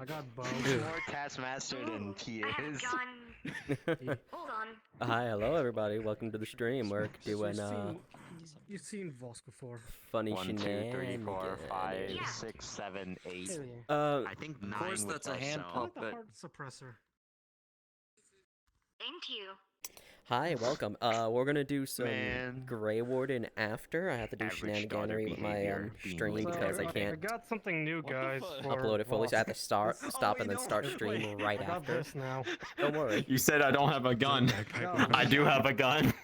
I got bow. He's more taskmaster than he is. Hold on. Hi, hello everybody. Welcome to the stream. We're doing You've seen Voss before. funny 1, 2, 3, 4, 5, Yeah. 6, 7, 8. Uh, I think 9 Of course, with that's a hand Ocelot. I like the puppet. heart suppressor. Thank you. hi, welcome. We're gonna do some Man. Greywarden after. I have to do Average daughter shenaniganery with my behavior, being stream late because I to I can't got something new, What the guys. fuck? For upload it fully, so I have to Voss. stop and then start stream right I got after. this now. Don't worry. You said I don't have a gun. I do have a gun.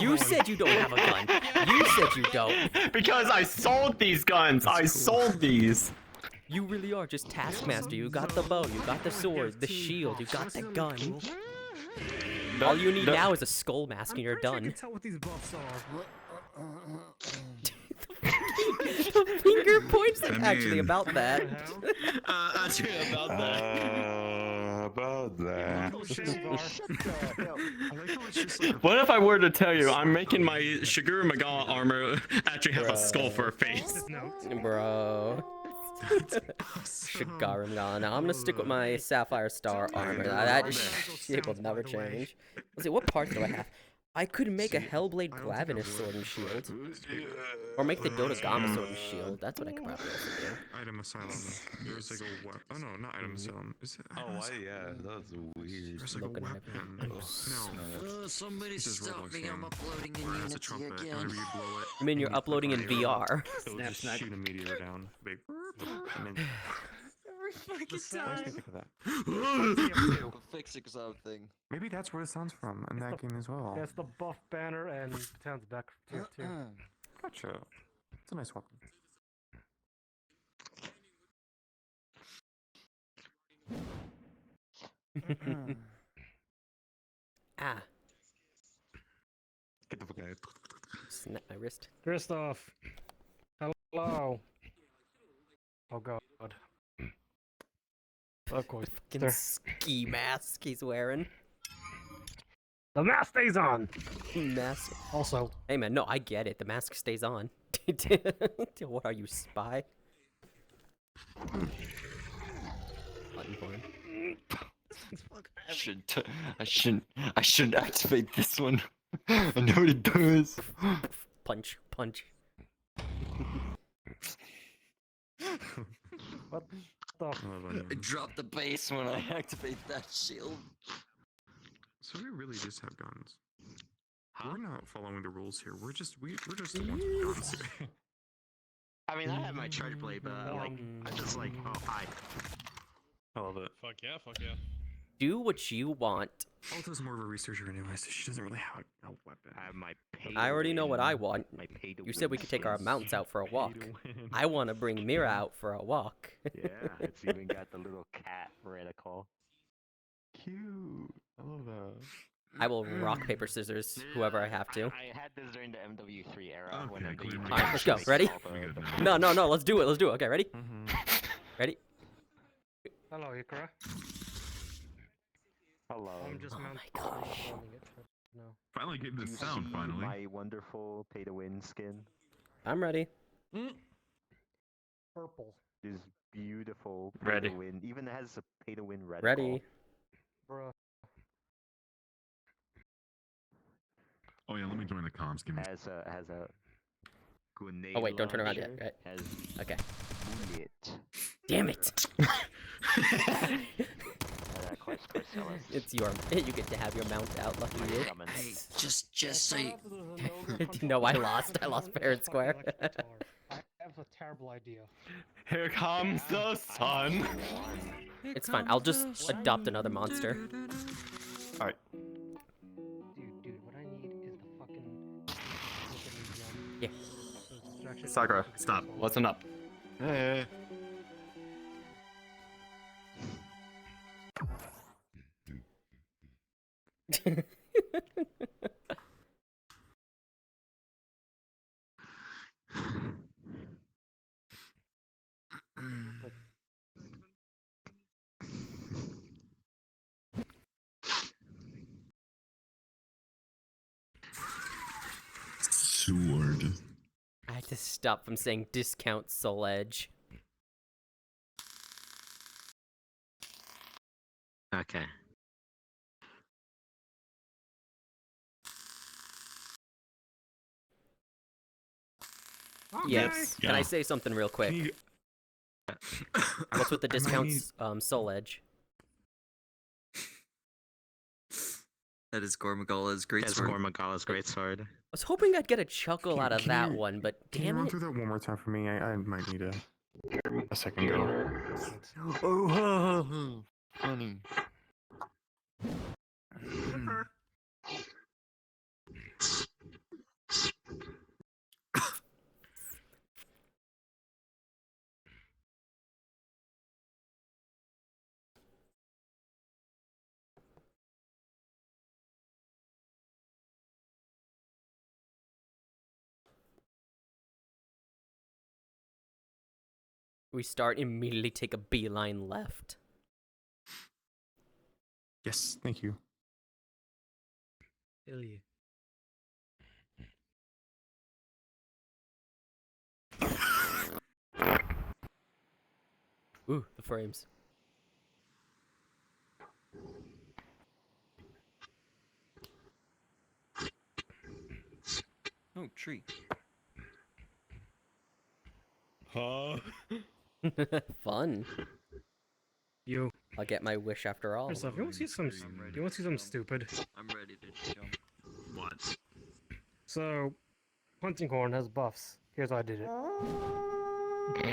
You said you don't have a gun. You said you don't. Because I sold these guns. I sold these. You really are just Taskmaster. You got the bow, you got the sword, the shield, you got the gun. All you need now is a skull mask and you're I done. can tell what these buffs are. The finger points are actually about that. Actually, about that. About that. What if I were to tell you I'm making my Shiguru Magala armor actually have a skull for a face? Bro. Shagaram gone. Now I'm gonna stick with my Sapphire Star armor. That shit will never change. Let's see, what parts do I have? I could make a Hellblade Glavinus sword and shield. Or make the Dodagama sword and shield. That's what I could probably also do. Item Asylum. There's like a weapon. Oh no, not Item Asylum. Is it? Oh, why? Yeah, that's weird. There's like a Looking at it. weapon. No. Somebody This is stop Roblox me, game, I'm uploading in Where it has a Unity trumpet. again. Whenever you blow it, I mean, you're and you uploading in click on it, VR. it'll just shoot a meteor down. Big. And then Every fucking what do you think of that? Fixing something. Maybe that's where it sounds from in that game as well. Yeah, it's the buff banner and Town's back tier 2. Gotcha. It's a nice weapon. Ah, Get the fuck out. snap my wrist. Kristoff. Hello. Oh god. Of course. Fucking There. ski mask he's wearing. The mask stays on. Mask. Also, Hey man, no, I get it. The mask stays on. What are you, spy? Button for him. I shouldn't activate this one. I know what it does. Punch, punch. what the I love I onion. drop the base when I activate that shield. So we really just have guns. We're not following the rules here. We're just the ones with guns here. I mean, I have my charge blade, but like, I just like, oh, hi. I love it. Fuck yeah, fuck yeah. Do what you want. Alta's more of a researcher anyway, so she doesn't really have a weapon. I have my pay. I already know what I want. My pay to You said we could take our mounts out for a walk. Pay to win. I want to bring Mira out for a walk. Yeah, it's even got the little cat reticle. Cute. I love that. I will rock, paper, scissors, whoever I have to. I had this during the MW3 era when Okay, cool. MW3 Alright, let's go. makes Ready? all the- We good the- now. No, let's do it. Okay, ready? Ready? hello, Ikra. Hello. I'm just Oh mounting my gosh. it. No. Finally getting Do the you sound, see finally. my wonderful pay to win skin. I'm ready. Purple. This beautiful pay Ready. to win. Even has a pay to win reticle. Ready. Bruh. Oh yeah, let me join the comms. Give me. Has a grenade. Oh wait, don't turn around yet. launcher, Right. Has Okay. bullet. Damn it! It's your. You get to have your mount out. Lucky you. Hey, just so you... No, I lost. I lost fair and square. I have a terrible idea. Here comes the sun. It's fine. I'll just adopt another monster. Alright. Dude, what I need is the fucking... Yeah. Sakura, stop. Listen up. Hey. Sword. I had to stop from saying discount Soul Edge. Okay. Yes. Can I Yeah. say something real quick? Can you- What's with the I might discounts, Soul Edge? That is Gormagala's great That's sword. Gormagala's great sword. I was hoping I'd get a chuckle out of Can that you- one, but Can you damn run it. through that one more time for me? I might need a second go. Oh, funny. We start immediately take a beeline left. Yes, thank you. Hell yeah. Ooh, the frames. Oh, tree. Huh? Fun. Yo, I'll get my wish after all. first off, you want to see some? You want to see something stupid? I'm ready to jump. What? So, hunting horn has buffs. Here's how I did it. Look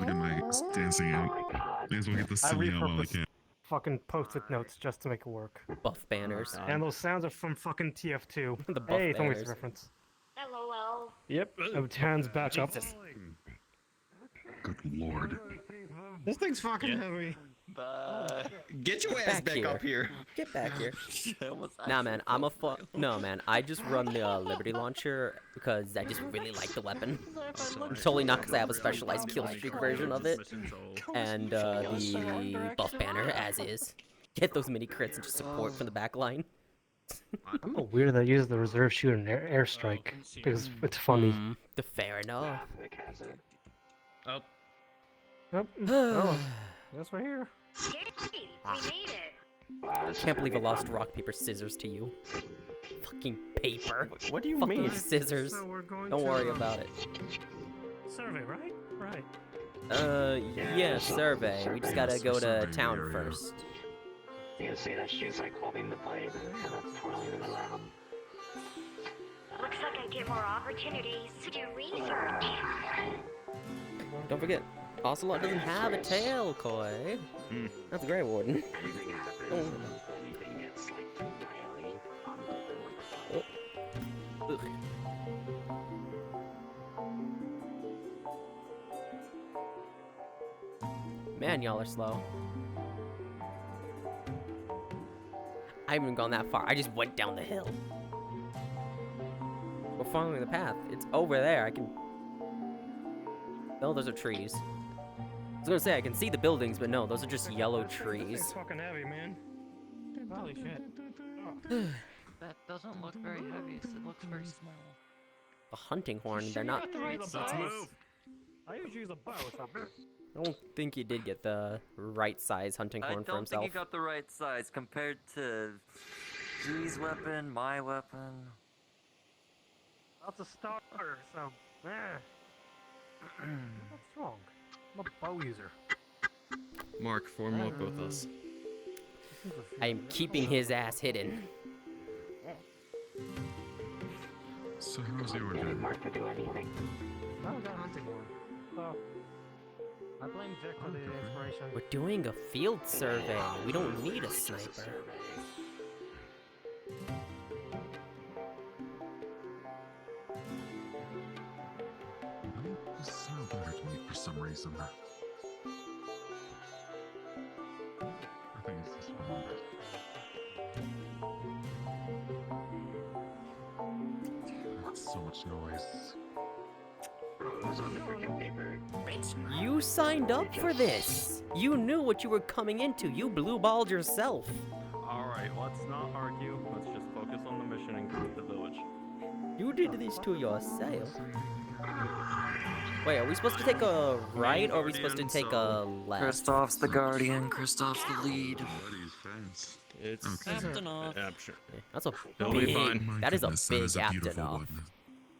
at my dancing out. May as well get the silly out while I repurposed can. Fucking post-it notes just to make it work. Buff banners. And those sounds are from fucking TF2. The buff Hey, Tommy's banners. reference. LOL. Yep. Oh, hands back up. Good lord. This thing's fucking heavy. Bye. Get your ass Back back here. up here. Get back here. I almost Nah, actually man, No, man, I just run the Liberty Launcher because I just really like the weapon. Totally not because I have a specialized kill streak version of it. And the buff banner, as is. Get those mini crits and just support from the back line. I'm a weird that uses the reserve shooter and airstrike because it's funny. Fair enough. Oh. Yep. Oh, yes, we're here. Yay! We made it. Can't believe I lost rock, paper, scissors to you. Fucking paper. What do you Fucking mean? scissors. So we're going Don't to, worry about it. Survey, right? Right. Yeah, survey. We just gotta go to Survey town area. first. Looks like I get more opportunities to do research. Don't forget, Ocelot doesn't have a tail, Koi. That's a Greywarden. Oh. Ugh. Man, y'all are slow. I haven't even gone that far. I just went down the hill. We're following the path. It's over there. I can... No, those are trees. I was gonna say I can see the buildings, but no, those are just yellow This trees. thing's fucking heavy, man. Holy shit. That doesn't look very heavy. It looks very small. A hunting horn, they're not... The right Let's size. move. I usually use a bow. So I don't think he did get the right size hunting I horn for don't himself. think he got the right size compared to G's weapon, my weapon. that's a starter. So, what's wrong? I'm a bow user. Mark, form up with us. I'm keeping his ass hidden. So how's your day? I don't got hunting horn. So, I blame Vic for the inspiration. We're doing a field survey. We don't need a sniper. This sounds better to me for some reason. I think it's this one. That's so much noise. You signed up for this. You knew what you were coming into. You blue-balled yourself. Alright, let's not argue. Let's just focus on the mission and keep the village. You did this to yourself. Wait, are we supposed to take a right or are we supposed to take a left? Kristoff's the guardian, Kristoff's the lead. Buddy's that? It's Okay. Aptonoff. yeah, sure. That's a He'll be big. fine. My That is a goodness, that big is a beautiful Aptonoff. one.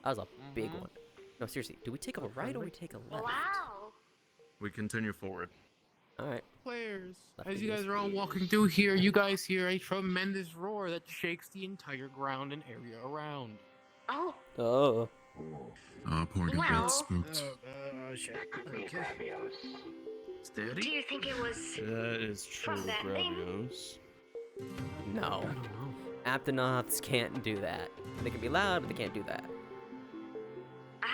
That was a big one. No, seriously, do we take a right or we take a left? Wow. We continue forward. All right. Players, Left as you is- guys are all walking through here, you guys hear a tremendous roar that shakes the entire ground and area around. Oh, Oh. Poor guy Well- got spooked. Shit. Okay. do Steady. you think it was? That is true, From that thing? Gravios. No. I don't know. Aptonoths can't do that. They can be loud, but they can't do that. Ah.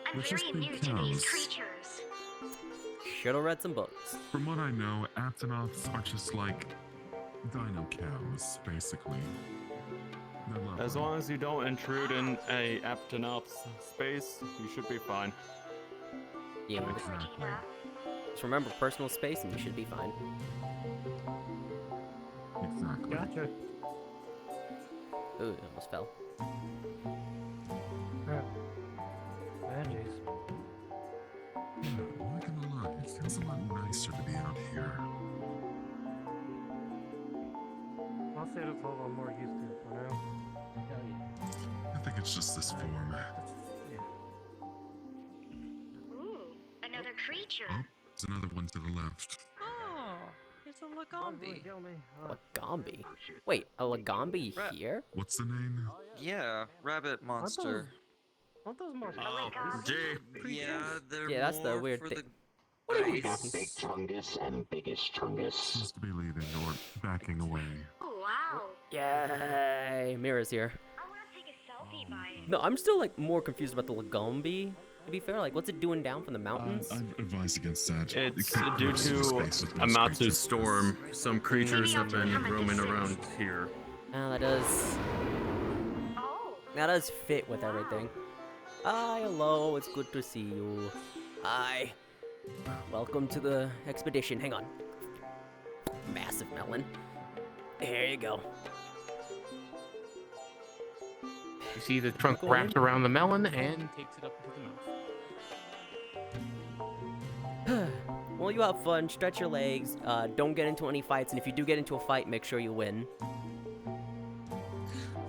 I'm They're just very big new to these cows. creatures. Should've read some books. From what I know, Aptonoths are just like dino cows, basically. They're lovely. As long as you don't intrude in a Aptonoth's space, you should be fine. Yeah. Exactly. Just remember personal space and you should be fine. Exactly. Gotcha. Ooh, it almost fell. Veggies. I'm not gonna lie, it feels a lot nicer to be out here. I'll say that's all I'm more used to for now. I think it's just this form. Ooh, another creature. Oh, there's another one to the left. Oh, it's a Lagombi. Lagombi? Wait, a Lagombi Rat. here? What's the name? Yeah, rabbit monster. Aren't those more? Jay. Yeah, they're Yeah, that's the more weird for thing. the What are you ice. doing? Seems to be leaving or backing away. Oh, wow. Yay! Mira's here. I want to take a selfie by it. No, I'm still like more confused about the Lagombi. To be fair, like what's it doing down from the mountains? I'd advise against that. It's Keep due personal to space with a most Matsu creatures. storm. Some creatures have been Maybe I'll roaming do around here. Ah, Oh. that does fit with everything. Hi, hello, it's good to see you. Hi. Welcome to the expedition. Hang on. Massive melon. Here you go. You see the trunk Go wrapped in. around the melon and takes it up into the mouth. Well, you have fun, stretch your legs, don't get into any fights, and if you do get into a fight, make sure you win.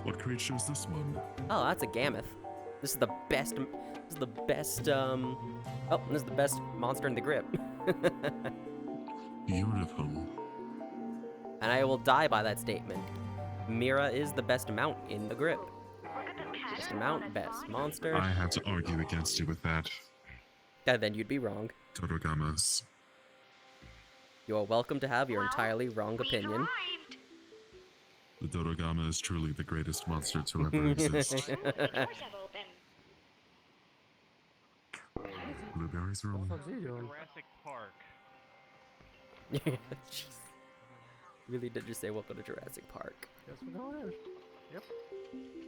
What creature is this one? Oh, that's a Gammoth. This is the best, this is the best, oh, this is the best monster in the grip. Beautiful. And I will die by that statement. Mira is the best mount in the grip. Look at the pattern Best on mount, its best body. monster. I had to argue against you with that. Then you'd be wrong. Totogamas. You are welcome to have your Well, entirely wrong we've opinion. arrived. The Dodogama is truly the greatest monster to ever exist. Ooh, the doors have opened. Blueberries rolling. What's he doing? Jurassic Park. Jeez. Really did just say welcome to Jurassic Park. Guess we're going in. Yep.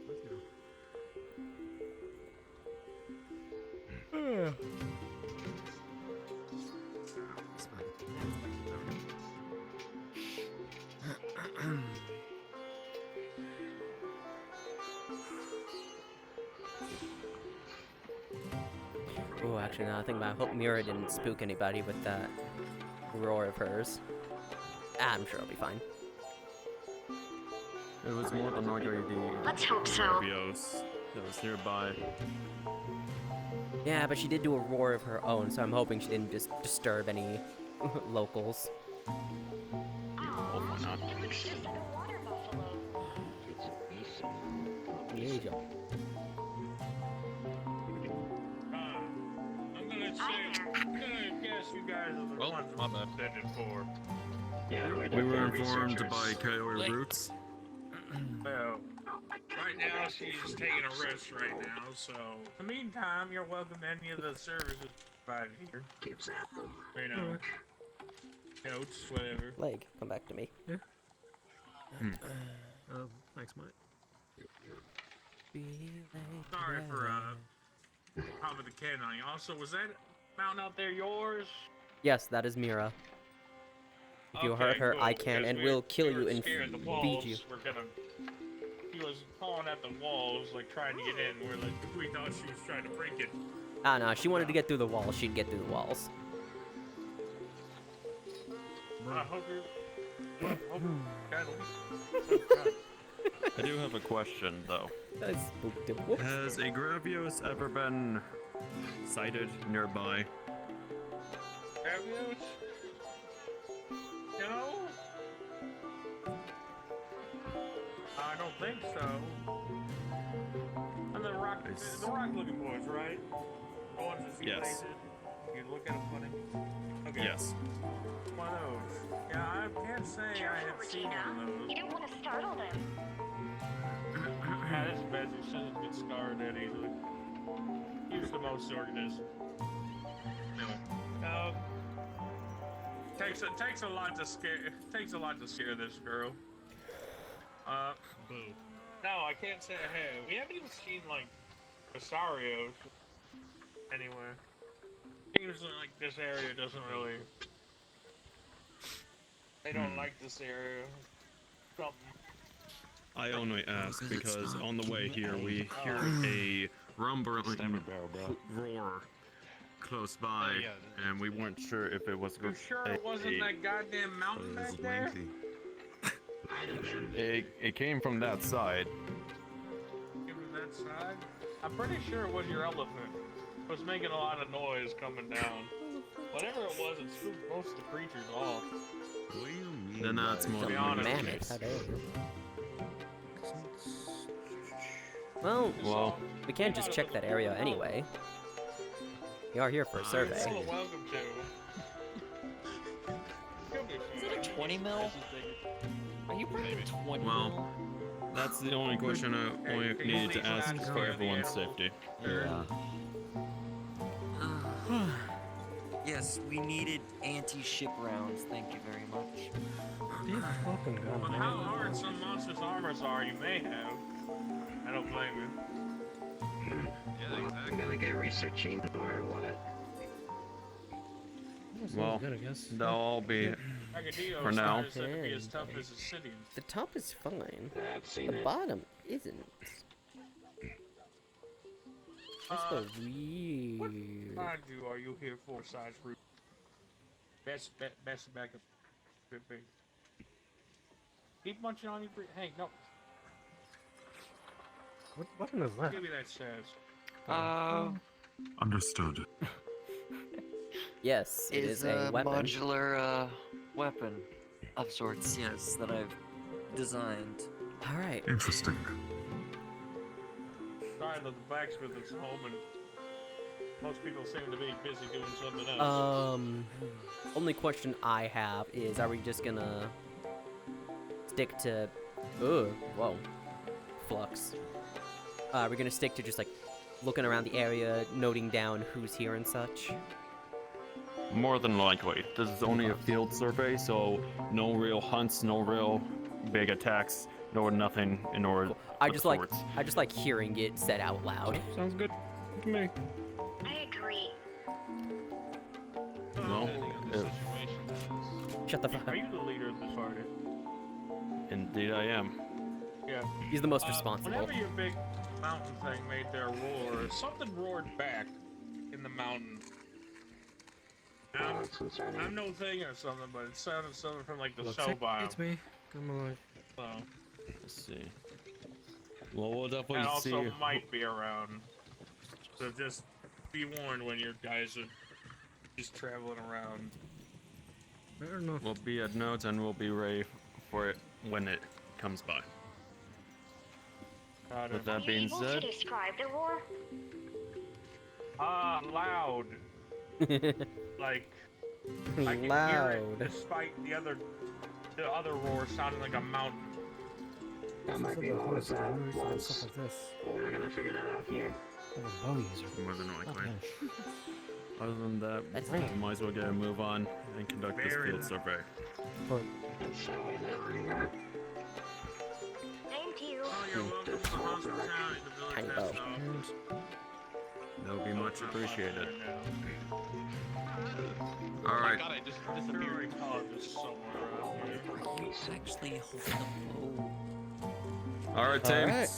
Let's go. Oh, actually, no, I think I hope Mira didn't spook anybody with that roar of hers. I'm sure I'll be fine. It was more than likely the Let's hope so. Gravios that was nearby. Yeah, but she did do a roar of her own, so I'm hoping she didn't just disturb any locals. Aw, not? it looks just like a water buffalo. There you go. I'm gonna say, Hi there. I'm gonna guess you guys are the ones I'm intended for. We were informed by Coyote Roots. Well, right now she's taking a rest right now, so in the meantime, you're welcome to any of the services provided here. You know, notes, whatever. Leg, come back to me. Thanks, Mike. Sorry for popping the can on you. Also, was that mountain out there yours? Yes, that is Mira. If you Okay, hurt her, cool, I can because and we will were- kill we you were and scared the feed walls you. were gonna. He was pawing at the walls, like trying to get in. We're like, we thought she was trying to break it. Ah, no, she wanted to get through the walls, she'd get through the walls. I hope you're Oh, God. I do have a question though. That spooked him. Whoops. Has a Gravios ever been sighted nearby? Gravios? No? I don't think so. And the rock looking boys, right? The ones that see Yes. faces. You look at them funny. Okay. Yes. One of those. Yeah, I can't say I Careful, have seen Regina. one of those. You don't want to startle them. Yeah, this message shouldn't get scarred that easily. He's the most organised. Anyway, takes a lot to scare this girl. Boo. No, I can't say I have. We haven't even seen like Rosario's anywhere. Seems like this area doesn't really. They don't like this area. Something. I only ask because on the way here we hear a rumbling roar close by, and we weren't sure if it was You sure it wasn't that goddamn mountain back there? It came from that side. Give me that side. I'm pretty sure it was your elephant. It was making a lot of noise coming down. Whatever it was, it spooked most of the creatures off. What do you mean? Then that's more To be than honest. Mammoth. How dare you? Well, we can't just check that area anyway. We are here for a You're survey. more than welcome to. Is it a 20 mil? Are you bringing 20 Well, mil? that's the only question I only needed to ask for everyone's safety. Yeah. Yes, we needed anti-ship rounds. Thank you very much. But how hard some monsters' armors are, you may have. I don't blame you. Yeah, exactly. I'm gonna get researching or what? Well, they'll all be Agadillo for now. said to be as tough as the city. The top is fine. I've seen The it. bottom isn't. That's so weird. Mind you, are you here for size group? Best back up. Good big. Keep munching on your Hank, no. What button is that? Give me that says. Understood. Yes, it is a weapon. modular weapon of sorts, yes, that I've designed. All right. Interesting. Sorry that the blacksmith is home and most people seem to be busy doing something else. Only question I have is, are we just gonna stick to? Whoa, flux. We're gonna stick to just like looking around the area, noting down who's here and such. More than likely. This is only a field survey, so no real hunts, no real big attacks, no nothing in order. Cool. I just like hearing it said out loud. Sounds good to me. I agree. Well, if, Shut the fuck Are up. you the leader of this party? indeed I am. Yeah. He's the most responsible. Whenever your big mountain thing made their roar, something roared back in the mountain. I'm no thing or something, but it sounded something from like the cell biome. It's me. Come on. So, Let's see. Well, we'll definitely and also see. might be around. So just be warned when your guys are just traveling around. Fair enough. We'll be at notes and we'll be ready for it when it comes by. With that Are you being able said, to describe the roar? Loud. Like I can hear Loud. it despite the other roar sounding like a mountain. That might be a horse Stuff once. like this. We're gonna figure that out here. Like a bow user. more than likely. Okay. Other than that, That's we fine. might as well get a move on and conduct this Very field nice. survey. But Shall we now? Thank you. Oh, you're welcome to the hospitality the Tiny village bow. has to offer. That would be much appreciated. Oh Alright. God, I just disappeared. This somewhere around here. He's actually holding them low. Alright, team. Alright.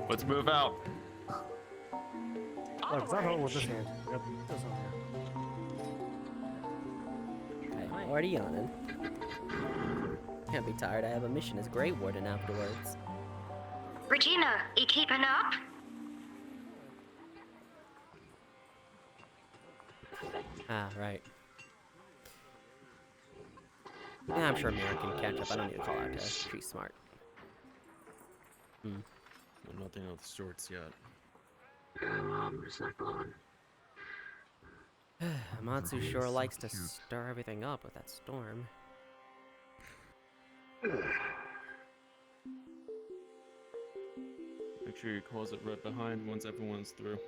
Let's move out. look, it's not hold with this hand. Yep, this one here. Okay, already yawning. Can't be tired. I have a mission as Greywarden afterwards. Regina, you keeping up? Ah, right. Yeah, I'm sure Mira can catch up. I don't need to call out to her. She's smart. Well, nothing of the sorts yet. It's not going. Amatsu sure likes to stir everything up with that storm. Make sure you close it right behind once everyone's through.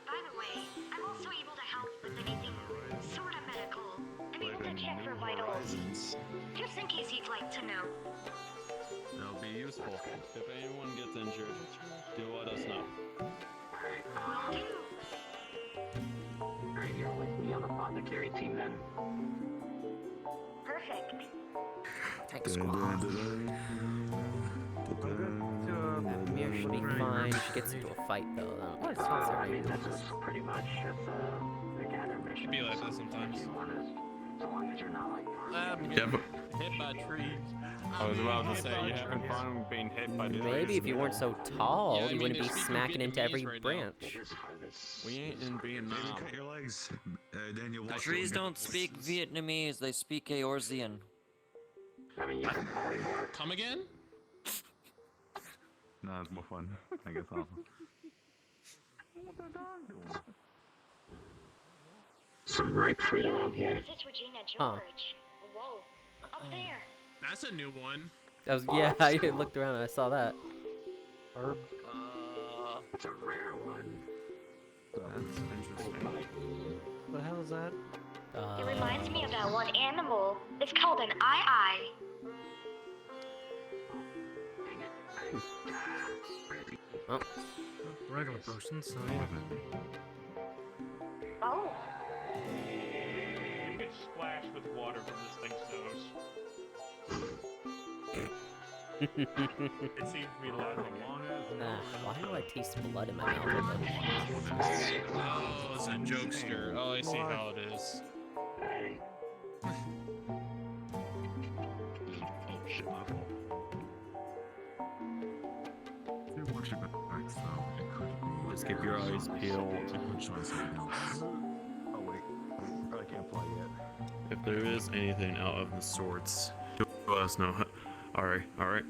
By the way, I'm also able to help with anything sort of medical. I'm able to check for vitals, just in case you'd like to know. That'll be useful. If anyone gets injured, do let us know. Will do. Alright, you're with me on the apothecary team then. Perfect. Thanks, squad. Mira should be fine. She gets into a fight though. That's pretty much the gather mission. Be like that sometimes. As long as you're not like. Yeah, but Hit by trees. I was about to say, you having fun being hit by trees? Maybe if you weren't so tall, Yeah, I you mean, wouldn't be they're speaking smacking into every Vietnamese right now. branch. We ain't in Vietnam. Cut your legs. Daniel, watch Trees it. don't speak Vietnamese, they speak Eorzean. I mean, you can probably more. Come again? Nah, it's more fun. I guess I'll. Some ripe fruit around here. This is Regina Huh. George. Whoa. Up there. That's a new one. That was, yeah, I looked around and I saw that. Herb. It's a rare one. That's interesting. What the hell is that? It reminds me of that one animal. It's called an eye. Oh, Regular potions, so yeah. Oh. You could splash with water from this thing's nose. It seems to be lasting long as why do I taste blood in my mouth? Oh, it's a jokester. Oh, I see how it is. Shit, my fault. If you watch it back, though, it could be. Just keep your eyes peeled. I could try something else. Oh, wait. Probably can't fly yet. If there is anything out of the sorts, do let us know. Alright, alright.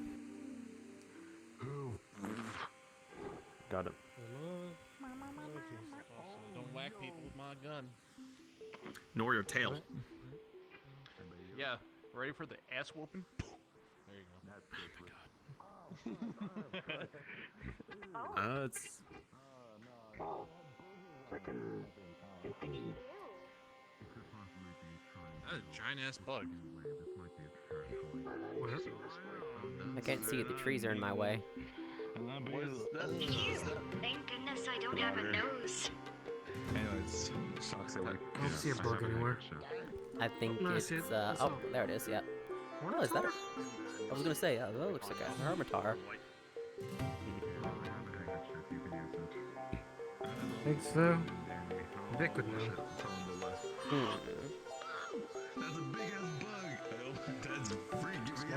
Got it. Don't whack people with my gun. Nor your tail. Yeah, ready for the ass whooping? There you go. It's That's a giant ass bug. I can't see it. The trees are in my way. Ew. Thank goodness I don't have a nose. Anyways, sucks that I don't see a bug anywhere. I think No, I it's, see it. I oh, saw it. there it is, yep. Oh, is that a... I was gonna say, that looks like a hermitar. Think so? Vic would know. That's a big ass bug. I hope Dad's freaking me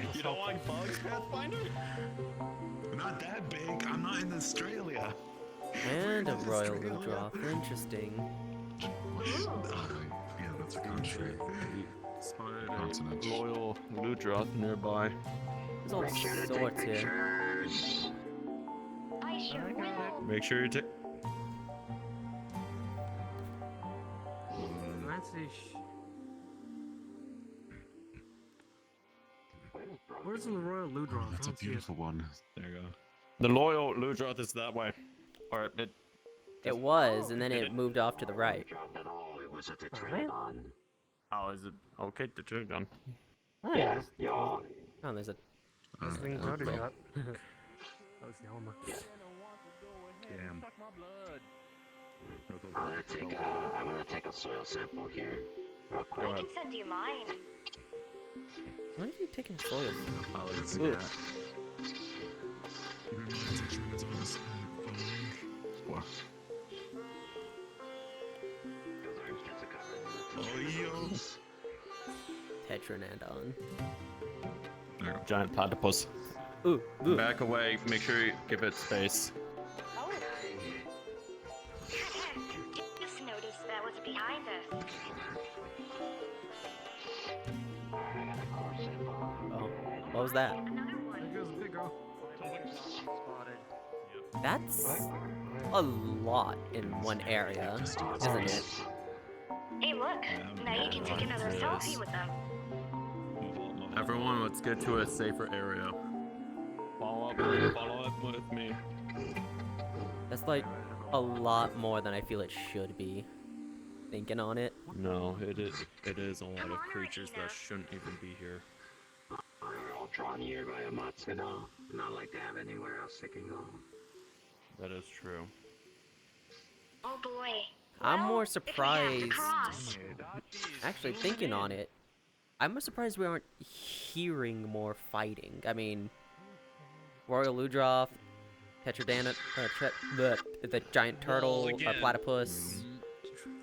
out. You don't like bugs, Pathfinder? Not that big. I'm not in Australia. And a royal Ludroth. Interesting. Yeah, that's a country. Spotted Consonant. a loyal Ludroth nearby. There's all sorts here. I sure will. Make sure you take. Nancy, where's the royal Ludroth? That's a beautiful one. There you go. The loyal Ludroth is that way. Or It was, and then it moved off to the right. Oh, is it okay to turn on? Yeah. Oh, there's a... This thing Cody got. That was the armor. Damn. I'm gonna take a soil sample here. Real I quick. can send you mine. Why are you taking soil? Oh, it's Ooh. Keep in mind, Tetranodon is following. Oh, yo. Tetranodon. Giant platypus. Ooh, ooh. Back away. Make sure you give it space. Oh. Just noticed that was behind us. Oh, what was that? Another one. There goes a big girl. Spotted. That's a lot in one area, isn't it? Hey, look. Now you can take another selfie with them. Everyone, let's get to a safer area. Follow up with me. That's like a lot more than I feel it should be. Thinking on it. No, it is a lot of creatures that shouldn't even be here. We're all drawn here by a Matsuno. Not like they have anywhere else they can go. That is true. Oh boy. I'm Well, more if we have to surprised. cross. Actually, thinking on it, I'm more surprised we aren't hearing more fighting. I mean, Royal Ludroth, Tetradana, the giant turtle, again, platypus,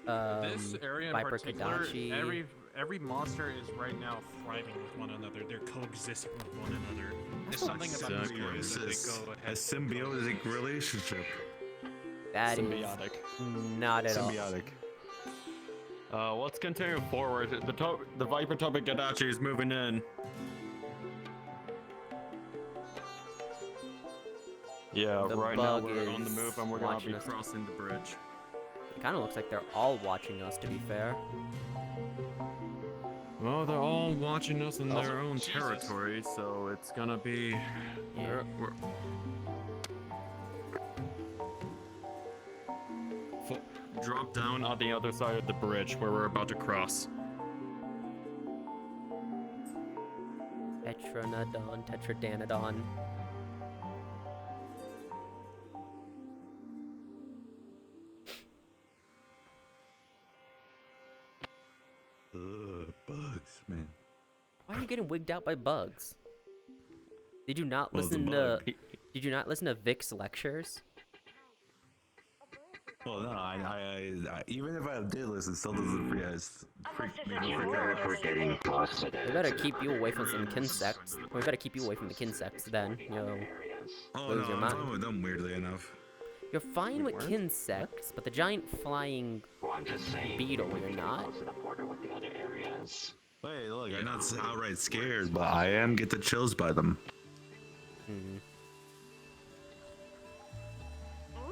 This area in Viper particular, Kodachi. every monster is right now thriving with one another. They're coexisting with one another. There's something about this Exactly. area This that is they go a ahead. symbiotic relationship. That is Symbiotic. not at all. Symbiotic. Let's continue forward. The Viper Kodachi is moving in. Yeah, The right now bug we're on the is move and we're gonna watching be us. crossing the bridge. It kind of looks like they're all watching us, to be fair. Well, they're all watching us in their own Jesus. territory, so it's gonna be. Yeah. Drop down on the other side of the bridge where we're about to cross. Tetradanodon. Bugs, man. Why are you getting wigged out by bugs? Did you not Well, listen the to? bug. Did you not listen to Vic's lectures? Well, no, I even if I did listen, it still doesn't freak me out. We're getting close to We better keep you away from some insects. We better keep you away from the insects. Then Oh Lose no, your I'm mind. fine with them weirdly enough. you're fine with insects, but the giant flying Well, I'm just saying. beetle, you're not. Close to the border with the other areas. Wait, look, I'm not outright scared, but I am get the chills by them. Mhm.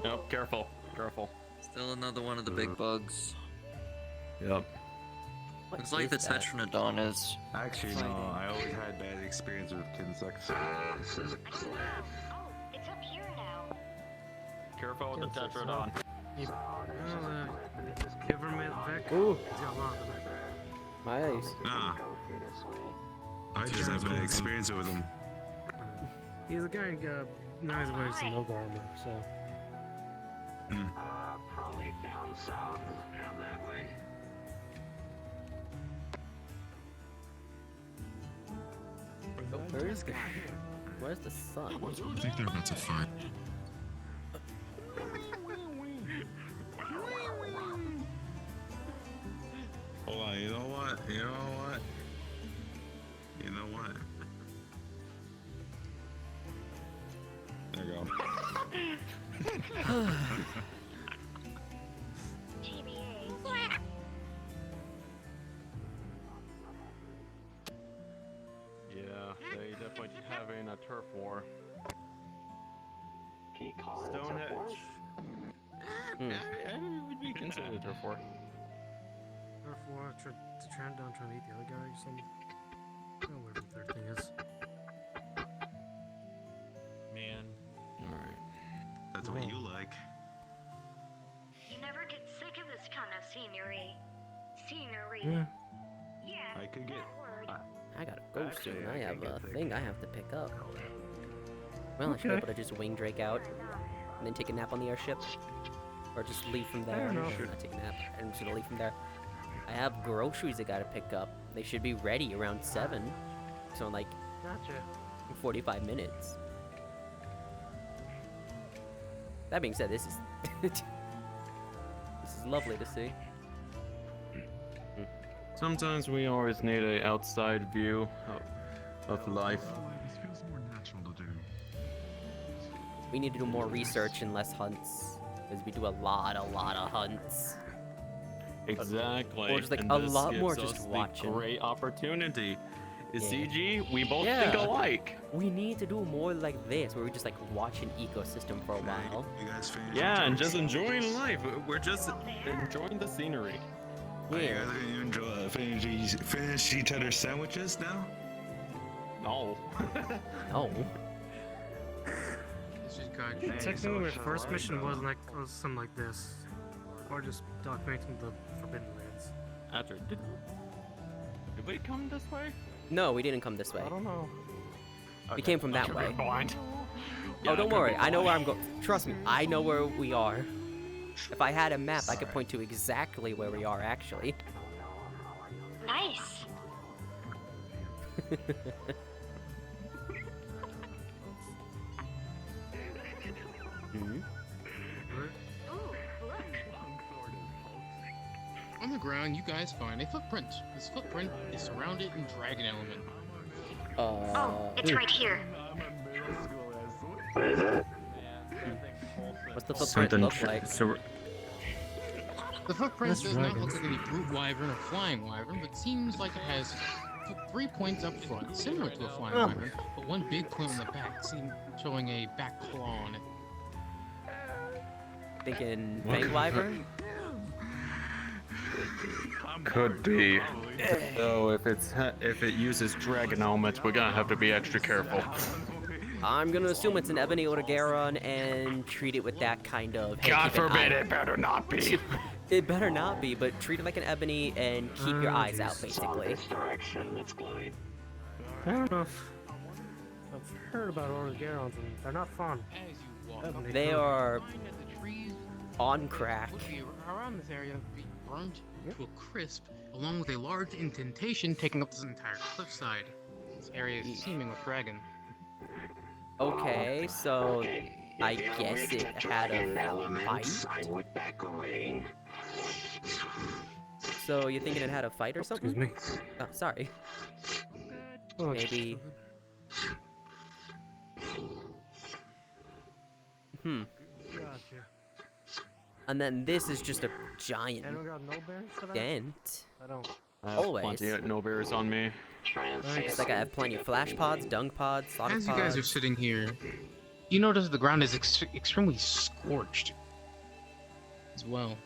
Yep, careful, careful. Still another one of the big bugs. Yep. What Looks like is the that? Tetranodon is. Actually, no, I always had bad experience with insects. This is a cliff. Oh, it's up here now. Careful with the Tetradon. Government Vic. Ooh. He's got a lot of them. My eyes. Nah, I just have bad experience with them. He's a guy who knows wearing some no armor, so. Probably down south, down that way. Where's the sun? I think they're about to fight. Hold on, you know what? You know what? You know what? There you go. TBA. Yeah, they definitely having a turf war. Can you call it a turf war? Stonehenge. It would be considered a turf war. Therefore, to try down trying to eat the other guy or something. I don't know whatever the third thing is. Man. Alright. That's what you like. You never get sick of this kind of scenery. Scenery. Yeah. Yeah. I could get. that word. I gotta go Actually, soon. I I can have get a the- thing I have to pick up. Well, I should be Okay. able to just wing Drake out and then take a nap on the airship. Or just leave from there. don't know. Not take a nap. I'm just gonna leave from there. I have groceries I gotta pick up. They should be ready around 7. So in like Gotcha. 45 minutes. That being said, this is this is lovely to see. Sometimes we always need a outside view of life. This feels more natural to do. We need to do more research and less hunts, because we do a lot of hunts. Exactly. Or just like and a this lot more gives just us the watching. Great opportunity. Yeah. CG, we both Yeah. think alike. We need to do more like this, where we just like watch an ecosystem for a while. You guys finished? Yeah, and just enjoying life. We're just enjoying the scenery. Are you Yeah. guys gonna enjoy finish each other's sandwiches now? No. No. Technically, my first mission was something like this, or just documenting the Forbidden Lands. Azure, did we come this way? No, we didn't come this way. I don't know. We came from that way. Blind. Oh, don't worry. I know where I'm going. Trust me, I know where we are. If I had a map, I could point to exactly where we are, actually. Nice. Mhm. Ooh, look. On the ground, you guys find a footprint. This footprint is surrounded in dragon element. Oh, it's right here. What's the footprint look like? The footprint That's does not look dragons. like any brute wyvern or flying wyvern, but seems like it has 3 points up front, similar to a flying wyvern, but one big point on the back, showing a back claw on it. Thinking Fang Wyvern? Could be. So if it uses dragon elements, we're gonna have to be extra careful. I'm gonna assume it's an Ebony Odogaron and treat it with that kind of. Hey, God keep an forbid eye- it better not be. It better not be, but treat it like an Ebony and keep your eyes out, basically. I don't know if I've heard about Odogarons, and they're not fun. As you walk Ebony. up, They you are find that the trees on crack. would be around this area be burnt to a crisp, along with a large indentation taking up this entire cliffside. This area is teeming with dragon. Okay, so I guess it had a fight. So you're thinking it had a fight or something? Excuse me. Oh, sorry. Oh, Maybe. Gotcha. And then this is just a giant Anyone got no bears for that? dent. I don't. I have Always. plenty of no bears on me. It's like I have plenty of flash pods, dung pods, sonic As you pods. guys are sitting here, you notice the ground is extremely scorched as well.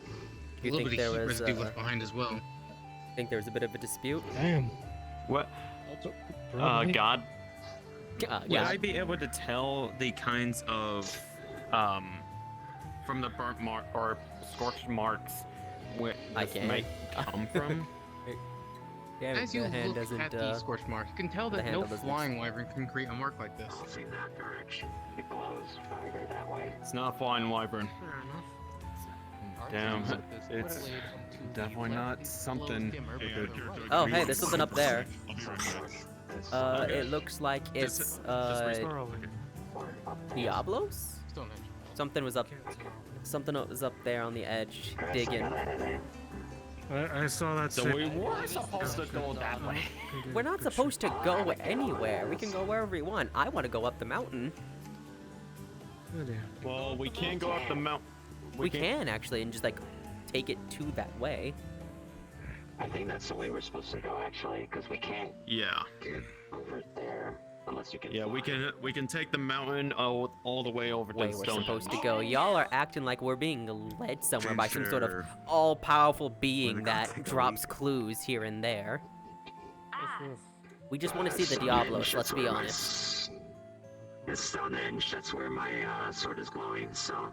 A You little think bit there of heat was residue left behind as well. think there was a bit of a dispute? Damn. What? Probably. God. Would Yeah. I be able to tell the kinds of from the burnt mark or scorched marks where I this can. might come from? Damn it, As you the hand look doesn't. at the scorch mark, you can tell the that no handle doesn't flying wyvern can create a mark like this. It's not a flying wyvern. Fair enough. Damn, Archers it's displayed on 2D definitely left not is something. below dimmer, but Yeah, to the you're- right. Oh, hey, there's something up there. Okay. It looks like it's Just Where are we? Diablos. Stonehenge. Something was up. Can't tell. Something was up there on the edge, digging. I saw that. So shit. we were supposed to go that way. We're not supposed to go anywhere. We can go wherever we want. I want to go up the mountain. Oh, dear. Well, we can't go up the mountain. We can actually, and just like take it to that way. I think that's the way we're supposed to go, actually, because we can't Yeah. get over there unless you can. Yeah, we can take the mountain all the way over Way to we're Stone. supposed to go. Y'all are acting like we're being led somewhere by some sort of Sure. all-powerful being We're gonna that take a drops leak. clues here and there. Ah, We just want to see the Diablos. Let's be honest. It's Stonehenge. That's where my sword is glowing. So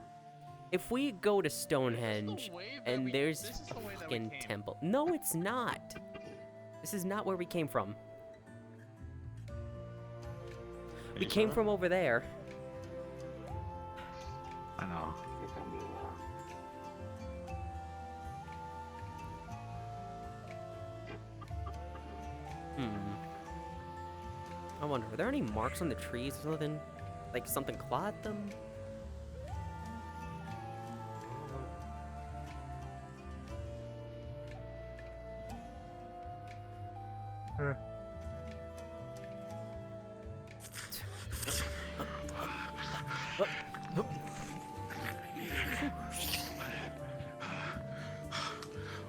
If we go to Stonehenge way that and we- there's this is the a way that we fucking came. temple. No, it's not. This is not where we came from. We came from over there. I know. Hmm. wonder, are there any marks on the trees or something? Like something clawed them?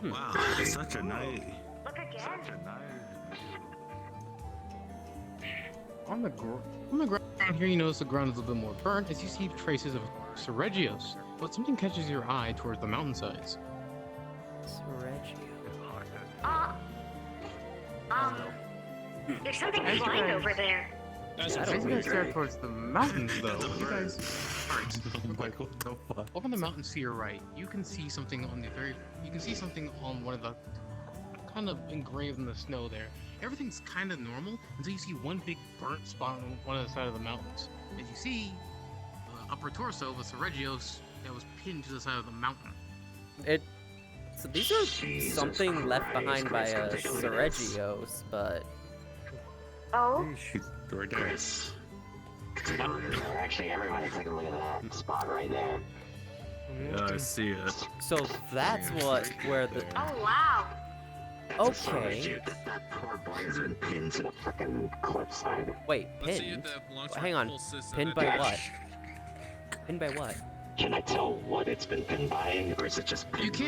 Wow, such a night. Look again. On the ground here, you notice the ground is a little bit more burnt as you see traces of Serregios, but something catches your eye towards the mountainsides. There's something flying over there. As you guys stare towards the mountains, though, you guys. Up on the mountains to your right, you can see something on the You can see something on one of the kind of engraved in the snow there. Everything's kind of normal until you see one big burnt spot on one of the side of the mountains. As you see, the upper torso of a Serregios that was pinned to the side of the mountain. So these are something left behind by a Serregios, but... Oh? Right there. Actually, everybody take a look at that spot right there. Yeah, I see it. So that's where the... Oh, wow. Okay. That poor boy has been pinned to the frickin' cliffside. Wait, pinned? Hang on. Pinned by what? Pinned by what? Can I tell what it's been pinned by, or is it just pinned?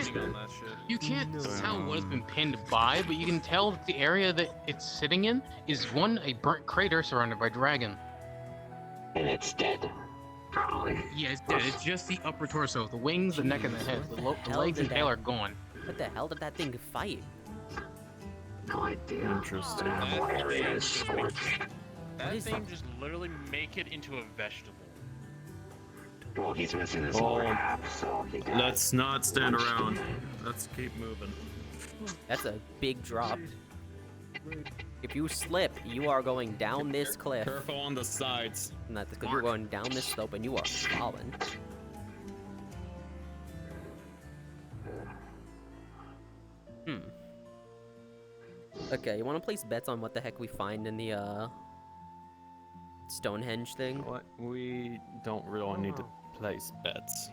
You can't tell what it's been pinned by, but you can tell that the area that it's sitting in is a burnt crater surrounded by dragon. And it's dead. Probably. Yeah, it's dead. It's just the upper torso, the wings, the neck, and the head. The legs and tail are gone. What the hell did that thing fight? No idea. Interesting. That area is scorched. That thing just literally make it into a vegetable. Well, he's missing his lower half, so he died. Let's not stand around. Let's keep moving. That's a big drop. If you slip, you are going down this cliff. Careful on the sides. Not because you're going down this slope and you are falling. Okay, you want to place bets on what the heck we find in the Stonehenge thing? What? We don't really need to place bets.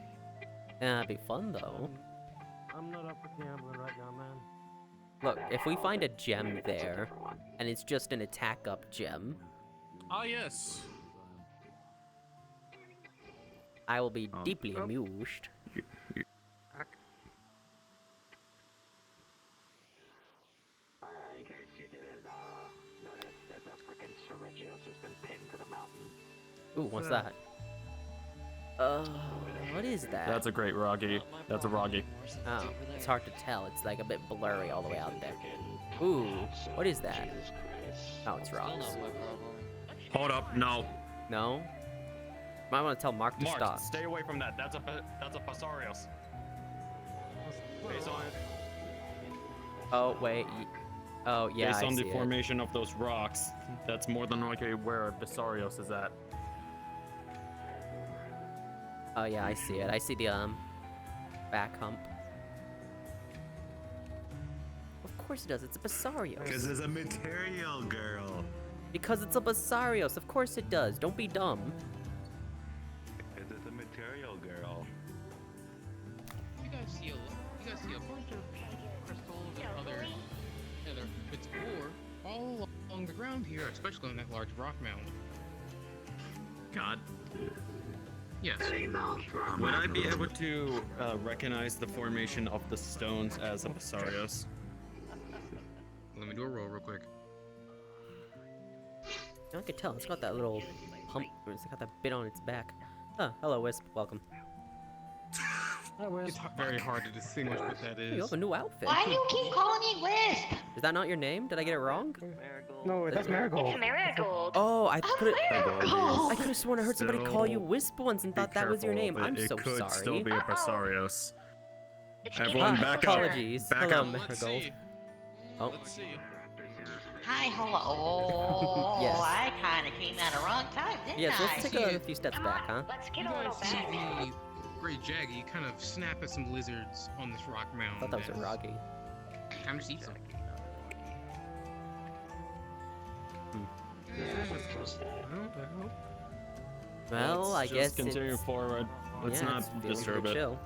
That'd be fun though. I'm not up for gambling right now, man. Look, if we find a gem there, and it's just an attack up gem, Ah, yes. I will be deeply amused. Ooh, what's that? What is that? That's a great Roggy. That's a Roggy. Oh, it's hard to tell. It's like a bit blurry all the way out there. Ooh, what is that? Oh, it's rocks. Hold up, no. No? Might want to tell Mark to Mark, stop. stay away from that. That's a Pasarios. Based on it. Oh, wait. Oh, yeah, Based I on the see it. formation of those rocks, that's more than likely where Basarios is at. Oh, yeah, I see it. I see the, back hump. Of course it does. It's a Basarios. Because it's a material girl. Because it's a Basarios. Of course it does. Don't be dumb. It's a material girl. You guys see a bunch of crystals and other bits of ore all along the ground here, especially on that large rock mound. God. Yes. Would I be able to recognize the formation of the stones as a Basarios? Let me do a roll real quick. I can tell. It's got that little hump. It's got that bit on its back. Oh, hello, Wisp. Welcome. It's very hard to distinguish what that You is. have a new outfit. Why do you keep calling me Wisp? Is that not your name? Did I get it wrong? No, that's Marigold. It's Marigold. Oh, I could Marigold. I could have sworn I heard somebody call you Wisp once and thought that was your name. I'm it so could sorry. still be a Basarios. It's Everyone getting back closer. up. Apologies. Back Hello, up. Marigold. Oh. Let's see. Hi, hello. Yes. I kind of came at a wrong time, didn't Yes, I? let's take a few steps back, huh? Let's You get a little guys see back. the great jaggy kind of snap at some lizards on this rock mound. I thought that was a and Roggy. Time to eat some. Well, I Let's guess just continue it's... forward. Let's yeah, it's not feeling disturb pretty it. chill.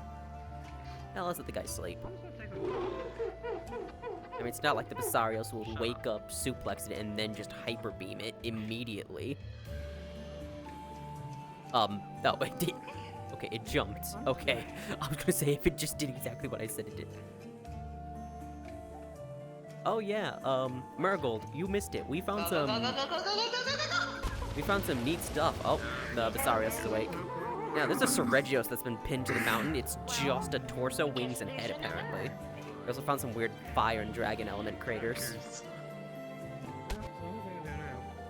Now let's let the guy sleep. I mean, it's not like the Basarios will wake up, suplex it, and then just hyper beam it immediately. No, it did. Okay, it jumped. Okay, I was gonna say if it just did exactly what I said it did. Oh yeah, Murgold, you missed it. We found some. We found some neat stuff. Oh, the Basarios is awake. Now, there's a Seregios that's been pinned to the mountain. It's just a torso, wings, and head, apparently. We also found some weird fire and dragon element craters.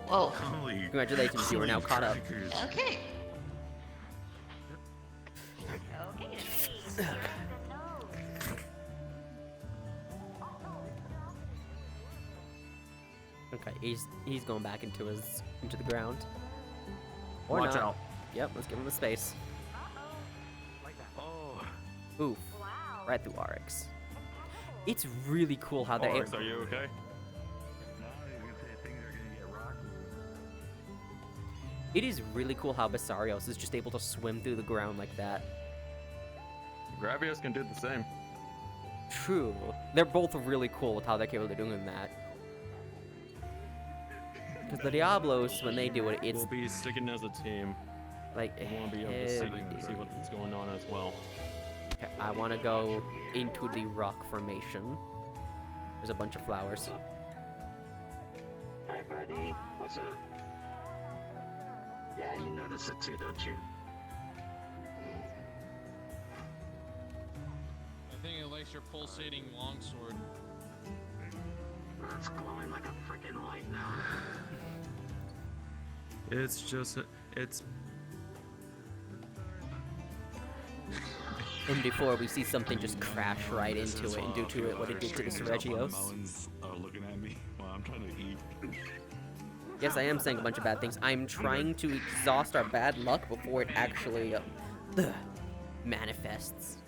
Whoa. Congratulations, you are now caught up. Okay. Okay, he's going back into the ground. Or Watch not. out. Yep, let's give him the space. Oh. Oof. Right through Oryx. It's really cool how they're Oryx, able... are you okay? It is really cool how Basarios is just able to swim through the ground like that. Gravios can do the same. True. They're both really cool with how they're capable of doing that. Because the Diablos, when they do it, it's... We'll be sticking as a team. like, We want to be able to see what's going on as well. Okay, I want to go into the rock formation. There's a bunch of flowers. Hi, buddy. What's up? Yeah, you notice it too, don't you? I think it likes your pulsating longsword. It's glowing like a freaking light now. It's just, it's... And before we see something just crash right into it and do to it what it did to the Seregios. Mountains are looking at me while I'm trying to eat. Yes, I am saying a bunch of bad things. I'm trying to exhaust our bad luck before it actually manifests.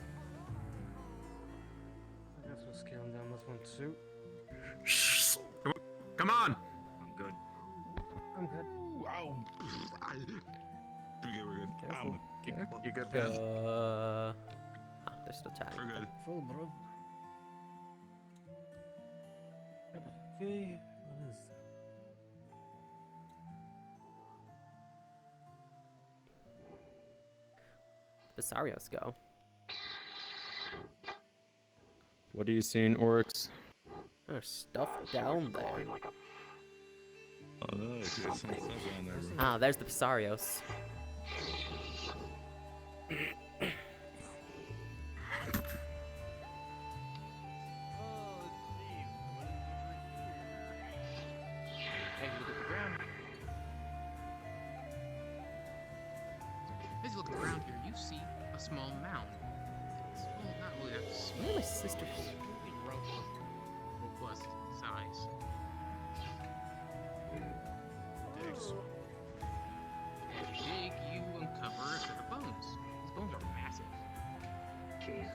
I guess we're scaling down this one too. Come on! I'm good. I'm good. Wow. We're good. Careful. You good, Pam? They're still tied. We're good. Full, bro. Okay, what is that? Basarios go. What are you seeing, Oryx? There's stuff down there. Oh, no, there's some stuff down there, bro. Ah, there's the Basarios. Hey, look at the ground. As you look at the ground here, you see a small mound. It's well, not really that small. Where are my sisters? Really robust size. As you dig, you uncover a set of bones. These bones are massive.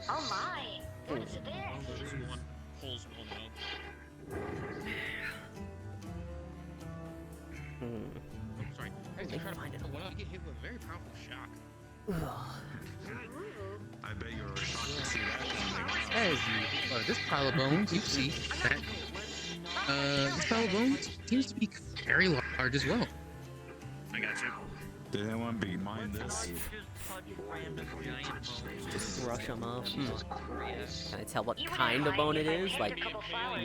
Oh my! What is this? One pulls one out. Oh, sorry. As you try to find it. pull one out, you get hit with a very powerful shock. I bet you were shocked to see that coming. As you this pile of bones, you see that this pile of bones seems to be very large as well. I got you. Did anyone behind this? Just brush them off. Can I tell what kind of bone it is? Like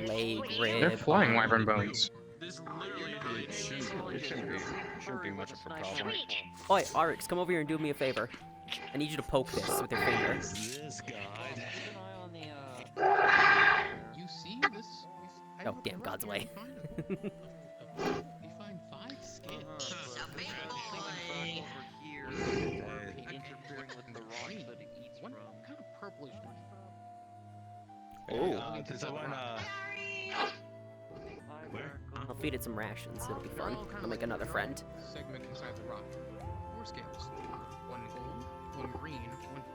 leg, rib. They're flying arm? wyvern bones. This literally shouldn't be much of a problem. Oi, Oryx, come over here and do me a favor. I need you to poke this with your finger. This guy. You see this? Oh, damn, God's way. You find 5 scales. Interfering with the rock that it eats One from. kind of purplish green. Oh. Does someone, where? I'll feed it some rations. It'll be fun. I'll make another friend. Segment inside the rock. 4 scales. 1 gold, 1 green, 1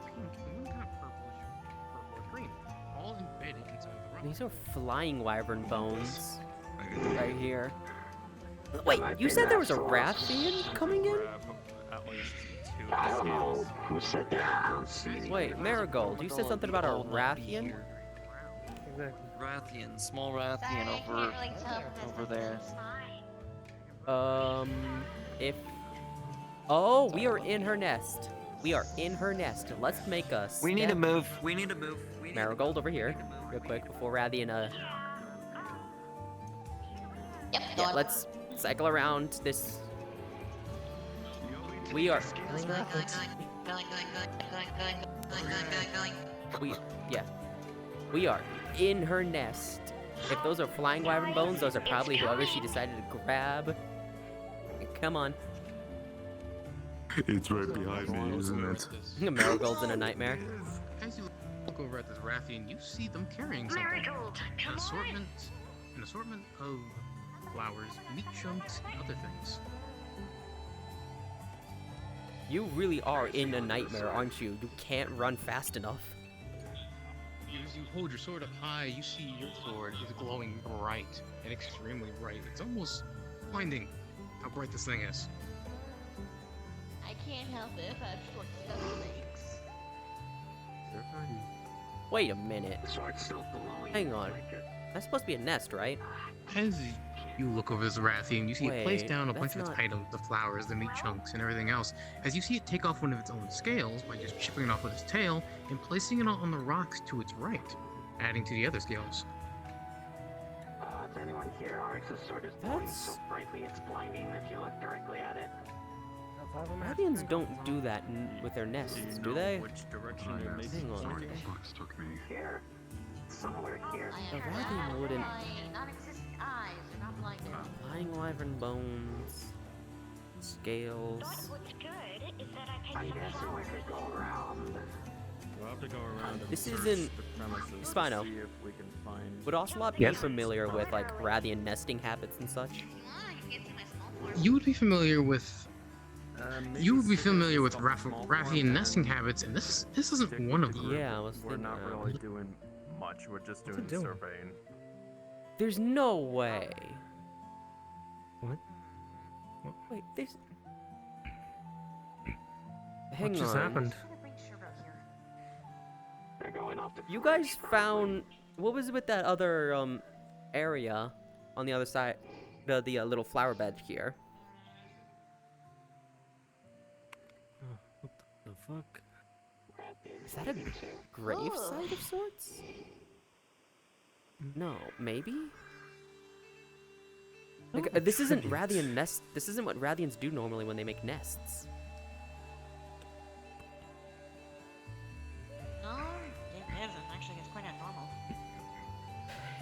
pink, and 1 kind of purplish green. All embedded inside the rock. These are flying wyvern bones. Right here. Wait, you said there was a Rathian coming in? At least 2 of the scales. Who said that? Wait, Marigold, you said something about a Rathian? Rathian, small Rathian over there. If... Oh, we are in her nest. We are in her nest. Let's make us. We need to move. We need to move. Marigold over here, real quick, before Rathian, Yeah, let's cycle around this. We are... We are in her nest. If those are flying wyvern bones, those are probably whoever she decided to grab. Come on. It's right behind me, isn't it? Marigold's in a nightmare. As you look over at this Rathian, you see them carrying something. Marigold, come An assortment of flowers, meat chunks, and other things. You really are in a nightmare, aren't you? You can't run fast enough. As you hold your sword up high, you see your sword is glowing bright and extremely bright. It's almost blinding how bright this thing is. I can't help it if I have short stuff legs. Wait a minute. Hang on. That's supposed to be a nest, right? As you look over this Rathian, you see it place Wait, down a bunch of that's its not- items, the flowers, the meat chunks, and everything else. As you see it take off one of its own scales by just chipping it off with its tail and placing it on the rocks to its right, adding to the other scales. Is anyone here? Arx's sword is glowing so brightly it's blinding if you look directly at it. Rathians don't do that with their nests, do they? Which direction you're Hang making? on. Sorry. Fox took me. Here. Somewhere here. A Rathian wouldn't... Non-existent eyes are not blinded. Flying wyvern bones... Scales... What's good is that I I picked guess some we flowers. could go around. We'll have to go around and This search isn't- the premises Spino. to see if we can find... Would Ocelot be familiar with, like, Rathian nesting habits and such? You would be familiar with maybe you would be suggest familiar with some small Rathian one nesting and habits, and this isn't one of them. Yeah, I was We're thinking not that. really doing much. We're just doing it doing? surveying. There's no way. What? Wait, there's... Hang What just on. happened? They're going off the You guys found... What was it with that other, area on the other side? The little flower bed here. What the fuck? Is that a grave site of sorts? No, maybe? Like, this isn't Rathian nest. This isn't what Rathians do normally when they make nests. No, it isn't. Actually, it's quite abnormal.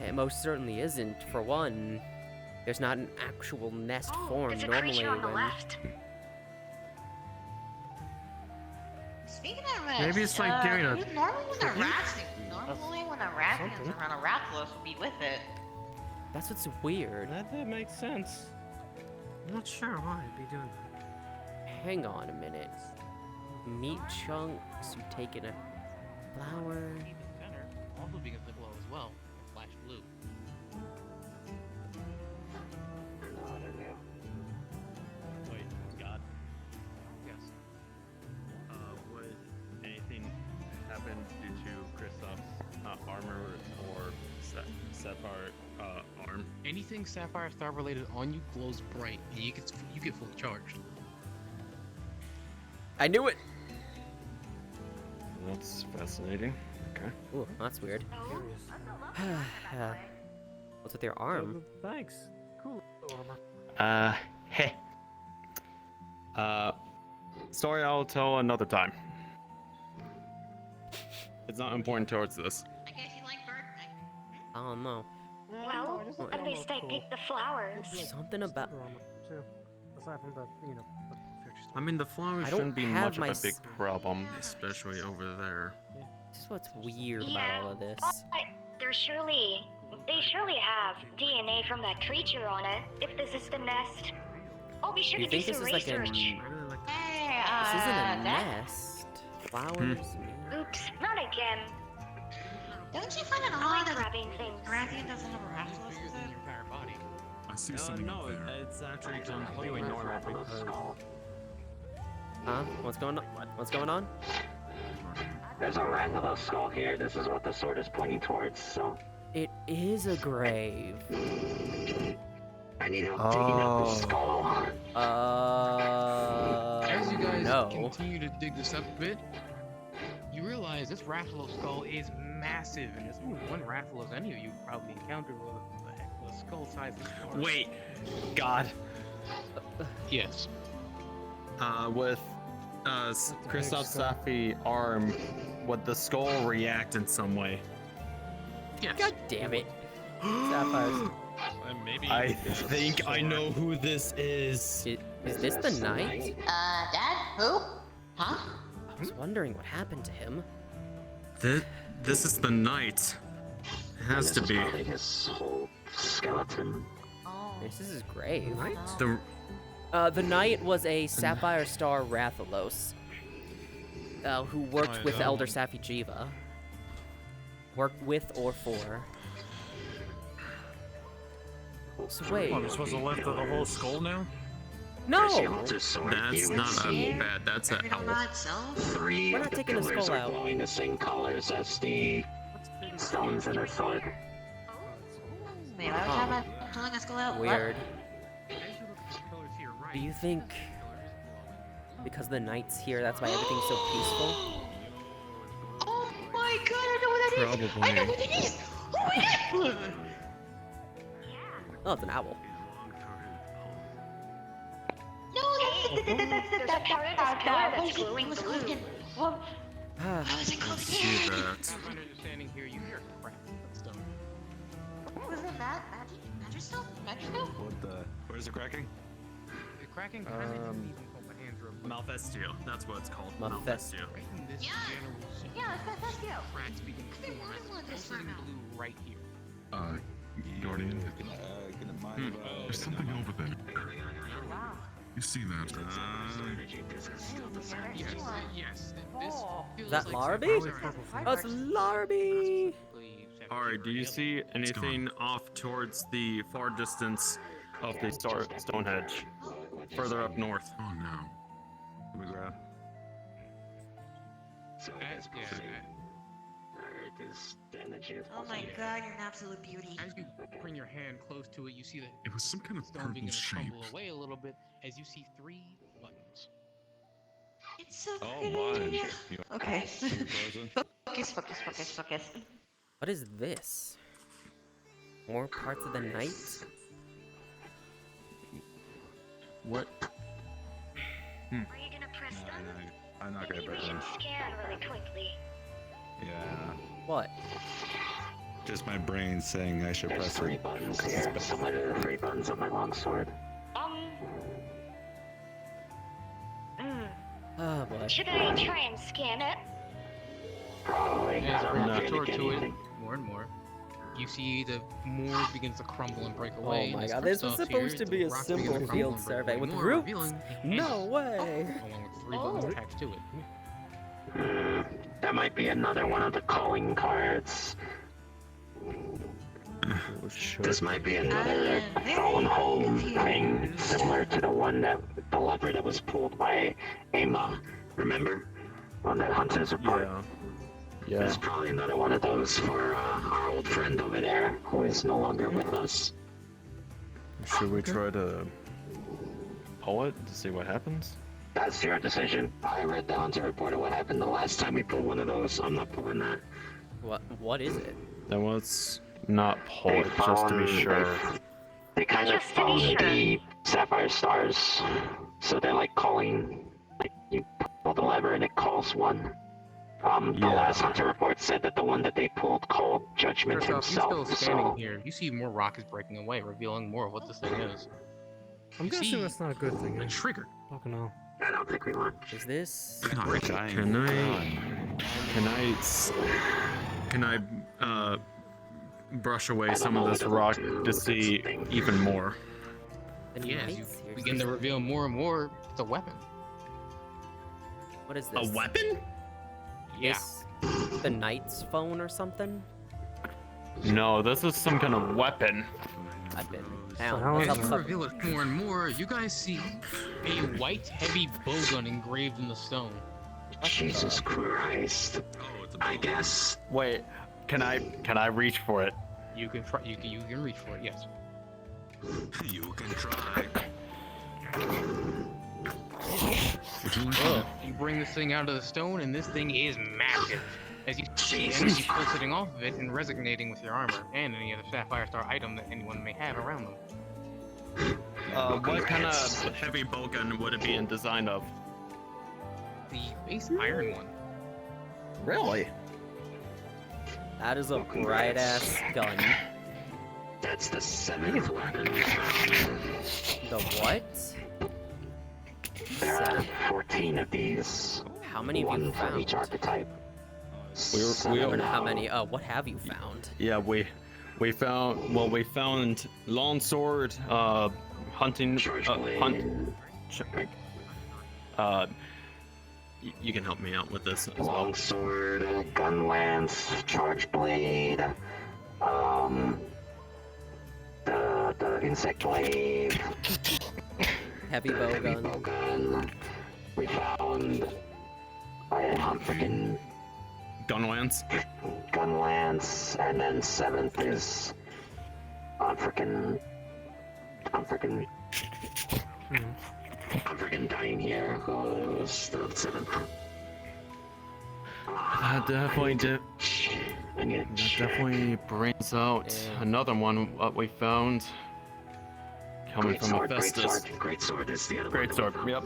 It most certainly isn't. For one, there's not an actual nest formed There's a normally creature on the when. left. Speaking of rats, Maybe it's like doing a- normally when a Rathian's around, a Rathalos will be with it. That's what's weird. That makes sense. I'm not sure why I'd be doing that. Hang on a minute. Meat chunks. You taking a flower. Even better, also begins to glow as well, flash blue. Wait, God. Yes. Would anything happen due to Kristoff's armor or sapphire arm? Anything Sapphire Star related on you glows bright, and you get fully charged. I knew it. That's fascinating. Okay. Ooh, that's weird. What's with your arm? Thanks. Cool armor. Hey. Story I'll tell another time. It's not important towards this. I guess you like bird. I don't know. Well, at least I picked the flowers. Something about. Super armor, too. Aside from the, you know, I mean, the flowers I don't shouldn't be have much my of a big s- problem, especially over there. This is what's weird Yeah, about all of this. They surely have DNA from that creature on it. If this is the nest, I'll be sure You to do think this some is like a? research. Hey, This isn't a that- nest. Flowers. Oops, not again. Don't you find it I odd like that grabbing things. Rathian doesn't have a Rathalos with it? Your entire body. I see something no, up there. it's actually Completely normal because Huh? What's going on? What's going on? There's a Rathalos skull here. This is what the sword is pointing towards, so... It is a grave. I need help digging up the skull. As you guys no. continue to dig this up a bit, you realize this Rathalos skull is massive, and there's only one Rathalos any of you probably encountered with a skull size this large. Wait, God. Yes. With Kristoff's Safi arm, would the skull react in some way? Yes. God damn it. Sapphires. Maybe. I think I know who this is. Is this the knight? Dad? Who? Huh? I was wondering what happened to him. This is the knight. It has to be. His whole skeleton. Oh. This is his grave. The The knight was a Sapphire Star Rathalos, who worked with Elder Safi'jiiva. Worked with or for. So wait. I'm supposed to lift the whole skull now? No! That's not a bad. That's an elf. Three We're of not the taking the pillars skull are out. glowing the same colors as the stones in her sword. Wait, why was I pulling a skull out? Weird. Do you think because the knight's here, that's why everything's so peaceful? Oh my god, I know what that is! I know what it is! Oh my god! Oh, it's an owl. No, There's a part of this pillar that's glowing blue. Well, Ah, how is it called see again? that. Under standing here, you hear a crack of stone. Was it magic stone? Magic stone? What the? Where's the cracking? The cracking kind of isn't even called my hands are a little Malfestio. That's what it's called. Malfestio. right in this Yeah. general zone. Yeah, that's you. Cracks begin to I've been form wanting one as this pulsating far now. blue right here. Guardian, Gonna mind if I- there's something over there. Wow. You see that? Yes, yes. This feels that like Larby? Sapphire Oh, it's Larby! Ari, do you see anything off towards the far distance of the Stonehenge? Further up north. Oh no. Let me grab. Oh my god, you're an absolute beauty. As you bring your hand close to it, you see that It was some kind of stone begin purple to shape. crumble away a little bit as you see 3 buttons. It's so Oh, pretty. mine. You- Okay. Frozen? Focus. What is this? More parts of the night? What? Are you gonna press No, them? no, I'm not gonna Maybe we break should them. scan really quickly. Yeah. What? Just my brain saying I should There's press 3 it. buttons here, similar to the 3 buttons on my longsword. Oh boy. Should I try and scan it? Probably. As I you don't bring know the if sword you to can it anything. more and more, you see the more begins to crumble and break away. Oh my and god, as this was Kristoff's supposed here, to be the a rocks begin to simple crumble field and break survey away with more, groups. revealing a No way! along with 3 buttons attached to it. That might be another one of the calling cards. This might be another phone home thing, similar to the one that the lever that was pulled by Emma. Remember? On that hunter's report. Yeah. There's probably another one of those for our old friend over there, who is no longer with us. Should we try to pull it to see what happens? That's your decision. I read the hunter report of what happened the last time we pulled one of those. I'm not pulling that. What is it? Then let's not pull it just to be sure. They kind of Just to be found sure. the sapphire stars, so they're like calling. Like you pull the lever and it calls one. The last hunter report said that the one that they pulled called Judgment Kristoff, you're still himself. standing So here. You see more rock is breaking away, revealing more of what this thing is. I'm You guessing see that's not a good thing. a trigger. Fucking hell. I don't think we want. Is this? Can I brush away some of this rock to see even more? The Yeah, as you knight's here. begin to reveal more and more, it's a weapon. What is this? A weapon? Yeah. This the knight's phone or something? No, this is some kind of weapon. I've been So down. how What's is up, As it? you reveal it more and more, you guys see a white heavy bowgun engraved in the stone. Jesus Christ. I guess. Wait, can I reach for it? You can try. You can reach for it. Yes. You can try. You bring this thing out of the stone, and this thing is massive. As you Jesus. pull sitting off of it and resonating with your armor and any other Sapphire Star item that anyone may have around them. What kind of heavy bowgun would it be in design of? The base iron one. Really? That is a bright ass gun. That's the 7th weapon. The what? There are 14 of these. How many have you One for found? each archetype. We Or how many? What have you found? Yeah, we found longsword, hunting, you can help me out with this as well. Longsword, gun lance, charge blade, the insect blade, Heavy bowgun. bowgun. We found freaking Gun lance. gun lance, and then 7th is I'm freaking dying here. Who's the 7th? That definitely brings out another one. What we found coming from Hephaestus. Great sword is the other Great sword. Yep.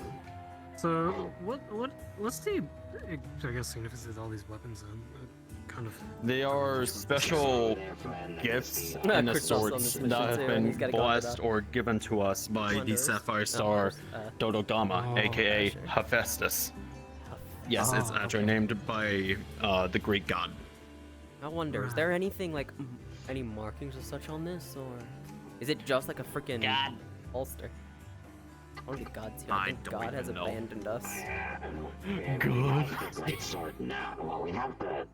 So what's the I guess significance of all these weapons then? Kind of. They are special gifts in the Crystal's on swords this mission that have too, and been he's gotta go into blessed the or given to us by the Wonders. Sapphire Star Dodogama, aka Azure. Hephaestus. Yes, it's Azure, named by the Greek god. I wonder, is there anything like any markings or such on this, or is it just like a freaking holster? What are the gods here? I think God has abandoned us. Good. Great sword now. Well, we have the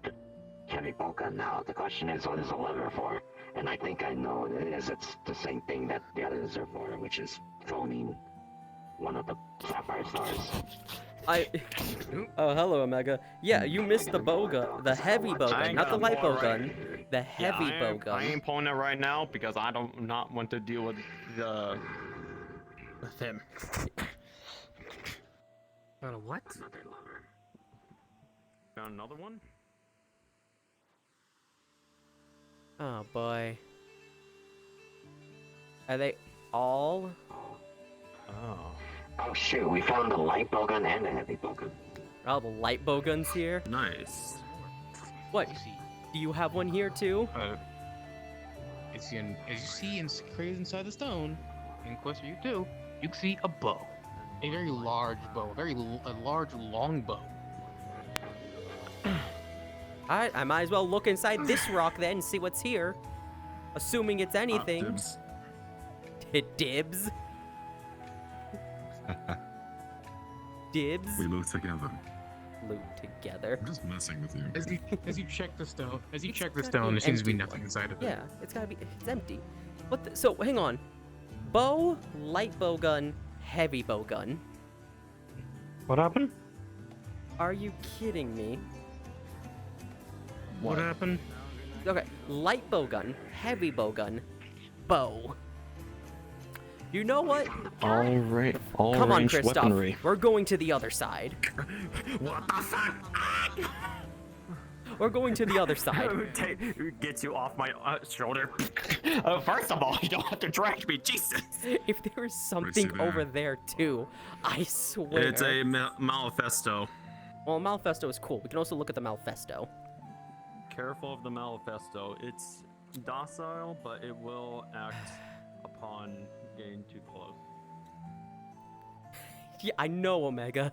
heavy bowgun now. The question is, what is the lever for? And I think I know what it is. It's the same thing that the others are for, which is phoning one of the Sapphire Stars. Oh, hello, Omega. Yeah, you missed the bowgun, the heavy bowgun, not the light bowgun, the heavy I bowgun. ain't pulling it right now because I don't not want to deal with him. Found a what? Found another one? Oh boy. Are they all? Oh. Oh shoot, we found the light bowgun and the heavy bowgun. All the light bowguns here? Nice. What? Do you have one here too? As you see created inside the stone, in quest for you too, you can see a bow. A very large bow, a large long bow. Alright, I might as well look inside this rock then and see what's here. Assuming it's anything. Dibs. Dibs? Dibs? We loot together. Loot together. I'm just messing with you. As you check the stone, It's there gotta be seems to be empty, nothing inside of it. Yeah, it's empty. What the, so, hang on. Bow, light bowgun, heavy bowgun. What happened? Are you kidding me? What happened? Okay, light bowgun, heavy bowgun, bow. You know what? All Come on, range Kristoff. weaponry. We're going to the other side. What the fuck? We're going to the other side. Get you off my shoulder. First of all, you don't have to drag me, Jesus. If there is something there. over there too, I swear. It's a manifesto. Well, Malfesto is cool. We can also look at the Malfesto. Careful of the manifesto. It's docile, but it will act upon getting too close. Yeah, I know, Omega.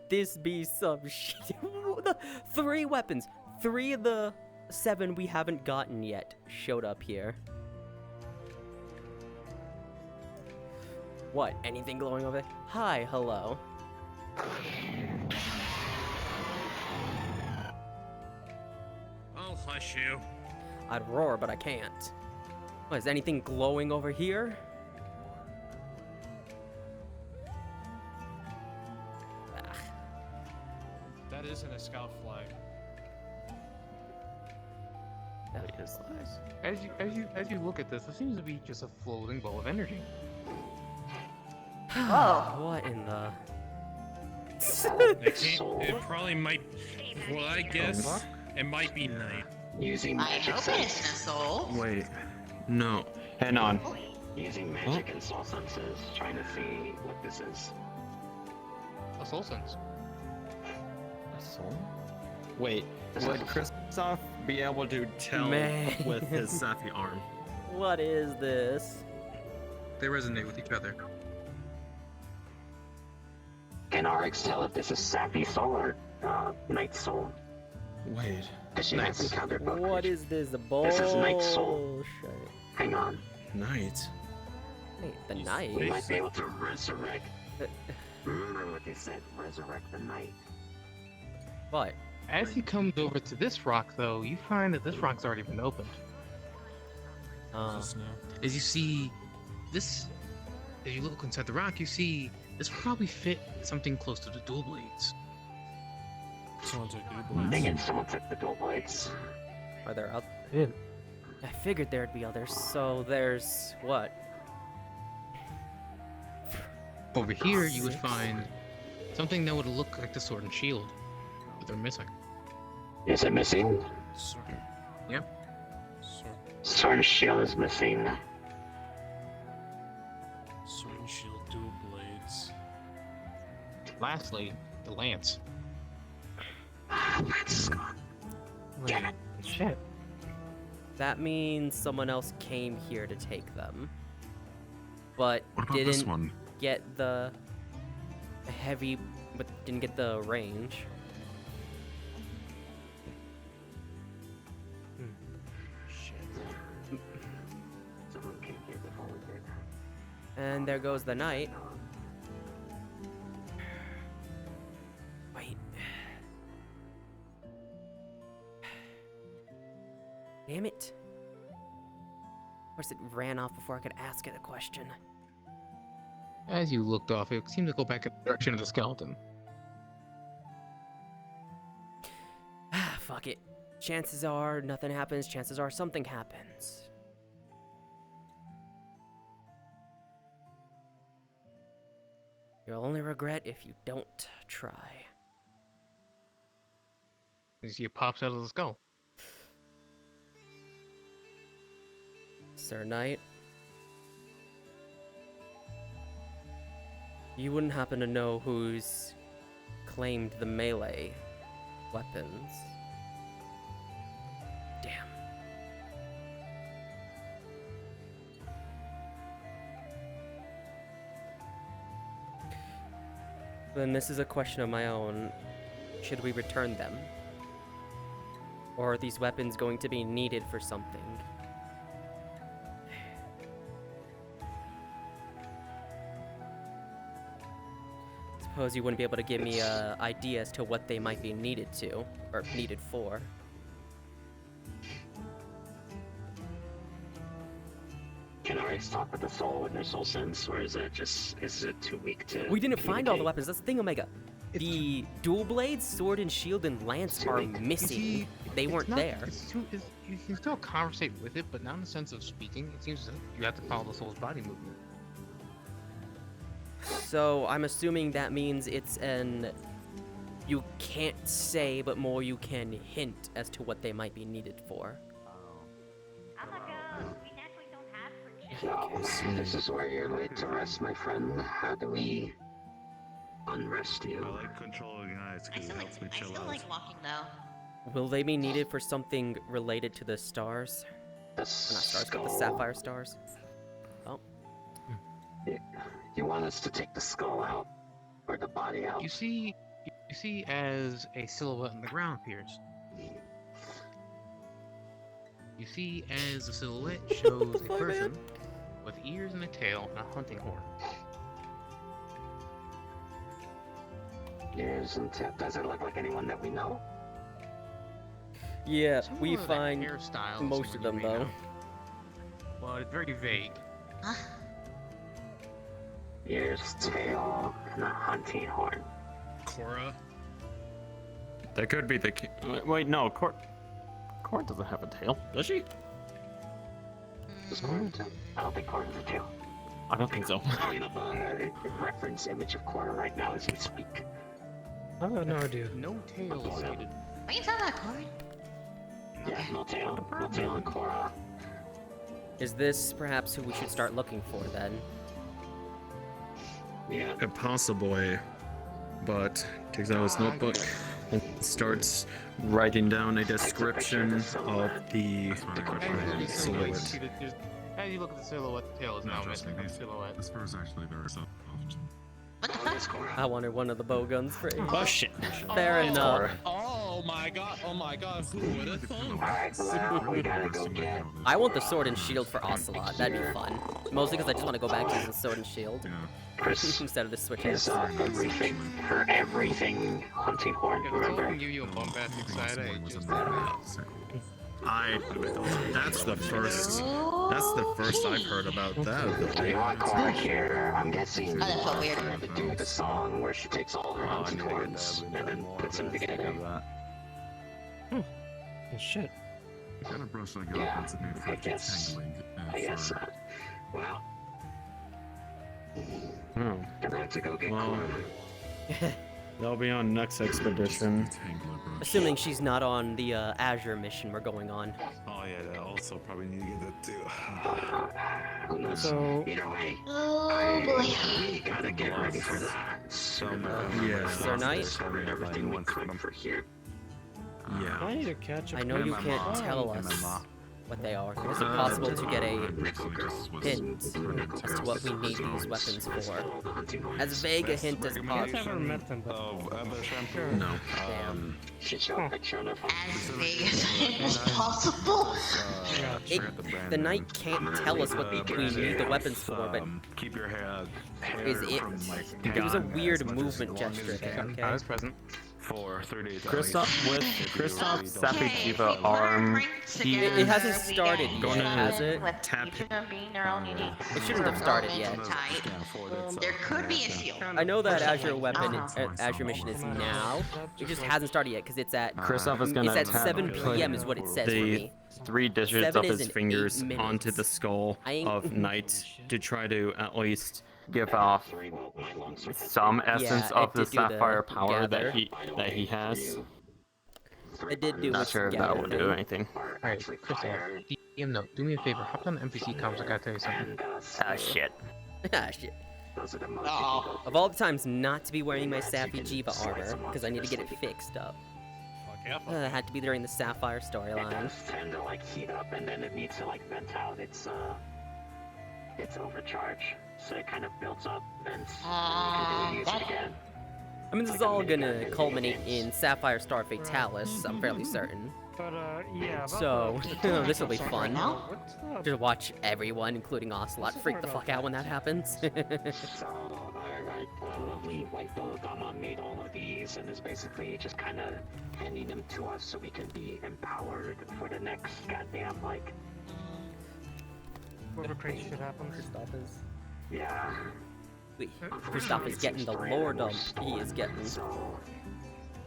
This be some shit. 3 weapons. 3 of the 7 we haven't gotten yet showed up here. What? Anything glowing over there? Hi, hello. Oh, hush you. I'd roar, but I can't. What, is anything glowing over here? That isn't a scout flag. That is nice. As you look at this, it seems to be just a floating ball of energy. What in the? It probably might. Well, I guess it might be night. Using I magic hope sense. it's a soul. Wait. No. Hang on. Using magic and soul senses, trying to see what this is. A soul sense. A soul? Wait, This would is- Kristoff be able to tell Man. with his Safi arm? What is this? They resonate with each other. Can RX tell if this is Sappy Soul or Night Soul? Wait. Because she has encountered both. What is this? The bull? This is Night Soul. Hang on. Night. Wait, the night? We might be able to resurrect. Remember what they said, resurrect the night. What? As he comes over to this rock, though, you find that this rock's already been opened. As you see this, as you look inside the rock, you see this probably fit something close to the dual blades. Someone took the Dang it, someone took the dual blades. Are there out? I figured there'd be others. So there's what? Over here, you would find something that would look like the sword and shield, but they're missing. Is it missing? Yep. Sword and shield is missing. Sword and shield, dual blades. Lastly, the lance. Lance is gone. Damn it. Shit. That means someone else came here to take them, but What about didn't this one? get the heavy, but didn't get the range. Someone came here before we did. And there goes the knight. Wait. Damn it. Of course, it ran off before I could ask it a question. As you looked off, it seemed to go back in the direction of the skeleton. Ah, fuck it. Chances are nothing happens, chances are something happens. You'll only regret if you don't try. You see it pops out of the skull. Sir Knight, you wouldn't happen to know who's claimed the melee weapons? Damn. Then this is a question of my own. Should we return them? Or are these weapons going to be needed for something? Suppose you wouldn't be able to give me an idea as to what they might be needed to, or needed for. Can RX talk with the soul with their soul sense, or is it too weak to We didn't find all the communicate? weapons. That's the thing, Omega. The dual blades, sword and shield, and lance are missing. They weren't there. You can still conversate with it, but not in the sense of speaking. It seems that you have to follow the soul's body movement. So I'm assuming that means it's an you can't say, but more you can hint as to what they might be needed for. So, this is where you're laid to rest, my friend. How do we unrest you? I like controlling eyes because it helps me I chill still out. like walking though. Will they be needed for something related to the stars? The Not stars, but the skull. sapphire stars. Oh. You want us to take the skull out, or the body out? You see as a silhouette on the ground appears. You see as the silhouette shows a person with ears and a tail and a hunting horn. Ears and tip. Does it look like anyone that we know? Yeah, we Somewhat of that find hairstyle of most of someone them you may though. know. Well, it's very vague. Ears, tail, and a hunting horn. Cora. That could be the. Wait, no, Cora doesn't have a tail, does she? Does Cora have a tail? I don't think Cora has a tail. I don't think so. I'm pulling up a reference image of Cora right now as we speak. I have no idea. No tail stated. Why you tell that, Corey? Yeah, no tail. No tail on Cora. Is this perhaps who we should start looking for then? Yeah. Possibly, but takes out his notebook and starts writing down a description of the silhouette. As you look at the silhouette, the tail is now missing from the silhouette. This fur is actually very soft. I wanted one of the bow guns for ages. Oh shit. Fair enough. Oh my god, who would have thought? Alright, well, we gotta go get. I want the sword and shield for Ocelot. That'd be fun. Mostly because I just want to go back to using sword and shield instead of the switches. Everything. Her everything hunting horn, If remember? I can give you a bombastic side eye, just That's the first I've heard about that. You want Cora here? I'm guessing. Oh, that felt weird. To do the song where she takes all her hunting horns and then puts them together. Shit. The kind of brush I got Yeah, that's made for I guess. tangling. I guess. Well, gonna have to go get Well, Cora. They'll be on next expedition. Assuming she's not on the Azure mission we're going on. Oh yeah, that also probably need to get that too. Who knows? So- Either way, Oh boy. we gotta get ready for that. Yeah. Sir Knight? Discovered everything we could for here. Yeah. I need to catch up. I know you can't tell us what they are. So is it possible to get a hint as to what we need these weapons for? As vague a hint as I've possible. never met them, but sure. No. Should show a picture on her phone. As big as possible. The knight can't tell us what we need the weapons for, but keep your hair is it? It was a weird movement gesture there, I okay? was present. for 3 days. Kristoff's Sappy Diva arm, It hasn't started yet, Gonna has it? With tap each of them being their own unique. It shouldn't have started yet. Type. There could be a shield. I know that Or Azure something. weapon, Uh-huh. Azure mission is now. It just hasn't started yet because it's at Kristoff is gonna it's at tap 7 p.m. is what it says for the me. 3 digits 7 of is his in 8 fingers minutes. onto the skull I ain't- of Knight to try to at least give off some essence it of the did do the sapphire power gather. that he has. It did do Not its sure if that gather would thing. do anything. Alright, Kristoff, DM note, do me a favor, hop on the NPC comms, I gotta tell you something. Ah shit. Ah, shit. Oh. Of all the times not to be wearing my Sappy Jiva armor, because I need to get it fixed up. It had to be during the Sapphire It storyline. does tend to like heat up and then it needs to like vent out its overcharge. So it kind of builds up and you can use it again. I mean, this is all gonna culminate in Sapphire Star Fatalis, I'm fairly certain. But yeah. So, this will be fun. What's up? Just watch everyone, including Ocelot, freak the fuck out when that happens. So, alright, lovely white Bologama made all of these and is basically just kind of handing them to us so we can be empowered for the next goddamn, like, Whatever crazy shit happens. Kristoff is. yeah. Wait, Kristoff is getting the lordom. He is getting So,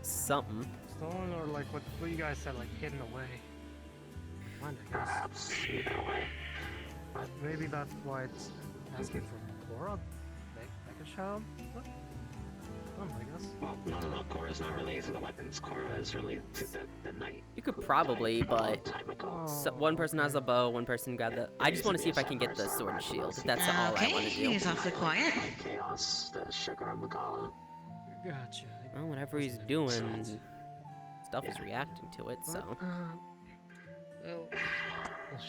something. Stolen or like what you guys said, like hidden away. Mine, I guess. perhaps, either way. Maybe that's why it's asking for Cora. Make a child. What? I guess. Well, no, Cora's not related to the weapons. Cora is related to the knight. You could probably, but Time ago. so one person has a bow, one person got the. I just want to see if I can get the sword and shield. That's all I want Okay, to do. he's awfully quiet. Chaos, the sugar of Magala. Gotcha. Well, whatever he's doing, stuff is reacting to it. So Well,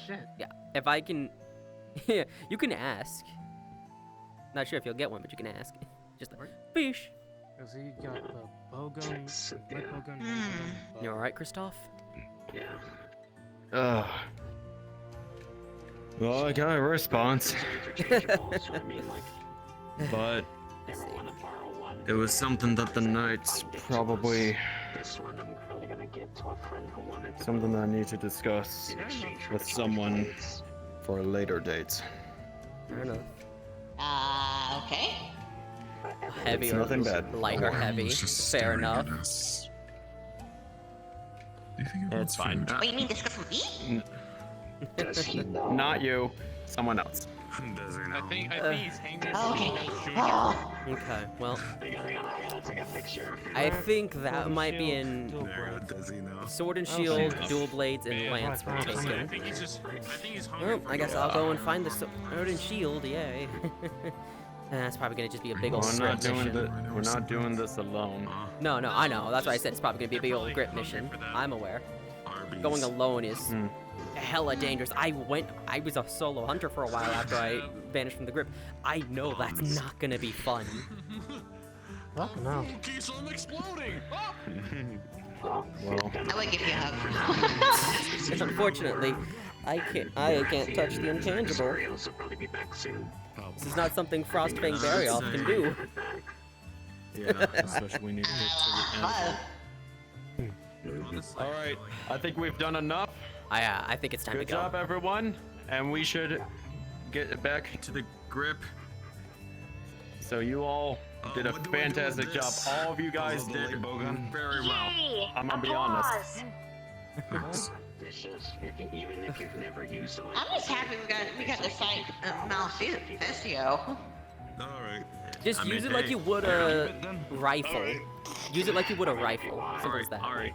shit. yeah, if I can, yeah, you can ask. Not sure if you'll get one, but you can ask. Just like, fish. Cause he got the bow gun, light bow gun. You all right, Kristoff? Yeah. Ugh. Well, I got a response, So, I mean, like, but never want to borrow one. it was something that the Knights probably This one I'm probably gonna give to a friend who wanted to something that I need to discuss in exchange for with the someone charge. for a later date. Fair enough. Okay. Heavy or nothing bad. light or heavy. Fair enough. It's fine. What, you mean discuss with me? Does he know? Not you. Someone else. Does he know? I think he's hanging. Okay, well, I gotta take a picture. I think that might be in Does he know? Sword and Shield, Dual Blades, and Lance were I taken. think he's hungry. Well, I guess I'll go and find the Sword and Shield, yay. That's probably gonna just be a big old grip mission. We're not doing this alone. No, I know. That's why I said it's probably gonna be a big old grip mission. I'm aware. Going alone is hella dangerous. I was a solo hunter for a while after I vanished from the grip. I know that's not gonna be fun. Fuck no. I'm exploding! Well, I would give you a hug. Unfortunately, I can't touch the intangible. This is not something Frostfang very often do. yeah, especially when you get to the end. Alright, I think we've done enough. I think it's time Good to go. job, everyone. And we should get back to the grip. So you all did a fantastic job. All of you guys did very well. Yay! I'm gonna be honest. Even if you've never used them. I'm just happy we got the site Malfestio. Alright. Just use it like you would a rifle. Use it like you would a rifle. Simple as that. Alright.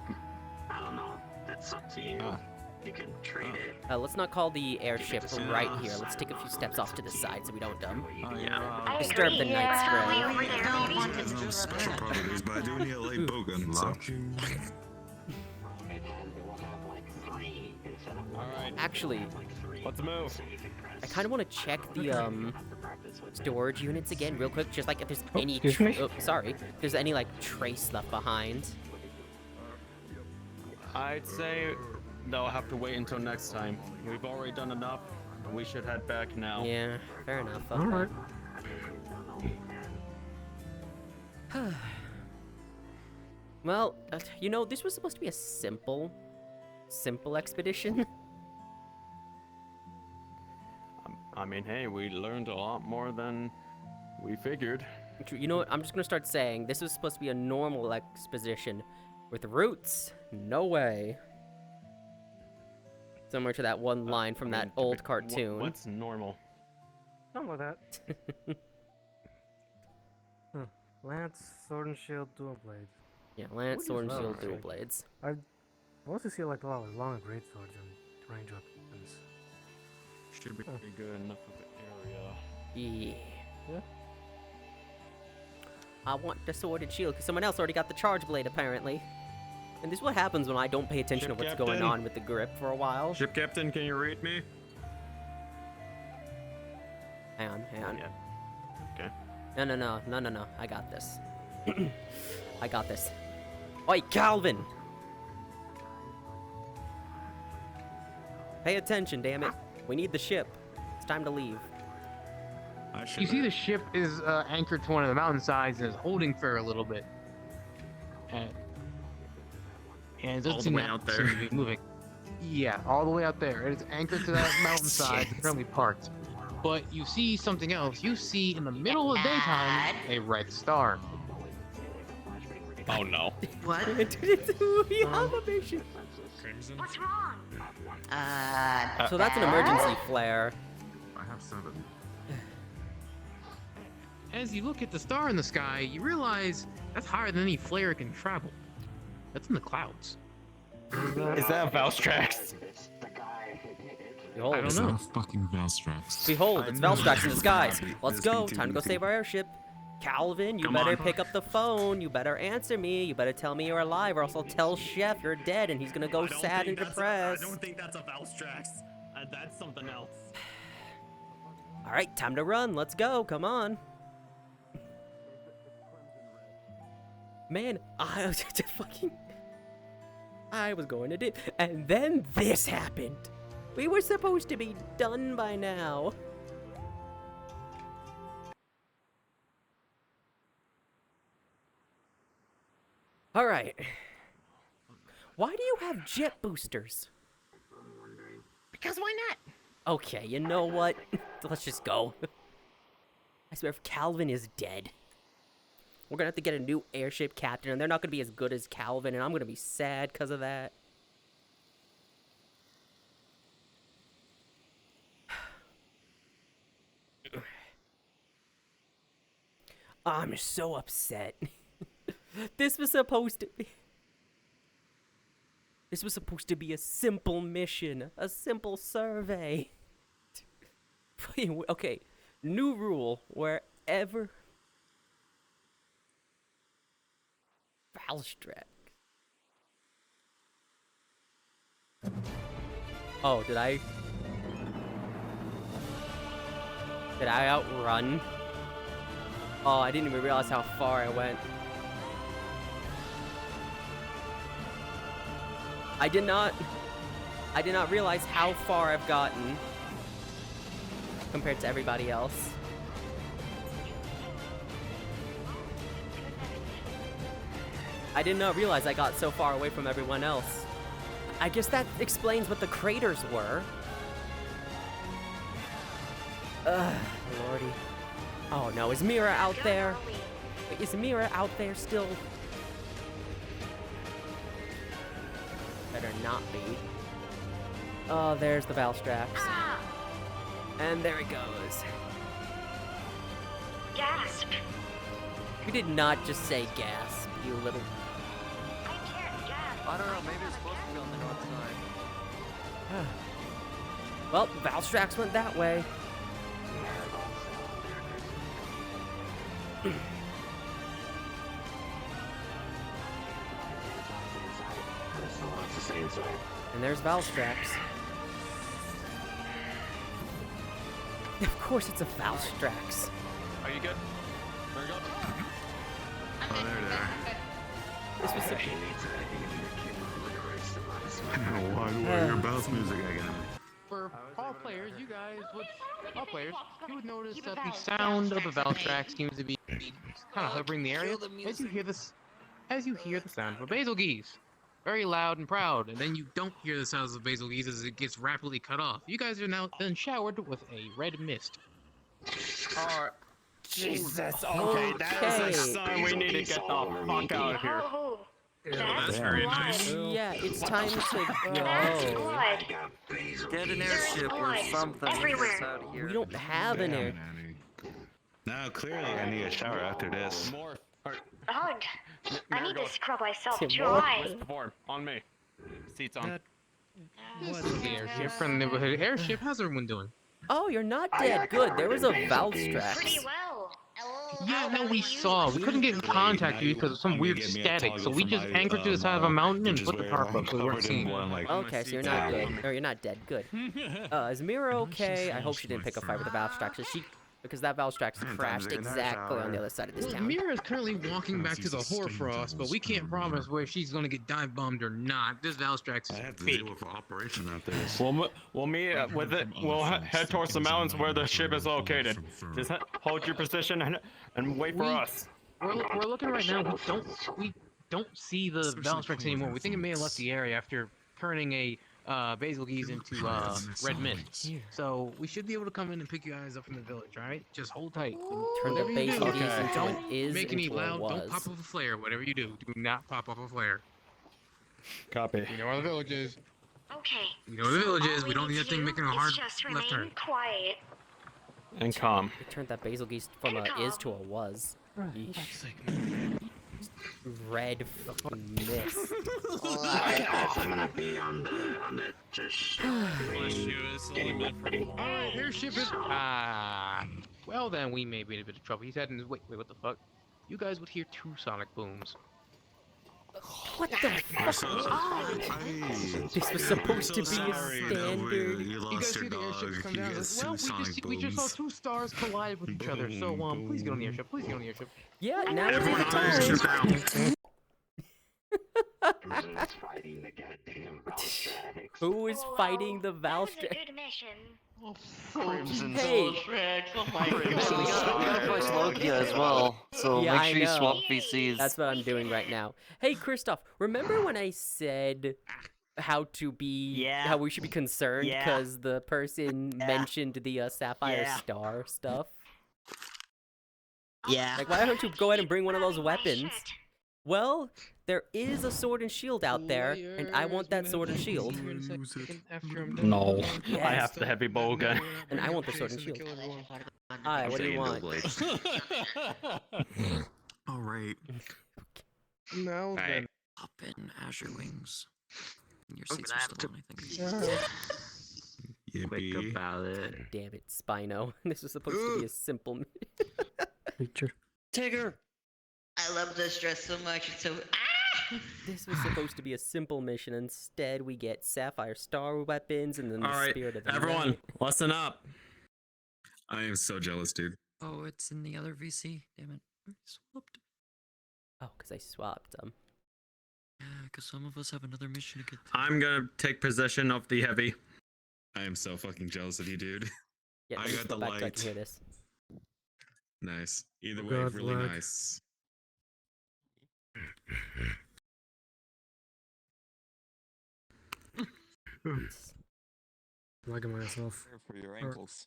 I don't know. That's up to you. You can trade it. Let's not call the airship right here. Let's take a few steps off to the side so we don't disturb the night spray. Special properties, but I do need a light bowgun, so. Actually, let's move. I kind of want to check the storage units again real quick, just like if there's any excuse me? if there's any like trace left behind. I'd say they'll have to wait until next time. We've already done enough, and we should head back now. Yeah, fair enough. Okay. Alright. Well, you know, this was supposed to be a simple expedition. I mean, hey, we learned a lot more than we figured. You know what? I'm just gonna start saying this was supposed to be a normal expedition with roots. No way. Similar to that one line from that old cartoon. What's normal? Something like that. Lance, Sword and Shield, Dual Blades. Yeah, Lance, Sword and Shield, Dual Okay. Blades. I also see like a lot of longer great swords and range weapons. Should be good enough of the area. Yeah. I want the Sword and Shield because someone else already got the Charge Blade apparently. And this is what happens when I don't pay attention Ship to what's going captain? on with the grip for a while. Ship captain, can you read me? Hang on. Yeah. Okay. No. I got this. I got this. Oi, Calvin! Pay attention, damn it. We need the ship. It's time to leave. You see the ship is anchored to one of the mountainsides and is holding for a little bit. And it doesn't All the seem way to out there. be moving. Yeah, all the way out there. It is anchored to that mountainside, currently parked. But you see something else. You see in the middle of the daytime a red star. Oh no. What? We have a mission. What's wrong? So that's an emergency flare. I have 7. As you look at the star in the sky, you realize that's higher than any flare can travel. That's in the clouds. Is that Valstrax? Behold, I don't It's know. not fucking Valstrax. Behold, it's Velstrax in disguise. Let's go. Time to go save our airship. Calvin, you Come better on. pick up the phone. You better answer me. You better tell me you're alive, or else I'll tell Chef you're dead, and he's gonna go sad and depressed. I don't think that's a Valstrax. That's something else. All right, time to run. Let's go. Come on. Man, I was I was going to do, and then this happened. We were supposed to be done by now. All right. Why do you have jet boosters? Because why not? Okay, you know what? Let's just go. I swear, if Calvin is dead, we're gonna have to get a new airship captain, and they're not gonna be as good as Calvin, and I'm gonna be sad because of that. I'm so upset. This was supposed to be a simple mission, a simple survey. Okay, new rule, wherever Valstrax. Oh, did I outrun? Oh, I didn't even realize how far I went. I did not realize how far I've gotten compared to everybody else. I did not realize I got so far away from everyone else. I guess that explains what the craters were. Ugh, lordy. Oh no, is Mira out there? Wait, is Mira out there still? Better not be. Oh, there's the Valstrax. And there it goes. Gasp. You did not just say gasp, you little... I can't gasp. I don't know, maybe it's supposed to be on the north side. Well, Valstrax went that way. And there's Valstrax. Of course it's a Valstrax. Are you good? There we go. Oh, there. This was Why do I hear bounce music again? For all players, you would notice that the sound of the Valstrax seems to be kind of hovering the area as you hear the sound of a basil geese. Very loud and proud, and then you don't hear the sounds of basil geese as it gets rapidly cut off. You guys are now then showered with a red mist. Alright. Jesus, Okay, that is a sign we need to get the fuck out of here. Oh, That's very nice. Yeah, it's time to that's go. blood. Get an airship or something. Everywhere. Get us out of here. We don't have an air. Now, clearly, I need a shower after this. More. Ugh. I need to scrub myself Tim, dry. Perform. On me. Seats on. This is the airship from the neighborhood airship. How's everyone doing? Oh, you're not dead. Good. There was a Pretty Valstrax. well. Yeah, no, we saw. We couldn't get in contact with you because of some weird static, so we just anchored to the side of a mountain and put the tarp up so we weren't seeing it. Okay, so you're not dead. Or you're not dead. Good. Is Mira okay? I hope she didn't pick a fight with the Valstrax. Because that Valstrax crashed exactly on the other side of this town. Mira is currently walking back to the Hoarfrost, but we can't promise where she's going to get dive bombed or not. This Valstrax is fake. Operation after this. We'll head towards the mountains where the ship is located. Just hold your position and wait for us. We're looking right now. We don't see the Valstrax anymore. We think it may have left the area after turning a basil geese into red mint. So we should be able to come in and pick you guys up from the village, alright? Just hold tight. Turn the basil geese into an Don't is make any into a loud, was. don't pop off a flare. Whatever you do, do not pop off a flare. Copy. You know where the village is. Okay. You know where the village is. All We don't need that thing making a hard just left turn. remain quiet. And calm. We turned that basil geese from a is to a was. Yeesh. Red fucking mist. I'm gonna be on the just. Alright, airship is. Well then, we may be in a bit of trouble. He's heading. Wait, what the fuck? You guys would hear 2 sonic booms. What the fuck? This was supposed to be a standard. You guys see the airship come down? Well, we just saw 2 stars collide with each other. So please get on the airship. Please get on the airship. Yeah, now Everyone on the airship down. Who is fighting the Valstrax? Good mission. Crimson Hey. we gotta play Slogia as well, so Yeah, make I sure you know. swap VCs. That's what I'm doing right now. Hey, Christoph, remember when I said how to be, Yeah. how we should be concerned Yeah. because the person mentioned the Sapphire Yeah. Star stuff. Yeah. Like, why don't you go ahead and bring one of those weapons? Well, there is a sword and shield out there, and I want that sword and shield. No. Yes. I have the heavy bow gun. And I want the sword and shield. Hi, what do you want? All right. Now then. Up in Azure Wings. Your I'm seats gonna are have still on, I think. Quick about it. Damn it, Spino. This was supposed to be a simple Picture. Tigger! I love this dress so much. It's so. This was supposed to be a simple mission. Instead, we get Sapphire Star weapons and then the Alright, Spirit of the everyone, Night. listen up. I am so jealous, dude. Oh, it's in the other VC. Damn it. I swapped. Oh, because I swapped them. Yeah, because some of us have another mission to get to. I'm gonna take possession of the heavy. I am so fucking jealous of you, dude. Yeah, I let me got go the back so I light. can hear this. Nice. Either way, God, really lag. nice. Lagging myself. For your ankles.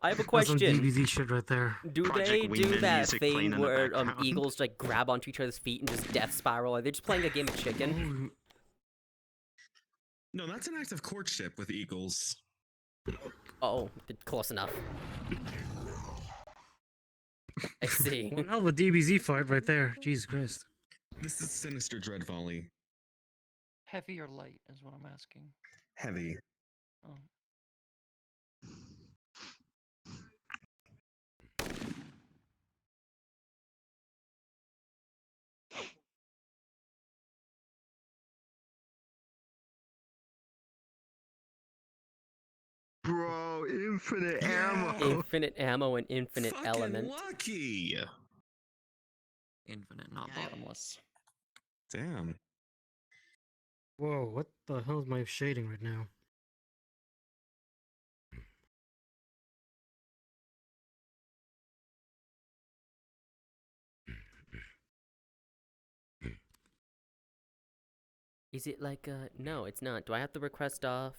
I have a That's some question. DBZ shit right there. Do Project they do Wingman that music playing thing in the where background. eagles like grab onto each other's feet and just death spiral? Are they just playing a game of chicken? No, that's an act of courtship with eagles. Oh, close enough. I see. One hell of a DBZ fight right there. Jesus Christ. This is Sinister Dread Volley. Heavy or light is what I'm asking. Heavy. Oh. Bro, infinite ammo. Infinite ammo and infinite Fucking element. lucky. Infinite, not bottomless. Damn. Whoa, what the hell is my shading right now? Is it like no, it's not. Do I have to request off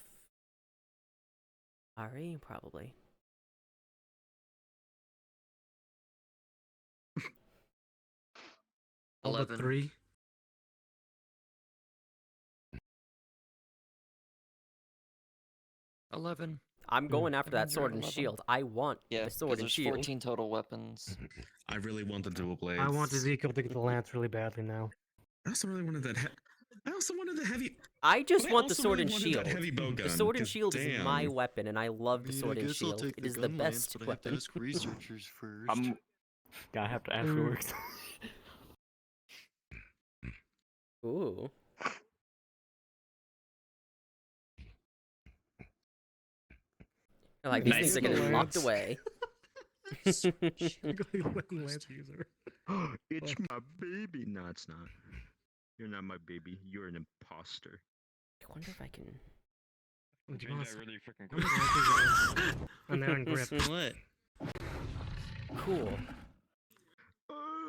RE? Probably. All but 11. 3? I'm going after that 11, sword and 11. shield. I want Yeah, the sword 'cause and there's shield. 14 total weapons. I really want the dual blades. I want Ezekiel to get the lance really badly now. I also really wanted that. I also wanted the heavy. I just But I want the also sword really and wanted that shield. heavy bow The gun, sword and 'cause shield is my damn. weapon, and I love the sword and shield. It is the best weapon. researchers first. I'm gonna have to afterwards. Ooh. Like these Nice. things are getting locked Lance. away. It's my baby. No, it's not. You're not my baby. You're an imposter. I wonder if I can. Would you Made want that to- really freaking I'm quick. gonna take and they're in grip. What? Cool.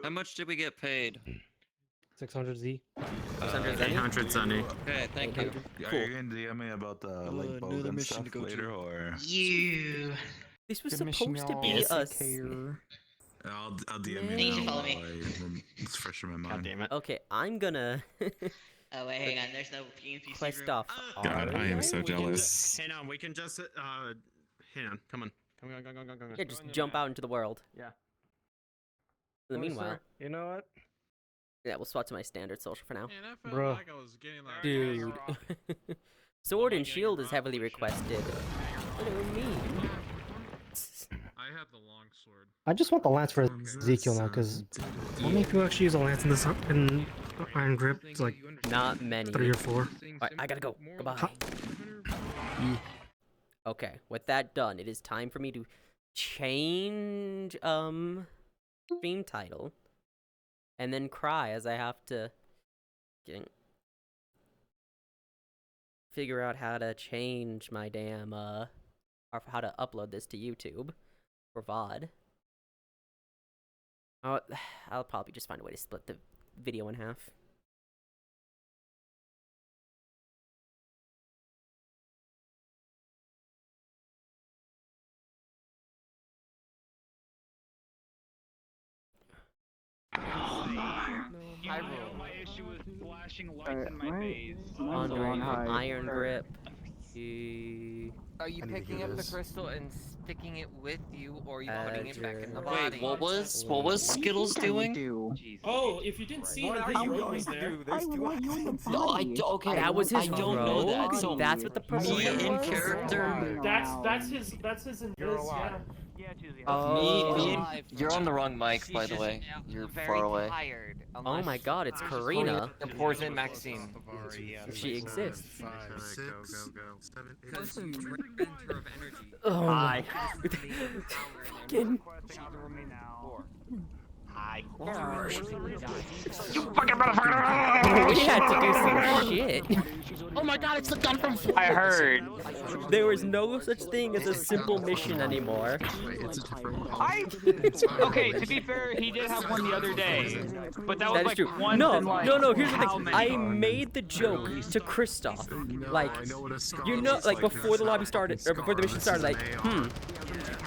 How much did we get paid? 600Z. 600 Zenny? 800 Sunny. Okay, thank you. 800? Are Cool. you gonna DM me about the like another bogan mission stuff to go later, to. or You. This was Good mission, supposed to y'all. be Yes, a. I'll DM Man. you You should now follow me. while it's fresh in my God mind. damn it. Okay, I'm gonna Oh wait, hang on. There's no PNPC quest room. off. God, I am so Aria? jealous. Hang on, we can just hang on, come on. Come on, come on, come on. Yeah, just jump out into the world. Yeah. In the Oh, meanwhile, sir, you know what? yeah, we'll swap to my standard social for now. Man, I felt Bruh. like I was getting like Dude. Sword and shield is heavily requested. What do you mean? I had the long sword. I just want the lance for Ezekiel now, because how many people actually use a lance in this in Iron Grip? It's like Not many. 3 or 4. Alright, I gotta go. Goodbye. Okay, with that done, it is time for me to change stream title and then cry as I have to figure out how to change my damn, or how to upload this to YouTube for VOD. I'll probably just find a way to split the video in half. My issue with flashing lights in my face. Honoring iron grip. Are you picking up the crystal and sticking it with you, or are you putting it back in the body? Wait, what was Skittles doing? Oh, if you didn't see that he was there. No, okay. That was his I don't know that. So that's what the purple me one in was? character. That's his yeah. You're on the wrong mic, by the way. You're far away. Oh my god, it's Karina. Important Maxine. She exists. 5, 6, go. 7, 8. Oh my. Fucking. Hi. You fucking motherfucker! We had to do some shit. Oh my god, it's the gun from. I heard. There is no such thing as a simple mission anymore. Okay, to be fair, he did have one the other day, but that was like true. once No, in like no. Here's the how thing. many I times? made the joke to Kristoff, like, you know, like before the lobby started or before the mission started. Like,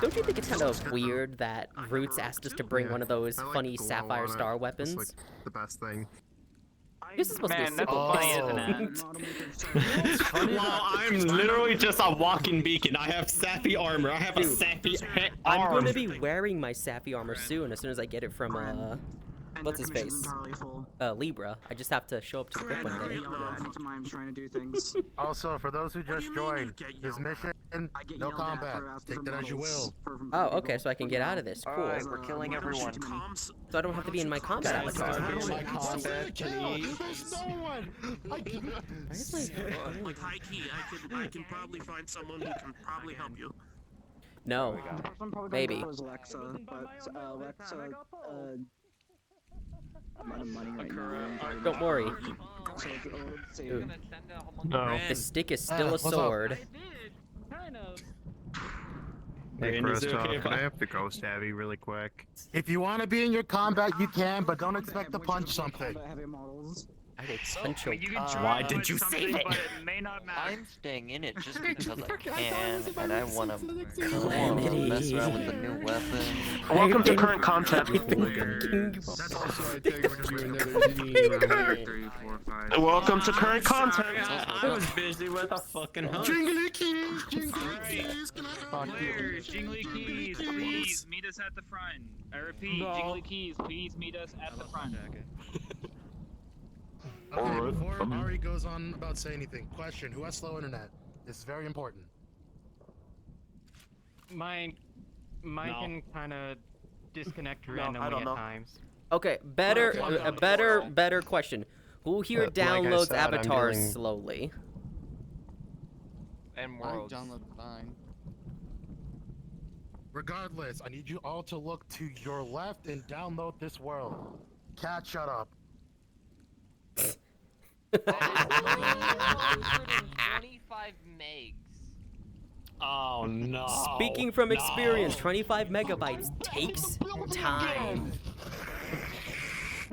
don't you think it's kind of weird that Roots asked us to bring one of those funny sapphire star weapons? That's like the best thing. This is supposed to be a Man, that's simple funny, isn't it? Well, I'm literally just a walking beacon. I have sappy armor. I have a sappy I'm arm. going to be wearing my sappy armor soon as I get it from what's his face? Libra. I just have to show up to the grip one day. I'm trying to do things. Also, for those who just joined, this mission, no combat. Take that as you will. Oh, okay, so I can get out of this. Cool. Alright, we're killing everyone. So I don't have to be in my combat avatar. There's no one. Like high key, I can probably find someone who can probably help you. No. Maybe. Alexa, but Alexa, I'm out of money right now. Don't worry. Ooh. No. The stick is still a sword. Kind of. Hey, And is it Kristoff, okay if can I I- have the ghost Abby really quick? If you want to be in your combat, you can, but don't expect to punch something. Heavy models. I will punch You can try Why to did punch you something, save it? but it may not matter. I'm staying in it just because I can, about and I it wanna since mess around with the new weapon. Welcome to current content. That's also I think we're just another 3, 4, 5. Welcome to current content. I was busy with a fucking hunt. Jingly keys, jingly keys, can I have Players, Jingly Keys, please meet us at the front. I repeat, Jingly Keys, please meet us at the front. Okay, before Ari goes on about say anything, question, who has slow internet? This is very important. Mine can kind of disconnect I randomly don't at know. times. Okay, better question. Who here Like I downloads said, I'm avatars dealing- slowly? And worlds. Fine. Regardless, I need you all to look to your left and download this world. Cat, shut up. 25 megs. Oh no. Speaking from experience, 25 megabytes takes time.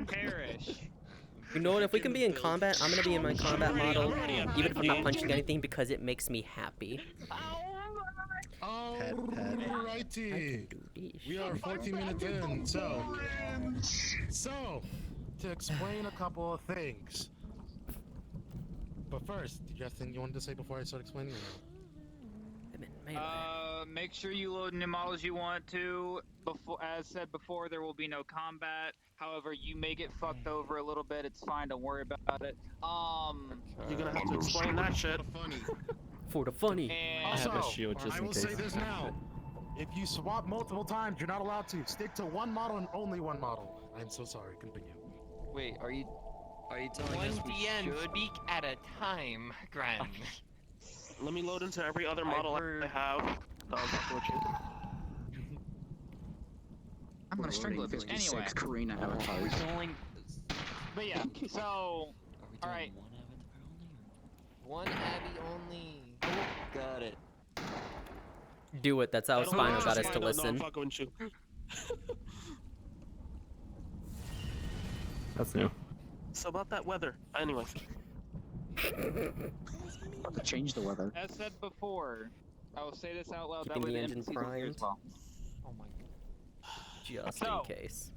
Perish. You know what? If we can be in combat, I'm gonna be in my combat model, even if I'm not punching anything, because it makes me happy. Alrighty. We are 14 minutes in, so to explain a couple of things. But first, did you have anything you wanted to say before I start explaining? Make sure you load any models you want to. Before, as said before, there will be no combat. However, you may get fucked over a little bit. It's fine. Don't worry about it. You're gonna have to explain that shit. For the funny. Also, I have a shield just I in will case. say this now. If you swap multiple times, you're not allowed to. Stick to one model and only one model. I'm so sorry. Continue. Wait, are you telling us we should speak at a time, Gran? Let me load into every other model I have. I'm gonna strangle it. Anyway. Karina avatars. But yeah, so alright. One Abby only. Got it. Do it. That's how Spino got us to No, I'm listen. fucking with you. That's new. So about that weather. Anyway. Change the weather. As said before, I will say this out loud. Keeping that way the the engine NPCs will hear as primed. well. Oh my god. Just So, in case.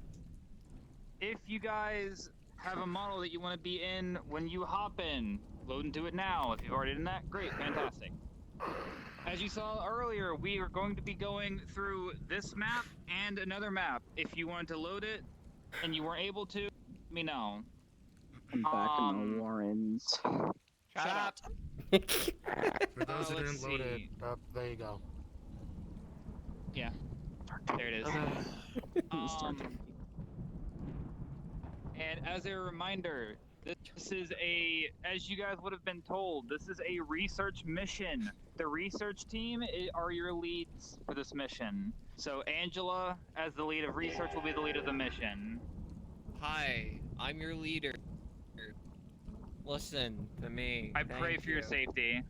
if you guys have a model that you want to be in when you hop in, load into it now. If you've already done that, great, fantastic. As you saw earlier, we are going to be going through this map and another map. If you wanted to load it and you weren't able to, let me know. I'm back in the Warrens. Shut up. For those who let's didn't load it, see. there you go. Yeah, there it is. And as a reminder, this is as you guys would have been told, this is a research mission. The research team are your leads for this mission. So Angela, as the lead of research, will be the lead of the mission. Hi, I'm your leader. Listen to me. I pray for your safety.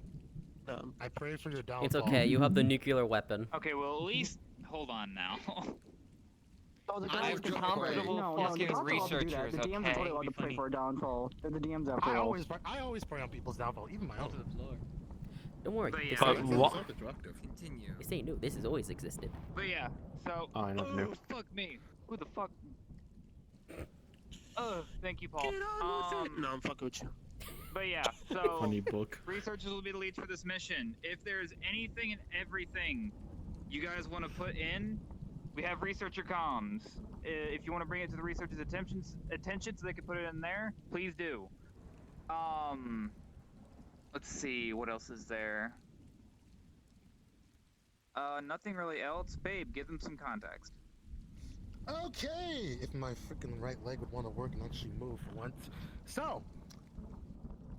I pray for your downfall. It's okay. You have the nuclear weapon. Okay, well at least hold on now. I'm comfortable fucking researchers, The DM's okay? totally allowed to pray for a downfall. They're the DMs after I all. always pray on people's downfall, even my own. Don't worry. But This yeah. ain't What? Continue. This ain't new. This has always existed. But yeah, so Oh, I never knew. fuck me. Who the fuck? Thank you, Paul. Get on with it. No, I'm fucking with you. But yeah, so Funny book. researchers will be the leads for this mission. If there's anything and everything you guys want to put in, we have researcher comms. If you want to bring it to the researchers' attention so they can put it in there, please do. Let's see, what else is there? Nothing really else. Babe, give them some context. Okay, if my freaking right leg would want to work and actually move for once. So,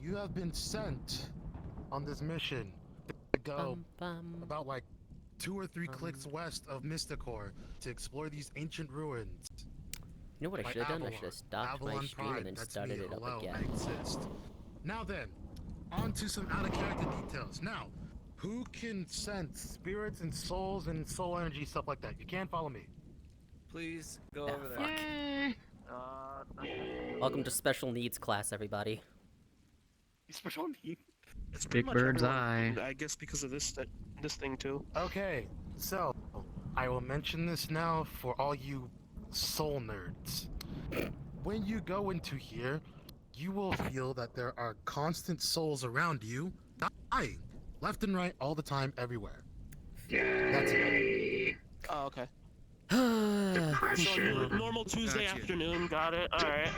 you have been sent on this mission to go about like 2 or 3 clicks west of Mysticor to explore these ancient ruins. You know what I By should have done? I Avalon. should have stopped my Avalon stream Pride, and then that's started me. it up Hello, again. I exist. Now then, on to some out-of-character details. Now, who can sense spirits and souls and soul energy, stuff like that? You can't follow me. Please go Ah, over fuck. there. Welcome to special needs class, everybody. Special need. It's Big pretty much bird's everyone, I guess because of this thing too. Okay, so I will mention this now for all you soul nerds. When you go into here, you will feel that there are constant souls around you dying, left and right, all the time, everywhere. That's it. Oh, okay. So, normal Tuesday afternoon, got it. All right.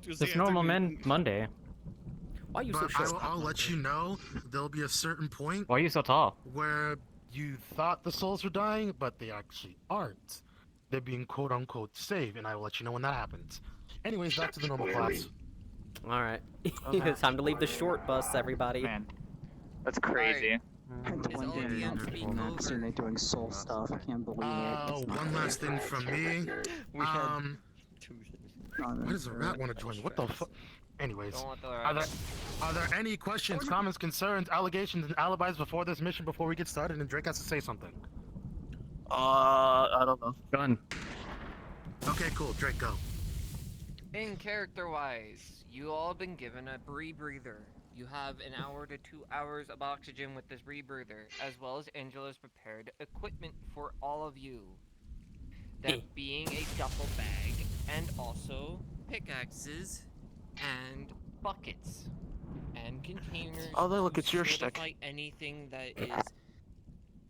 It's normal Monday. Why are you so But short? I'll let you know there'll be a certain point Why are you so tall? where you thought the souls were dying, but they actually aren't. They're being quote-unquote saved, and I will let you know when that happens. Anyways, back to the normal class. Alright. It's time to leave the short bus, everybody. Man, that's crazy. Seeing they doing soul stuff. I can't believe it. One last thing from me. Why does the rat want to join me? What the fuck? Anyways, are there any questions, comments, concerns, allegations, and alibis before this mission before we get started? And Drake has to say something. I don't know. Done. Okay, cool. Drake, go. In character-wise, you all have been given a rebreather. You have an hour to 2 hours of oxygen with this rebreather, as well as Angela's prepared equipment for all of you. That being a duffel bag, and also pickaxes, and buckets, and containers. Oh, look, it's your to stick. solidify anything that is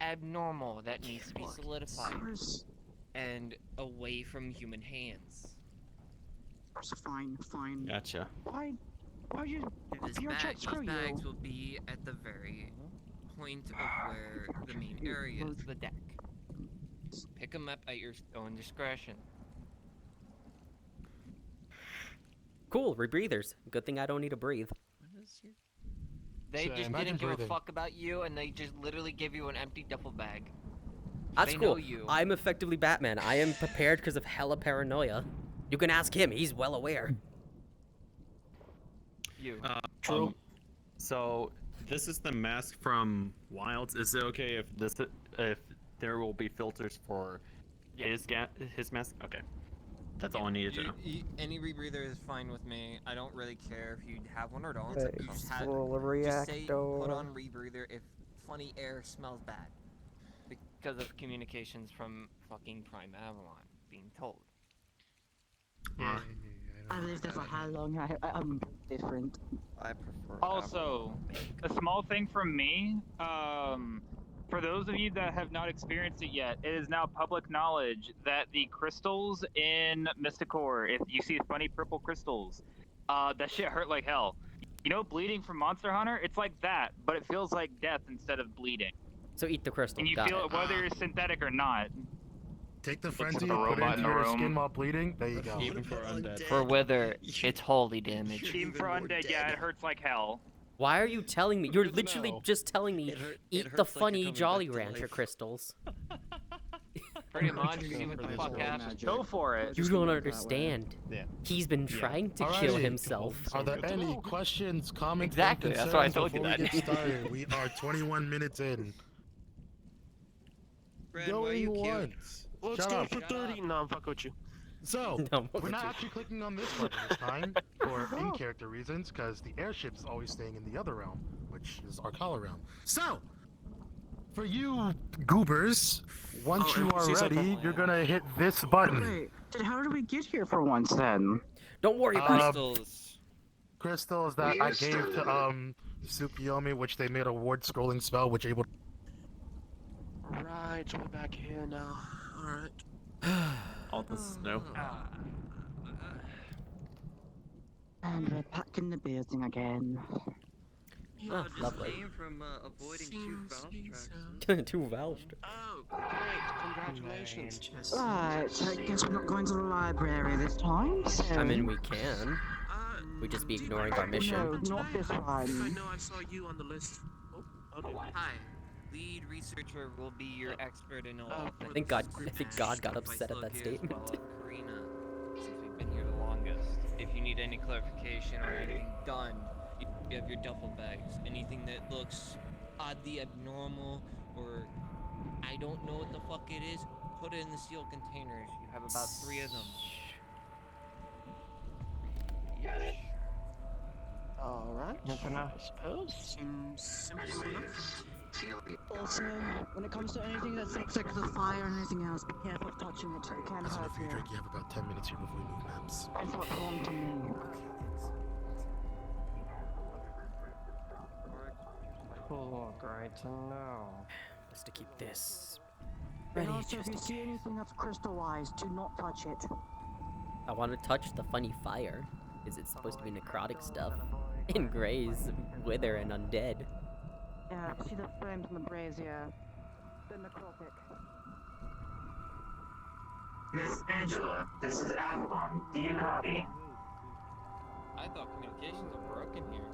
abnormal that needs to be solidified and away from human hands. Fine. Gotcha. Why'd you... These bags will be at the very point of where the main area is, the deck. Pick them up at your own discretion. Cool, rebreathers. Good thing I don't need to breathe. They So just imagine didn't give a breathing. fuck about you, and they just literally give you an empty duffel bag. That's They cool. know you. I'm effectively Batman. I am prepared because of hella paranoia. You can ask him. He's well aware. You. True. So this is the mask from Wilds. Is it okay if there will be filters for his mask? Okay, that's all I needed to know. Any rebreather is fine with me. I don't really care if you have one or don't. Hey, You just solar just say put reactor. on rebreather if funny air smells bad. Because of communications from fucking Prime Avalon being told. I lived there for how long? I'm different. I prefer. Also, a small thing from me. For those of you that have not experienced it yet, it is now public knowledge that the crystals in Mysticor, if you see funny purple crystals, that shit hurt like hell. You know, bleeding from Monster Hunter, it's like that, but it feels like death instead of bleeding. So eat the crystal. And you Got feel it. it whether you're synthetic or not. Take the Looks frenzy, like a put it robot into in the your room. skin while bleeding. There you go. Even for undead. For wither, it's holy damage. Even for undead, yeah, it hurts like hell. Why are you telling me? You're literally just telling me eat the hurts like you're funny coming Jolly back to Rancher life. crystals. Pretty much, see what the fuck happens. Go for it. You don't understand. Yeah. He's been trying to kill Alrighty. himself. Are there any questions, comments, Exactly, and that's why I concerns told you before we that. get started? We are 21 minutes in. Brad, why are you Going cute? once. Let's Shut go up. for 30. No, I'm fucking with you. So, No, we're not actually clicking on this button this time for in-character reasons, because the airship is always staying in the other realm, which is our collar realm. So, for you goobers, once you are ready, you're gonna hit this button. Wait, how did we get here for once then? Don't worry about it. Crystals that I gave to Tsukiyomi, which they made a ward scrolling spell, which able. Right, we're back here now. Alright. All the snow. And we're back in the building again. Oh, lovely. Came from avoiding two valve tracks. Two valves. Oh, great. Congratulations. Right, I guess we're not going to the library this time, so... I mean, we can. We just be ignoring our mission. No, not this I one. know I saw you on the list. Oh, okay. Hi. Lead researcher will be your expert in all I think God got upset at that statement. Karina, since we've been here the longest. If you need any clarification or anything done, you have your duffel bags. Anything that looks oddly abnormal or I don't know what the fuck it is, put it in the sealed containers. You have about 3 of them. Alright. Nothing else, I suppose. Seems simple enough. Also, when it comes to anything that looks like the fire and anything else, be careful of touching it. It can So hurt if you you. drink, you have about 10 minutes here before we move maps. That's what's wrong to me. Cool, great to know. Just to keep this And ready. also, if you see anything that's crystallized, do not touch it. I want to touch the funny fire. Is it supposed to be necrotic stuff? In Grey's wither and undead. Yeah, I can see the flames on the brazier. The necrotic. Miss Angela, this is Avalon. Do you copy? I thought communications are broken here.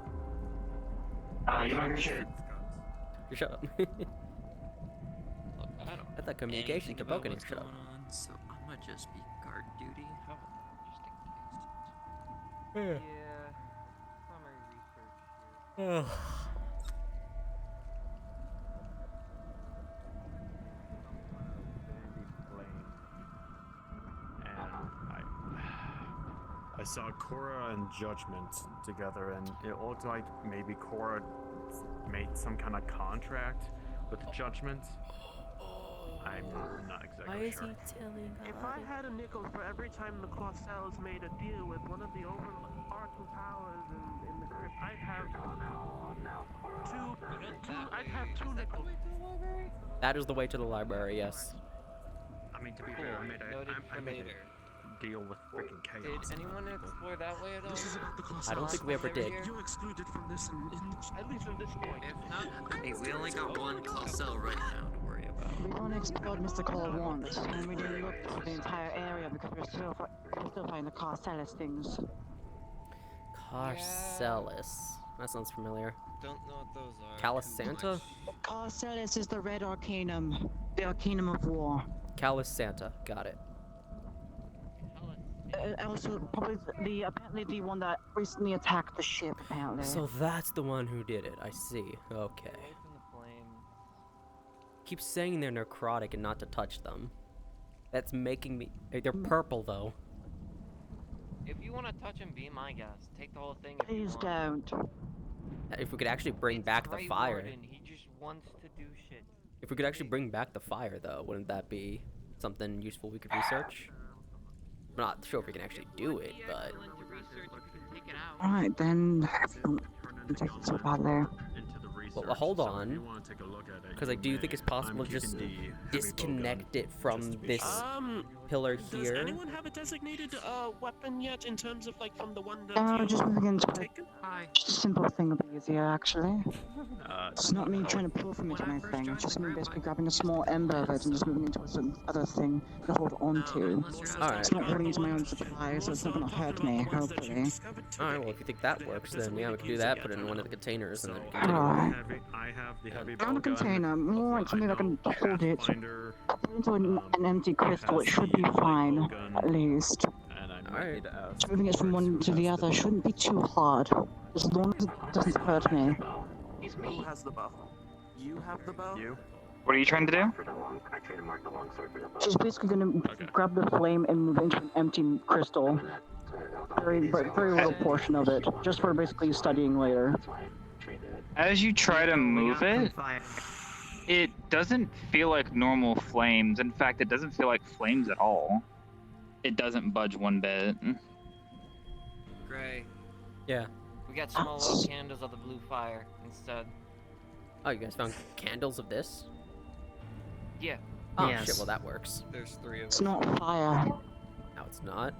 You understood. Shut up. Look, I don't I thought communications are broken here. Shut up. On, so I'm gonna just be guard duty. How just Yeah. Yeah. Primary research here. I saw Korra and Judgment together, and it looked like maybe Korra made some kind of contract with Judgment. I'm not exactly sure. telling If I had a nickel for every time the Clausels made a deal with one of the overarching powers in the crypt, I'd have two nickels. That is the way to the library, yes. I mean, to be fair, I made a deal with freaking chaos. Did anyone explore that way at all? This is about the Clausels. I don't think we ever did. You're excluded from this, at least in this point. If not, hey, we only got one Clausel right now to worry about. We only explored Mr. Cole once, and we didn't look for the entire area because we're still finding the Carcellus things. Carcellus. That sounds familiar. Don't know what those are. Callus Santa? Carcellus is the Red Arcanum, the Arcanum of War. Callus Santa. Got it. Also, probably apparently the one that recently attacked the ship. Apparently. So that's the one who did it. I see. Okay. Away from the flames. Keep saying they're necrotic and not to touch them. That's making me. They're purple though. If you want to touch him, be my guest. Take the whole thing. If you Please want. don't. If we could actually bring It's back the fire. Greywarden, he just wants to do shit. If we could actually bring back the fire, though, wouldn't that be something useful we could research? I'm not sure if we can actually do it, but... Alright, then. Take it so badly. Well, hold on. Because I do think it's possible to just disconnect it from this pillar Does here. anyone have a designated weapon yet in terms of like from the one that you Just moving into taken? just a simple thing will be easier, actually. It's not me trying to pull from it or anything. It's just me basically grabbing a small ember of it and just moving into some other thing to hold on to. Alright. It's not running into my own supply, so it's not gonna hurt me, hopefully. Alright, well, if you think that works, then yeah, we can do that. Put it in one of the containers and then continue. Alright. I have the heavy On a ball gun. container, more like something that can hold it. Pathfinder, Put into an empty crystal, it should be fine, at least. and I might need to ask. Moving it from one to the other shouldn't be too hard, as long as it doesn't hurt me. Who has the bow? You have the bow? You? What are you trying to do? She's basically gonna grab the flame and move it into an empty crystal. Very little portion of it, just for basically studying later. As you try to move it, it doesn't feel like normal flames. In fact, it doesn't feel like flames at all. It doesn't budge one bit. Gray. Yeah. We got small little candles of the blue fire instead. Oh, you guys found candles of this? Yeah. Oh, Yes. shit, well, that works. There's 3 of It's them. not fire. No, it's not.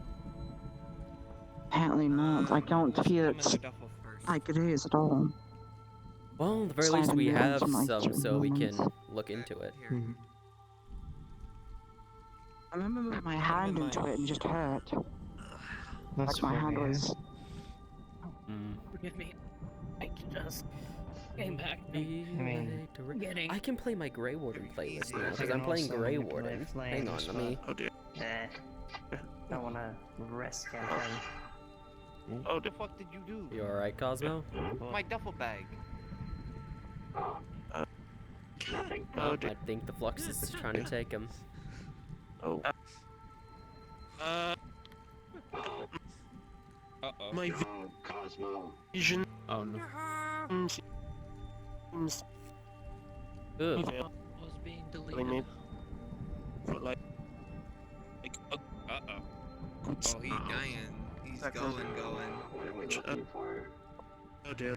Apparently not. I don't feel Put them in it's the duffel first. like it is at all. Well, at the very Slide least, them we in have some, like, some, certain so we can moments. look into it. Here. I remember moving my hand into it and just hurt. That's Like my hand weird. was. Forgive me. I just came back. I can play my Greywarden playlist now, because I'm playing Greywarden. Hang on, let me... Oh dear. I wanna rest campaign. What the fuck did you do? You alright, Cosmo? My duffel bag. I think the Flux is trying to take him. Oh. My Cosmo. vision. Oh no. Seems Ugh. Was being telling me for like Oh, he's dying. He's going. Oh dear.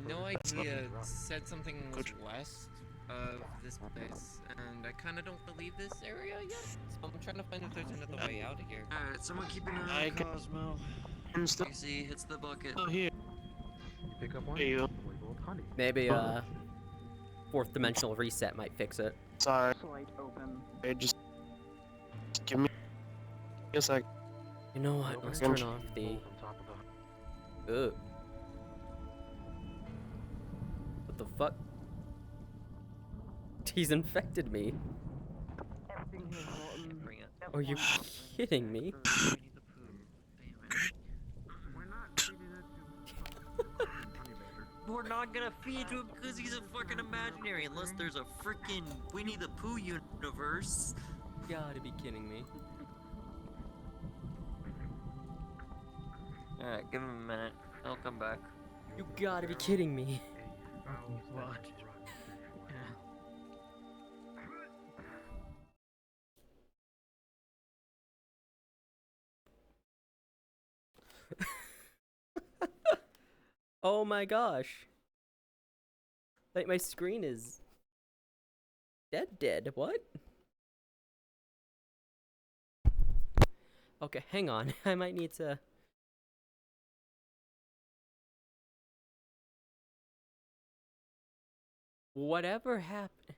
No idea. Said something was west of this place, and I kind of don't believe this area yet. So I'm trying to find if there's another way out of here. Alright, someone keep an I eye on can- Cosmo. I'm still. You see, hits the bucket. Oh here. Pick up one. There you go. Honey. Maybe, fourth dimensional reset might fix it. Sorry. Slide open. Hey, just give me a sec. You know what? Let's turn off the... Ugh. What the fuck? He's infected me. Are you kidding me? We're not gonna feed to him because he's a fucking imaginary, unless there's a freaking Winnie the Pooh universe. Gotta be kidding me. Alright, give him a minute. He'll come back. You gotta be kidding me. What? Oh my gosh. Like, my screen is... dead. What? Okay, hang on. I might need to... Whatever happened...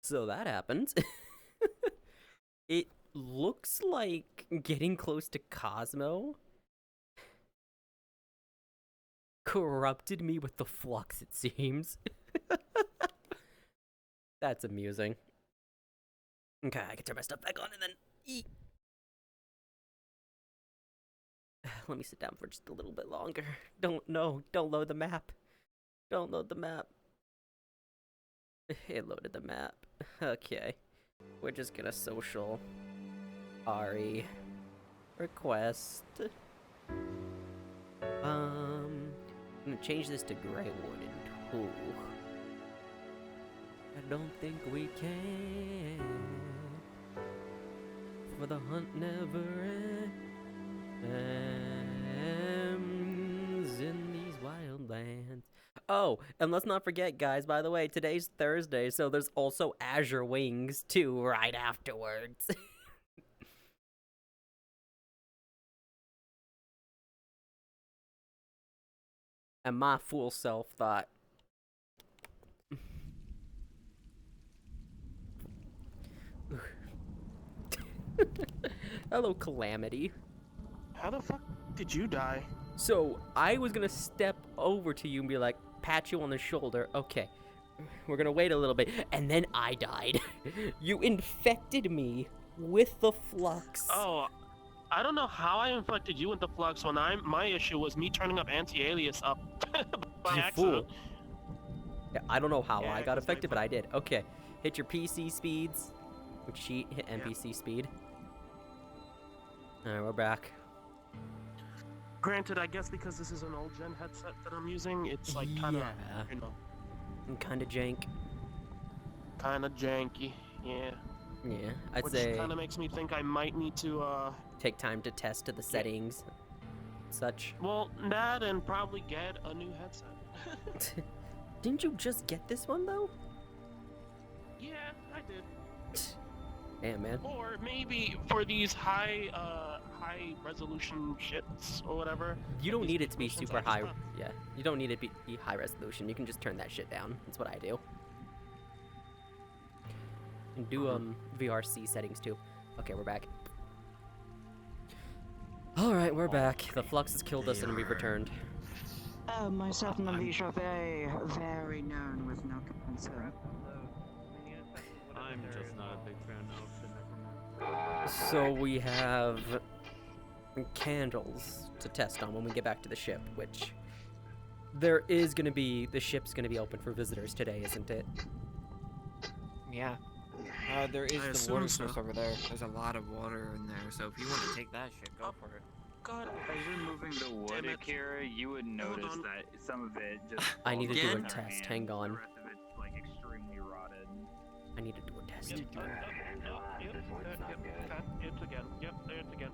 So that happens. It looks like getting close to Cosmo corrupted me with the flux, it seems. That's amusing. Okay, I can turn my stuff back on and then eat. Let me sit down for just a little bit longer. Don't load the map. Don't load the map. It loaded the map. Okay. We're just gonna social Ari request. I'm gonna change this to Greywarden too. I don't think we can. For the hunt never ends in these wild lands. Oh, and let's not forget, guys, by the way, today's Thursday, so there's also Azure Wings, too, right afterwards. And my fool self thought... Hello, Calamity. How the fuck did you die? So, I was gonna step over to you and be like, pat you on the shoulder. Okay, we're gonna wait a little bit. And then I died. You infected me with the flux. Oh, I don't know how I infected you with the flux when my issue was me turning up anti-alias up by You accident. fool. Yeah, I don't know how I got affected, but I did. Okay, hit your PC speeds. Cheat, hit NPC speed. Alright, we're back. Granted, I guess because this is an old gen headset that I'm using, it's like kind of, you know, Kind of jank. kind of janky. Yeah. Yeah, I'd Which say kind of makes me think I might need to take time to test the settings, such. well, that and probably get a new headset. Didn't you just get this one though? Yeah, I did. Damn, man. Or maybe for these high resolution shits or whatever. You don't need it to be resolutions, super I just high. thought- Yeah, you don't need it to be high resolution. You can just turn that shit down. That's what I do. And do VRC settings too. Okay, we're back. All right, we're back. The flux has killed us and we've returned. Myself and Alicia very known with no concern. I'm just not a big fan of the necromancer. So we have candles to test on when we get back to the ship, which there is going to be, the ship's going to be open for visitors today, isn't it? Yeah. There is I the assume water so. source over there. There's a lot of water in there, so if you want to take that shit, go for it. God, As you're moving the wood, Akira, you would notice that some of it just. I need to do a falls in your test. hand. Hang on. The rest of it's like extremely rotted. I need to do a test. It's again. Yep, there it's again.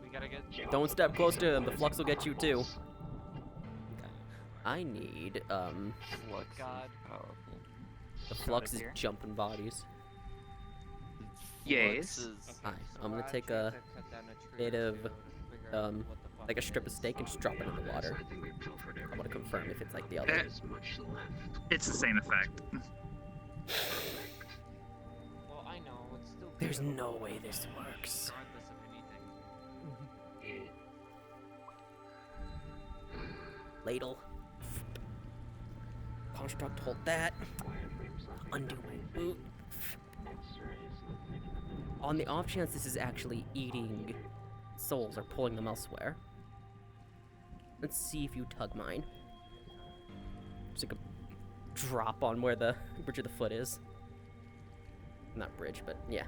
We gotta get. Don't step close to him. The flux will get you too. Okay. I need What god powerful? the flux is here? jumping bodies. Yes. Hi, I'm gonna take a bit of like a strip of steak and just drop it in the water. I want to confirm if it's like the other. It's the same effect. Well, I know it's still. There's no way this works. Regardless of anything. Ladle. Construct, hold that. Undo my boot. On the off chance this is actually eating souls or pulling them elsewhere. Let's see if you tug mine. Just like a drop on where the bridge of the foot is. Not bridge, but yeah.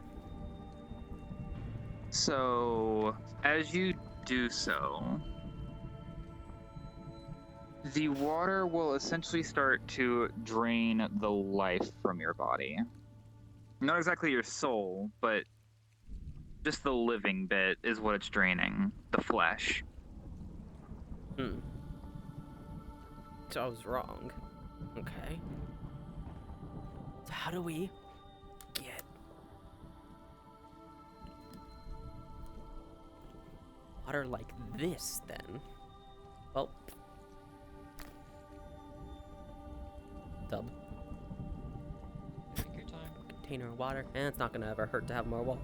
So, as you do so, the water will essentially start to drain the life from your body. Not exactly your soul, but just the living bit is what it's draining. The flesh. Hmm. So I was wrong. Okay. So how do we get water like this then? Well, tub. Take your time. container of water. And it's not gonna ever hurt to have more water.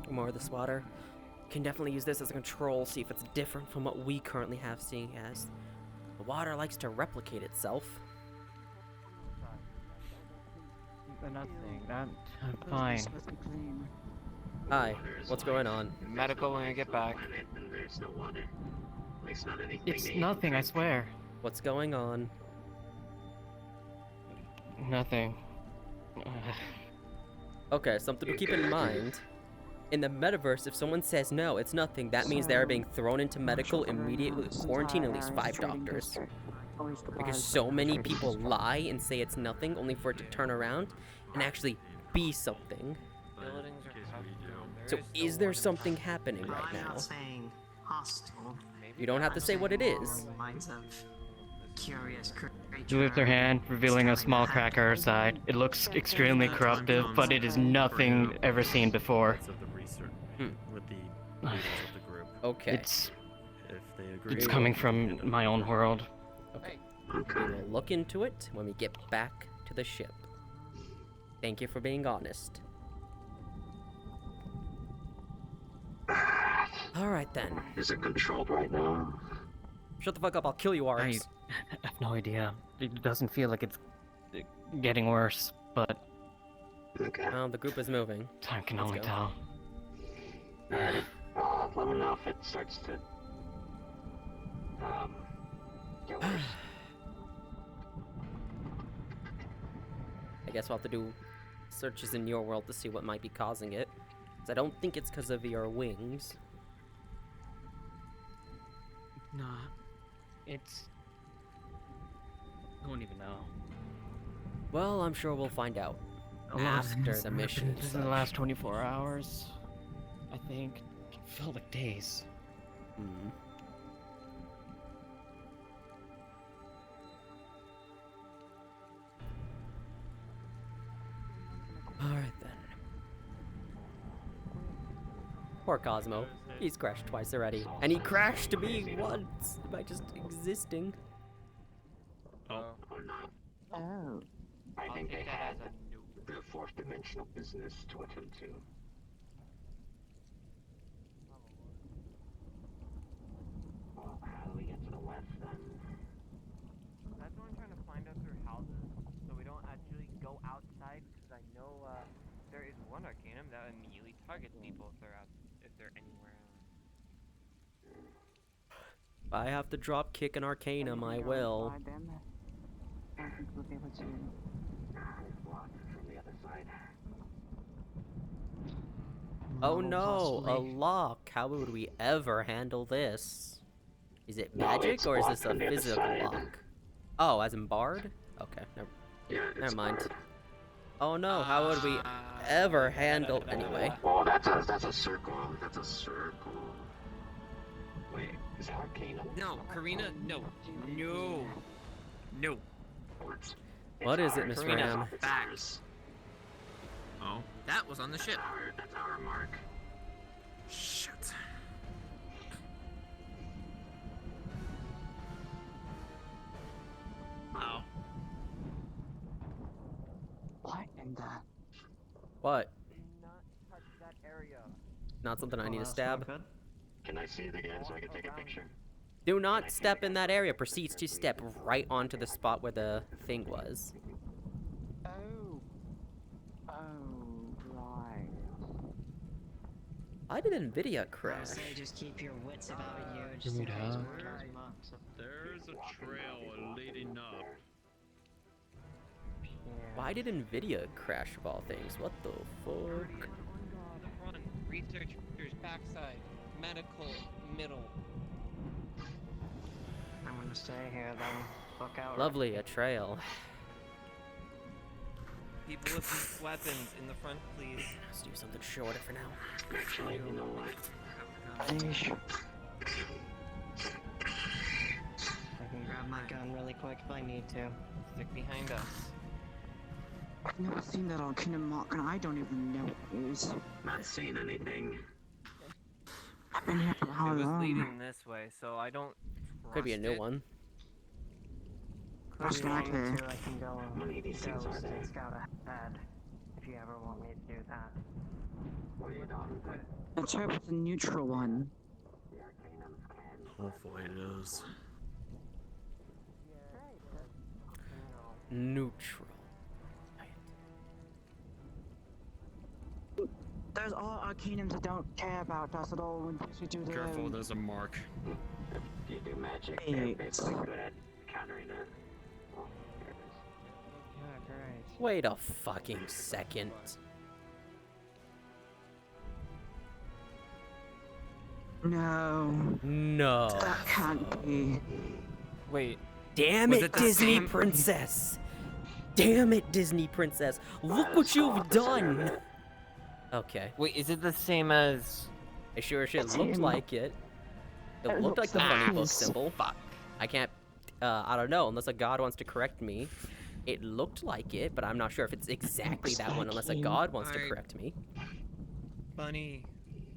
More of this water. Can definitely use this as a control, see if it's different from what we currently have, seeing as the water likes to replicate itself. Nothing. I'm fine. Hi, what's going on? Medical when we get back. It's nothing, I swear. What's going on? Nothing. Okay, something to keep in mind. In the metaverse, if someone says no, it's nothing, that means they are being thrown into medical immediately, quarantine at least 5 doctors. Because so many people lie and say it's nothing, only for it to turn around and actually be something. So is there something happening right now? Saying hostile. You don't have to say what it is. She lifts her hand, revealing a small crack at her side. It looks extremely corruptive, but it is nothing ever seen before. With the leaders of the group. Okay. It's If they agree. it's coming from my own world. Okay. We will look into it when we get back to the ship. Thank you for being honest. Alright then. Is it controlled right now? Shut the fuck up, I'll kill you, Arx. I have no idea. It doesn't feel like it's getting worse, but Okay. Well, the group is moving. time can Let's only go. tell. Alright. Let me know if it starts to get worse. I guess we'll have to do searches in your world to see what might be causing it. 'Cause I don't think it's because of your wings. Nah. It's... I don't even know. Well, I'm sure we'll find out after the mission. Just in the last 24 hours, I think. It felt like days. Hmm. Alright then. Poor Cosmo. He's crashed twice already. And he crashed to me once by just existing. Oh. I think they had the fourth dimensional business to attend to. Well, how do we get to the west then? That's what I'm trying to find out through houses, so we don't actually go outside. Because I know there is one Arcanum that immediately targets people if they're anywhere else. If I have to drop kick an Arcanum, I will. I think we'll be able to. From the other side. Oh no, a lock. How would we ever handle this? Is it No, magic it's or is blocked this a from the other physical side. lock? Oh, as in barred? Okay, never mind. Oh no, how would we ever handle anyway? Oh, that's a circle. That's a circle. Wait, is that Arcanum? No, Karina, no. No. No. What is it, Miss Ram? Back. Oh. That was on the ship. That's our mark. Shit. Oh. What in the... What? Not touch that area. Not something I need to stab? Can I see it again so I can take a picture? Do not step in that area. Proceeds to step right onto the spot where the thing was. Oh. Oh, right. Why did NVIDIA crash? Say just keep your wits about you, just in case one comes up. There's a trail leading up. Why did NVIDIA crash of all things? What the fuck? Front, researchers, backside, medical, middle. I'm gonna stay here then. Look out. Lovely, a trail. People with weapons in the front, please. Let's do something shorter for now. Actually, you know what? Yeesh. I can grab my gun really quick if I need to. Stick behind us. I've never seen that on Kingdom Mark, and I don't even know what it is. Not seeing anything. I've been here for how It was long? leading this way, so I don't. Could be a new one. That's If not I here. need to, I can go How many of these things are there? scout ahead. you ever want me to do that. What are you doing? Let's start with the neutral one. Hopefully it is. Neutral. There's all arcanums that don't care about us at all when we do the. Careful, there's a mark. Do you do magic? Hey, They're basically good at countering it. Oh, there it is. Wait a fucking second. No. No. That can't be. Wait. Damn Was it, it the Disney same- princess! Damn it, Disney princess! Look what you've done! Okay. Wait, is it the same as? It sure as shit looked like it. It looked like the funny book symbol. Fuck. I can't. I don't know unless a god wants to correct me. It looked like it, but I'm not sure if it's exactly that one unless a god wants to Alright. correct me. Bunny,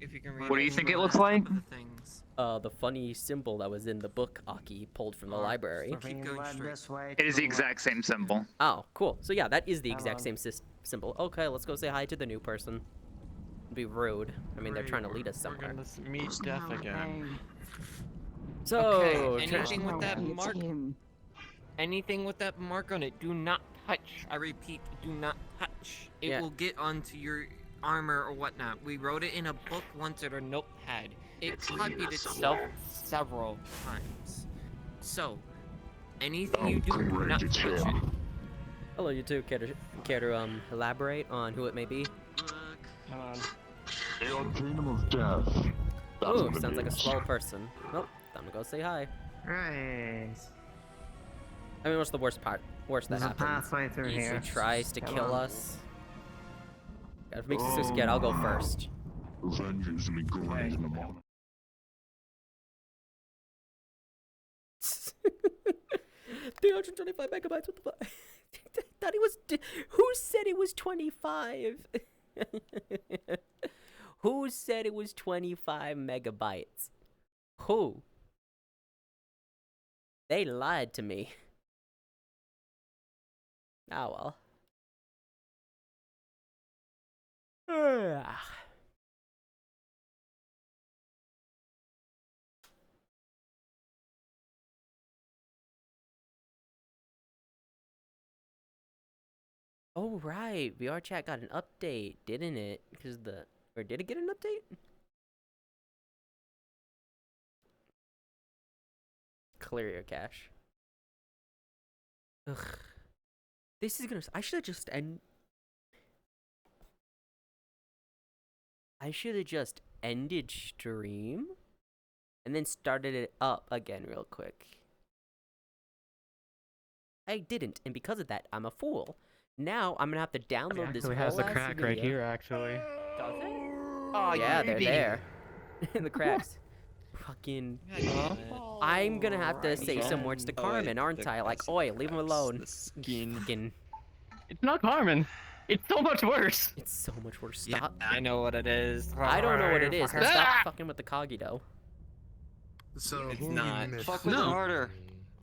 if you can read What do you think it looks like? the things. The funny symbol that was in the book Aki pulled from the library. Keep going straight. It is the exact same symbol. Oh, cool. So yeah, that is the exact same symbol. Okay, let's go say hi to the new person. Be rude. I mean, they're trying to lead us somewhere. We're gonna meet death again. So, Okay, tra- anything with that It's mark? him. Anything with that mark on it, do not touch. I repeat, do not touch. It Yeah. will get onto your armor or whatnot. We wrote it in a book once at our notepad. It copied itself several times. So, anything you do not touch it. Hello, you two. Care to elaborate on who it may be? The Arcanum of Death. That's Ooh, what it sounds like a is. swell person. Well, time to go say hi. Right. I mean, what's the worst part? Worst that There's a happens? pathway through He here. tries to Come kill on. us. God, if it makes you so scared, I'll go first. Vengeance will be great in the moment. 325 megabytes. What the fuck? Thought he was. Who said it was 25? Who said it was 25 megabytes? Who? They lied to me. Oh well. Oh right, VR chat got an update, didn't it? Because or did it get an update? Clear your cache. Ugh. This is gonna. I should have just I should have just ended stream and then started it up again real quick. I didn't, and because of that, I'm a fool. Now I'm gonna have to download this Actually whole has a ass crack video. right here, actually. Does it? Oh yeah, they're there. In the cracks. Fucking. I'm gonna have to say some words to Carmen, aren't I? Like, oi, leave him alone. Fucking. It's not Carmen. It's so much worse. It's so much worse. Yeah, Stop. I know what it is. I don't know what it is, but stop fucking with the Cogito. So It's who not. you missed? Fuck with it harder.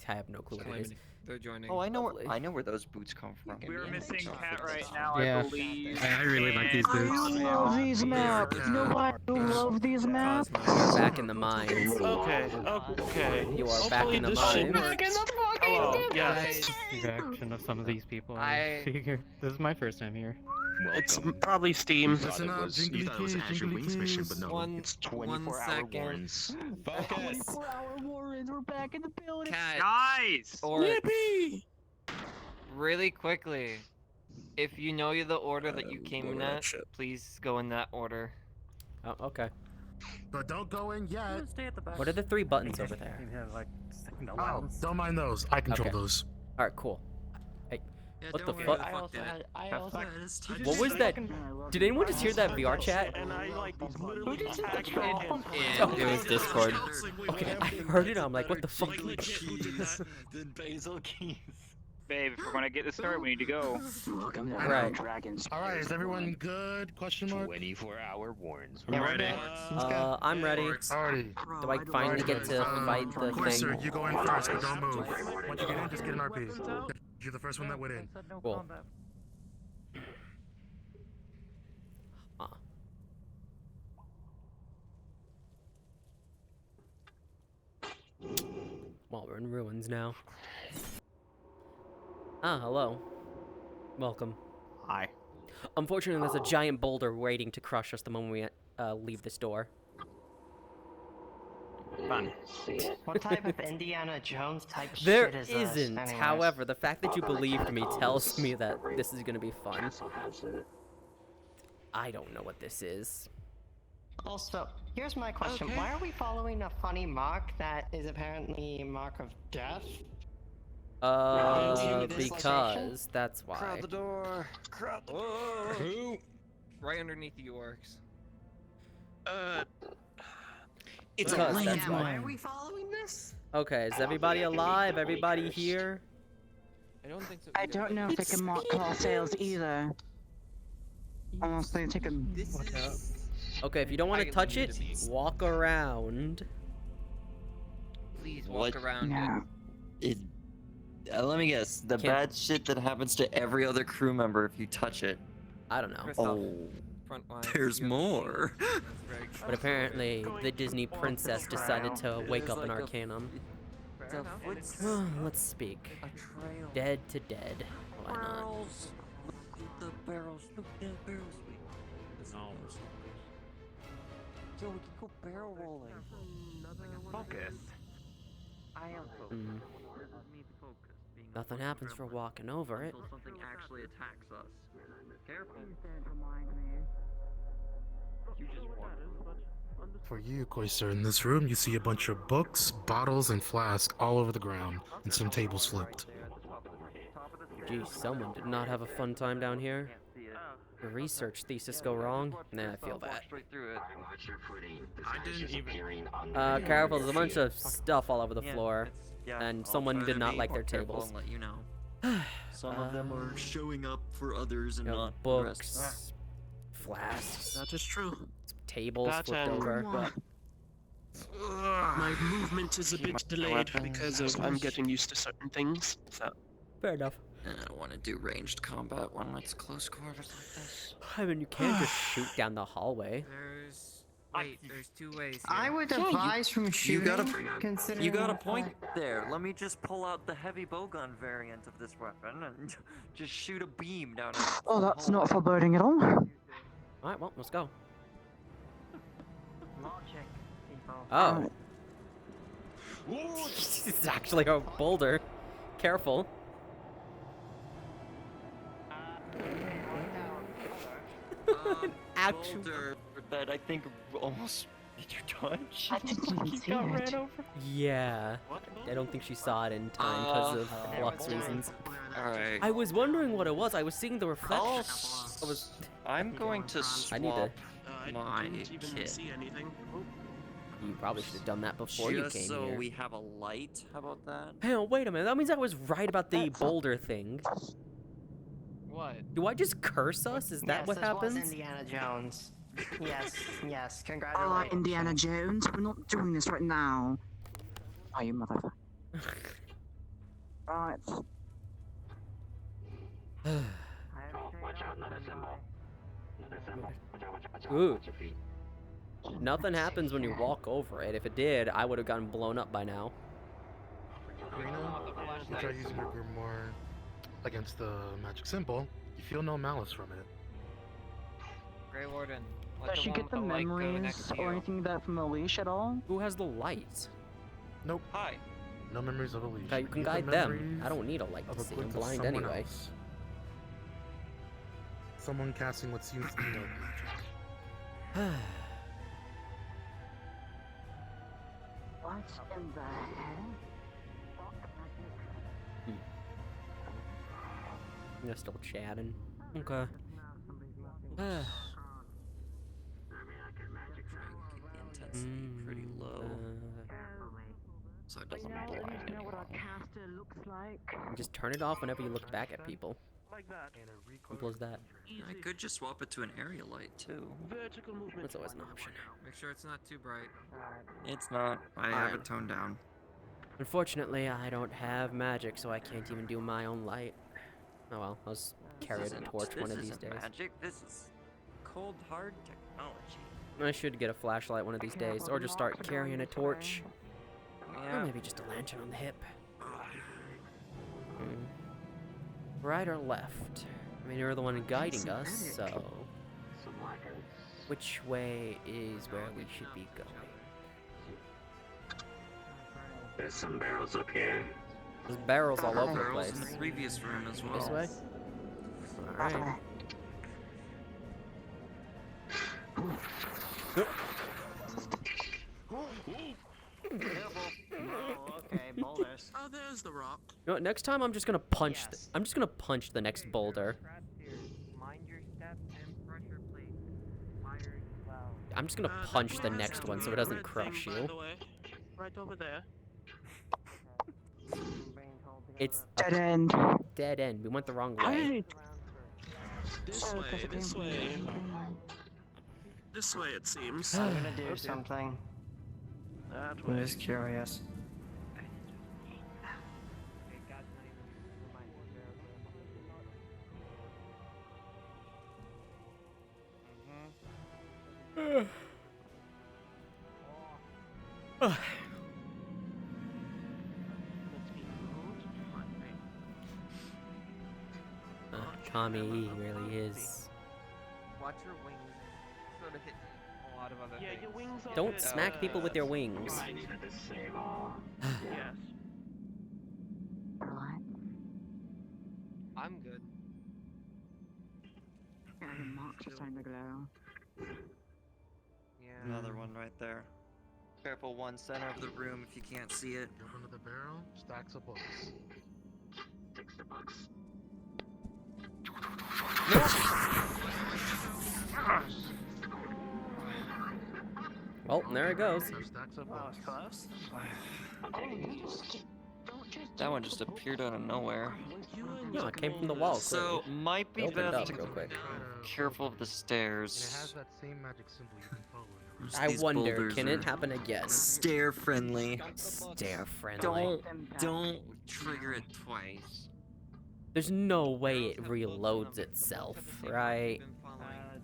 I have no clue what it is. They're joining. Oh, I know Lovely. where those boots come from. We're missing Cat right now, Yeah. I believe. I really like these I boots. love these maps. You know why I love these maps? You're back in the mines. Okay, okay. You are back in the this shit mines. works. Hello, yes. Reaction of some of these people. I- figure this is my first time here. It's probably Steam. Listen up, You thought it was Azure Wings mission, but no. One, It's one 24-hour second. warrants. 24-hour warrants. We're back in the building. Cat. Nice! Or really quickly, if you know the order that you came in at, please go in that order. Oh, okay. But don't go in yet. What are the 3 buttons over there? Oh, don't mind those. I control Okay. those. Alright, cool. Hey, Yeah, what the don't fuck? worry, fuck that. What was that? Did anyone just hear that VR chat? And I like literally It Oh. was Discord. Okay, I heard it. I'm like, what the fuck? The basil keys. Babe, if we're gonna get this started, we need to go. Welcome to Right. Dragons. All right, is everyone good? Question mark. 24-hour warrants. I'm ready. I'm ready. Alrighty. Do I finally get to fight the Quisser, thing? you go in first, but don't move. Once you get in, just get an RP. You're the first one that went in. Cool. Well, we're in ruins now. Ah, hello. Welcome. Hi. Unfortunately, there's a giant boulder waiting to crush us the moment we leave this door. Fun. What type of Indiana Jones type There shit is this? isn't. Anyways? However, the fact that you believed me tells me that this is gonna be fun. I don't know what this is. Also, here's my question. Okay. Why are we following a funny mark that is apparently a mark of death? Because that's why. Crowd the door. Crowd the door. Who? Right underneath the orcs. It's Because a that's landmine. why. Why are we following this? Okay, is everybody alive? Everybody here? I don't think so. I don't know if they can mark car sales either. Unless they take a... Okay, if you don't want to touch it, walk around. Please walk around It, let me guess. The bad shit that happens to every other crew member if you touch it. I don't know. Oh, there's more. But apparently, the Disney princess decided to wake up an Arcanum. Let's speak. Dead to dead. Why not? Look at the barrels. Look at the barrels. Yo, we can go barrel rolling. Focus. I am focused. Mm. This is me focused. Being Nothing happens for walking over it. until something actually attacks us. Careful. You just walk. For you, Cloister, in this room, you see a bunch of books, bottles, and flasks all over the ground, and some tables flipped. Geez, someone did not have a fun time down here. The research thesis go wrong? Nah, I feel that. I didn't even. Careful, there's a bunch of stuff all over the floor. And someone did not like their tables. Let you know. Some of them are showing up for others and You know, not the rest. books, flasks, That is true. tables That flipped and- over. My movement is a bit delayed because of I'm getting used to certain things. So. Fair enough. And I don't want to do ranged combat when it's close quarters like this. I mean, you can't just shoot down the hallway. There's two ways. I would advise from shooting, considering... You got a that, point there. Let me just pull out the heavy bowgun variant of this weapon and just shoot a beam down it. Oh, that's not foreboding at all. Alright, well, let's go. Logic, people. Oh. It's actually a boulder. Careful. Boulder that I think almost did you touch? I didn't He see got it. ran over. Yeah. I don't think she saw it in time because of flux reasons. Alright. I was wondering what it was. I was seeing the reflection. I'm going to swap I need to. my didn't even kit. see anything. You probably should have done that before you Just came so here. we have a light. How about that? Hang on, wait a minute. That means I was right about the boulder thing. What? Do I just curse us? Is that yes, what this happens? was Indiana Jones. Yes, yes, Alright, congratulations. Indiana Jones, we're not doing this right now. Oh, you motherfucker. Right. Watch out, another symbol. Another symbol. Watch out, watch out, watch out. Ooh. Watch your feet. Nothing happens when you walk over it. If it did, I would have gotten blown up by now. You try using your grimoire against the magic symbol, you feel no malice from it. Greywarden. Does she get the memories or anything like that from the leash at all? Who has the light? Nope. Hi. No memories of a leash. Okay, you can get the guide them. memories I don't need a light of to a see. I'm glimpse of blind someone anyway. else. Someone casting what seems to be dark magic. What in the hell? They're still chatting. Okay. I mean, I can magic intensity pretty low. So it doesn't blind You know what anyone. our caster looks like? Just turn it off whenever you look back at people. Like that. Simple as that. I could just swap it to an area light too. Vertical movement. That's always an option. Make sure it's not too bright. It's not. I have it toned down. Unfortunately, I don't have magic, so I can't even do my own light. Oh well, I'll just carry a torch one of these days. Magic. This is cold hard technology. I should get a flashlight one of these days, or just start carrying a torch. Or maybe just a lantern on the hip. Right or left? I mean, you're the one guiding us, so... Which way is where we should be going? There's some barrels up here. There's barrels all over the Barrels place. in the previous room as well. This way? Alright. Okay, boulders. Oh, there's the rock. You know what, next time I'm just gonna punch. I'm just gonna punch the next boulder. Mind your step and pressure plate. Wires well. I'm just gonna punch the next one so it doesn't crush By you. the way, right over there. It's Dead end. Dead end. We went the wrong way. This way, this way. This way, it seems. I'm gonna do something. That I'm way. just curious. Tommy really is. Watch your wings. Sort of hit a lot of other things. Your wings are Don't good. smack people with your wings. I needed to save all. Yes. I'm good. Marks are starting to glow. Yeah. Another one right there. Careful, one center of the room if you can't see it. In front of the barrel, stacks of books. Fix the bugs. Well, there it goes. Stacks of Wow, books. close. That one just appeared out of nowhere. No, it came from the wall. So, might be Opened best up real quick. careful of the And it has stairs. that same magic symbol you can follow. I These wonder, boulders can are it happen again? Stair friendly. Stare friendly. Don't Trigger it twice. There's no way it reloads itself, right?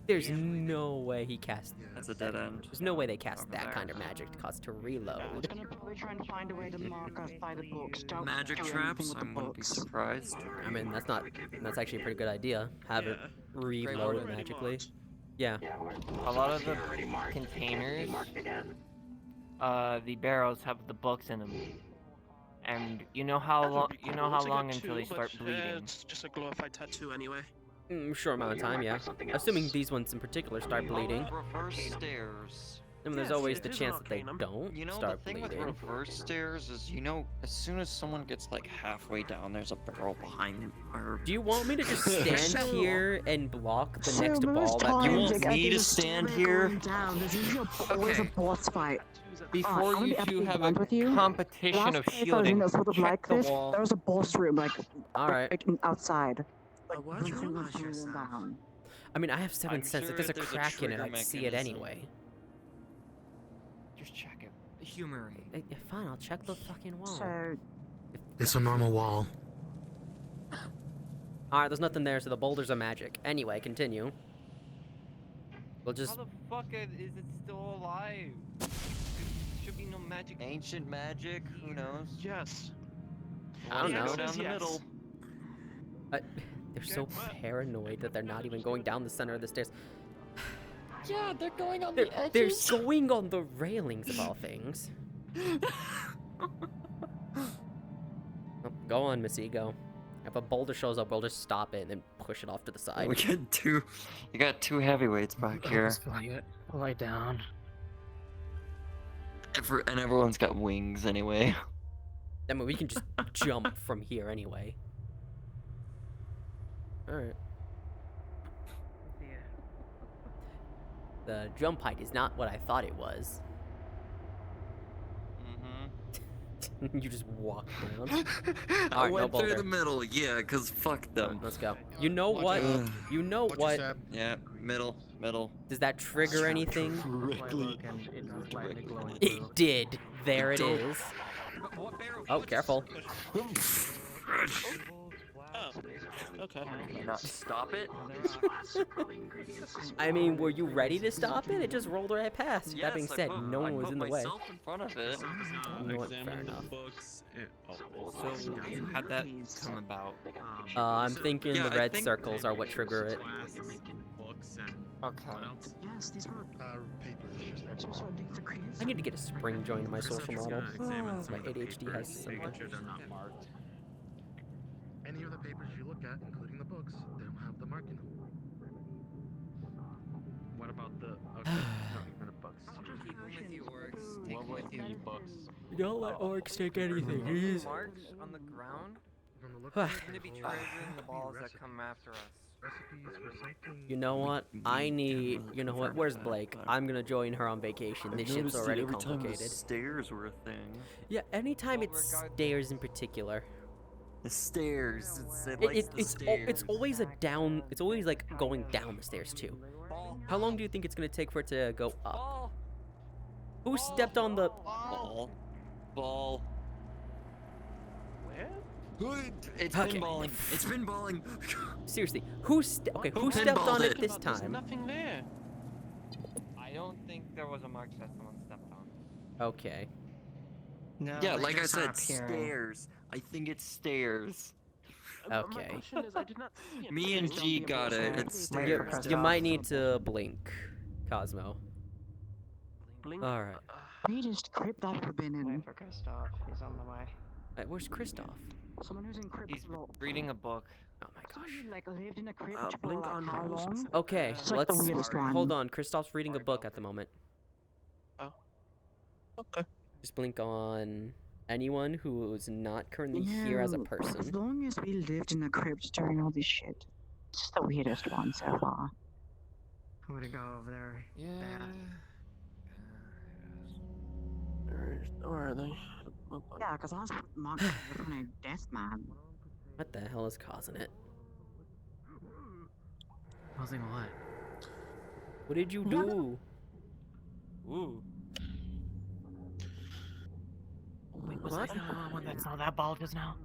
There's no way he cast. That's a dead end. There's no way they cast that kind of magic to cause to reload. I'm gonna probably try and find a way to mark outside the books. Don't Magic do anything traps? with I the wouldn't be books. surprised. I mean, that's actually a pretty good idea. Have it reload it magically. Yeah. A lot of the Already marked. containers, Marked again. the barrels have the books in them. And you know how long until they start bleeding. It's just a glorified tattoo anyway. Short amount of time, yeah. Assuming these ones in particular start bleeding. Reverse stairs. I mean, there's Yes, always it the is chance that they arcanum. don't You know, the start thing bleeding. with reverse stairs is, as soon as someone gets like halfway down, there's a barrel behind them. Or... Do you want me to just stand here and block the next ball that You you want me to stand here? There's usually always a boss fight. Before I'm you gonna be two have blunt with you. a competition Last of place I was in shielding, that sort of check like the this, wall. there was a boss room, Alright. outside. Like, Why'd you realize going yourself? down. I mean, I have 7 I'm cents. sure If there's a there's a crack in it, trigger I'd see it mechanism. anyway. Just check it. Humor it. Fine, I'll check the fucking wall. So, It's a normal wall. Alright, there's nothing there, so the boulders are magic. Anyway, continue. We'll just... How the fuck is it still alive? There should be no magic. Ancient magic? Who knows? Yes. I don't know. Go down the middle. They're so paranoid that they're not even going down the center of the stairs. Yeah, they're going on They're, the edges. they're going on the railings of all things. Oh, go on, Missy, go. If a boulder shows up, we'll just stop it and then push it off to the side. We got two. You got two heavyweights back here. Lie down. And everyone's got wings anyway. I mean, we can just jump from here anyway. Alright. The jump height is not what I thought it was. Mm-hmm. You just walk down. I Alright, no went through boulder. the middle, yeah, cause fuck them. Let's go. You know what? You know what? Yeah, middle. Does that trigger anything? Correctly. It did. There it is. Oh, careful. Okay. Can you not stop it? I mean, were you ready to stop it? It just rolled right past. That Yes, being I said, put- no I one was put in the way. myself in front of it. You know what? Fair Examine the enough. books. So how'd that come about? I'm thinking Yeah, the I red think- circles are what trigger it. Books and Okay. what else? Yes, these were papers. I need to get a spring join to my Chris social is model. gonna examine some My of the ADHD has papers, something. making sure they're not marked. Any of the papers you look at, including the books, they don't have the mark in them. What about the? Okay, not even the books. Keep them with you, orcs. Take What them was with you. the books? Don't let orcs take anything. Those marks on the ground From the look Ah. of it, seem to be they triggering the hold balls that recipes- come after us. Recipes for something. You know what? I need. You know what? Where's Blake? I'm gonna join her on vacation. I This shit's noticed it already every time the complicated. stairs were a thing. Yeah, anytime Well, it's regardless- stairs in particular. The stairs. It It, likes it, the it's stairs. it's always a down. It's always like going down the stairs too. How long do you think it's gonna take for it to go up? Who stepped on the Ball. Ball. Where? It's Okay. pinballing. It's pinballing. Seriously, who Who stepped on pinballed it it? this There's time? nothing there. I don't think there was a mark that someone stepped on. Okay. No, Yeah, they like I just said, aren't appearing. stairs. I think it's stairs. My Okay. question is, I did not see it. Me and G got it. It's You, stairs. you might need to blink, Cosmo. Blink. All right. Greatest crypt I've ever been in. Wait for Kristoff. He's on the way. Wait, where's Kristoff? Someone who's in crypt He's for reading a book. Oh my someone gosh. who like lived in a crypt for blink like, on how rules. long? Okay, It's like the let's weirdest one. hold on. Kristoff's reading a book at the moment. Okay. Just blink on anyone who is not currently here as a As person. long as we lived in a crypt during all this shit, it's the weirdest one so far. Who to go over there? Yeah. Where are they? Yeah, because I was marked on a death man. What the hell is causing it? Causing what? What did you do? Ooh. Wait, was I the only one that saw that ball just now?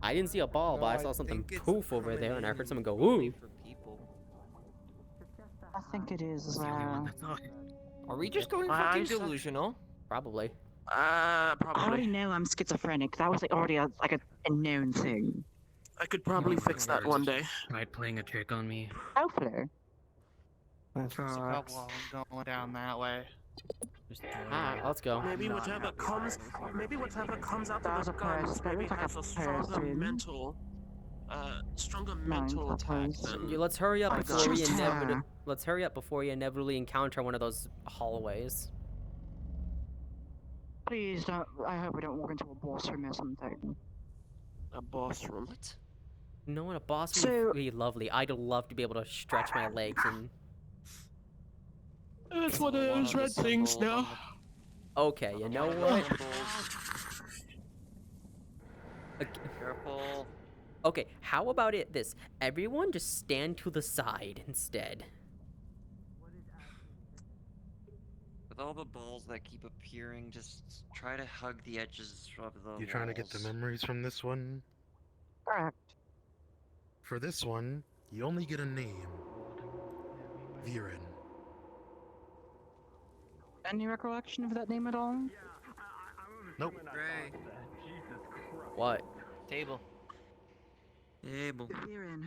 I didn't see a ball, but I saw something poof over there, and I heard someone go, "Ooh!" I think it is. Are we just going I fucking saw- delusional? Probably. I already Probably. know I'm schizophrenic. That was like already a known thing. I could probably fix that one day. Tried playing a trick on me. Hopefully. That's There's a couple of them going down that way. Ah, let's go. Maybe whatever comes out That was of a the guns pair- maybe that was has a like a pair stronger stream. mental, attack than. Yeah, let's hurry up I before got we you. inevitably. Let's hurry up before we inevitably encounter one of those hallways. Please don't. I hope we don't walk into a boss room or something. A boss room. What? You know what? A boss So- would be lovely. I'd love to be able to stretch my legs and. It's one of those red things now. Okay, you know what? Careful. Okay, how about it this? Everyone just stand to the side instead. With all the balls that keep appearing, just try to hug the edges of the You trying to get the walls. memories from this one? Correct. For this one, you only get a name. Viren. Any recollection of that name at all? Nope. Gray. What? Table. Table. Viren.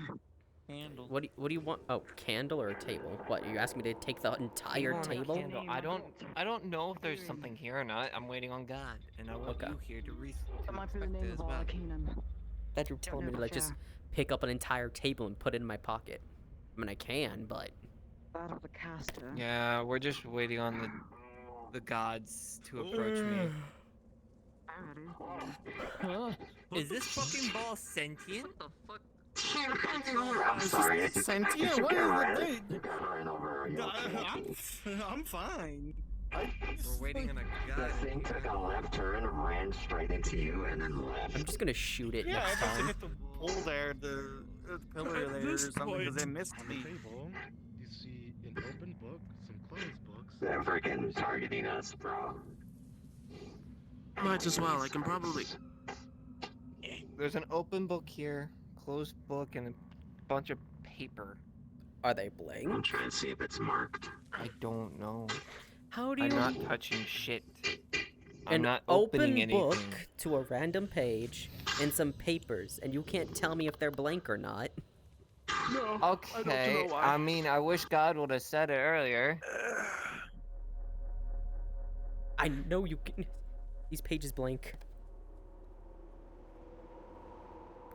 Handle. What do you want? Oh, candle or a table? What? You asking me to take the entire want a table? candle. I don't know if there's something here or not. I'm waiting on God, and I want Okay. you here to That might be the respect name it as of well. Arcanum. That you're telling me to like just pick up an entire table and put it in my pocket. I mean, I can, but That of the caster. Yeah, we're just waiting on the gods to approach me. Is this fucking ball sentient? What the fuck? I'm sorry. Sentient? What is it? I'm fine. We're waiting on a The god. thing took a left turn, ran straight into you, and then left. I'm just gonna shoot it Yeah, next I must have time. hit the pole there, the pillar there or something, because it missed On me. the table, you see an open book, some closed books. They're freaking targeting us, bro. Might as well. I can probably. There's an open book here, closed book and a bunch of paper. Are they blank? I'm trying to see if it's marked. I don't know. How do I'm you... not touching shit. I'm An not open opening book anything. to a random page and some papers, and you can't tell me if they're blank or not. No. Okay, I mean, I wish God would have said it earlier. I know you can... These pages blank.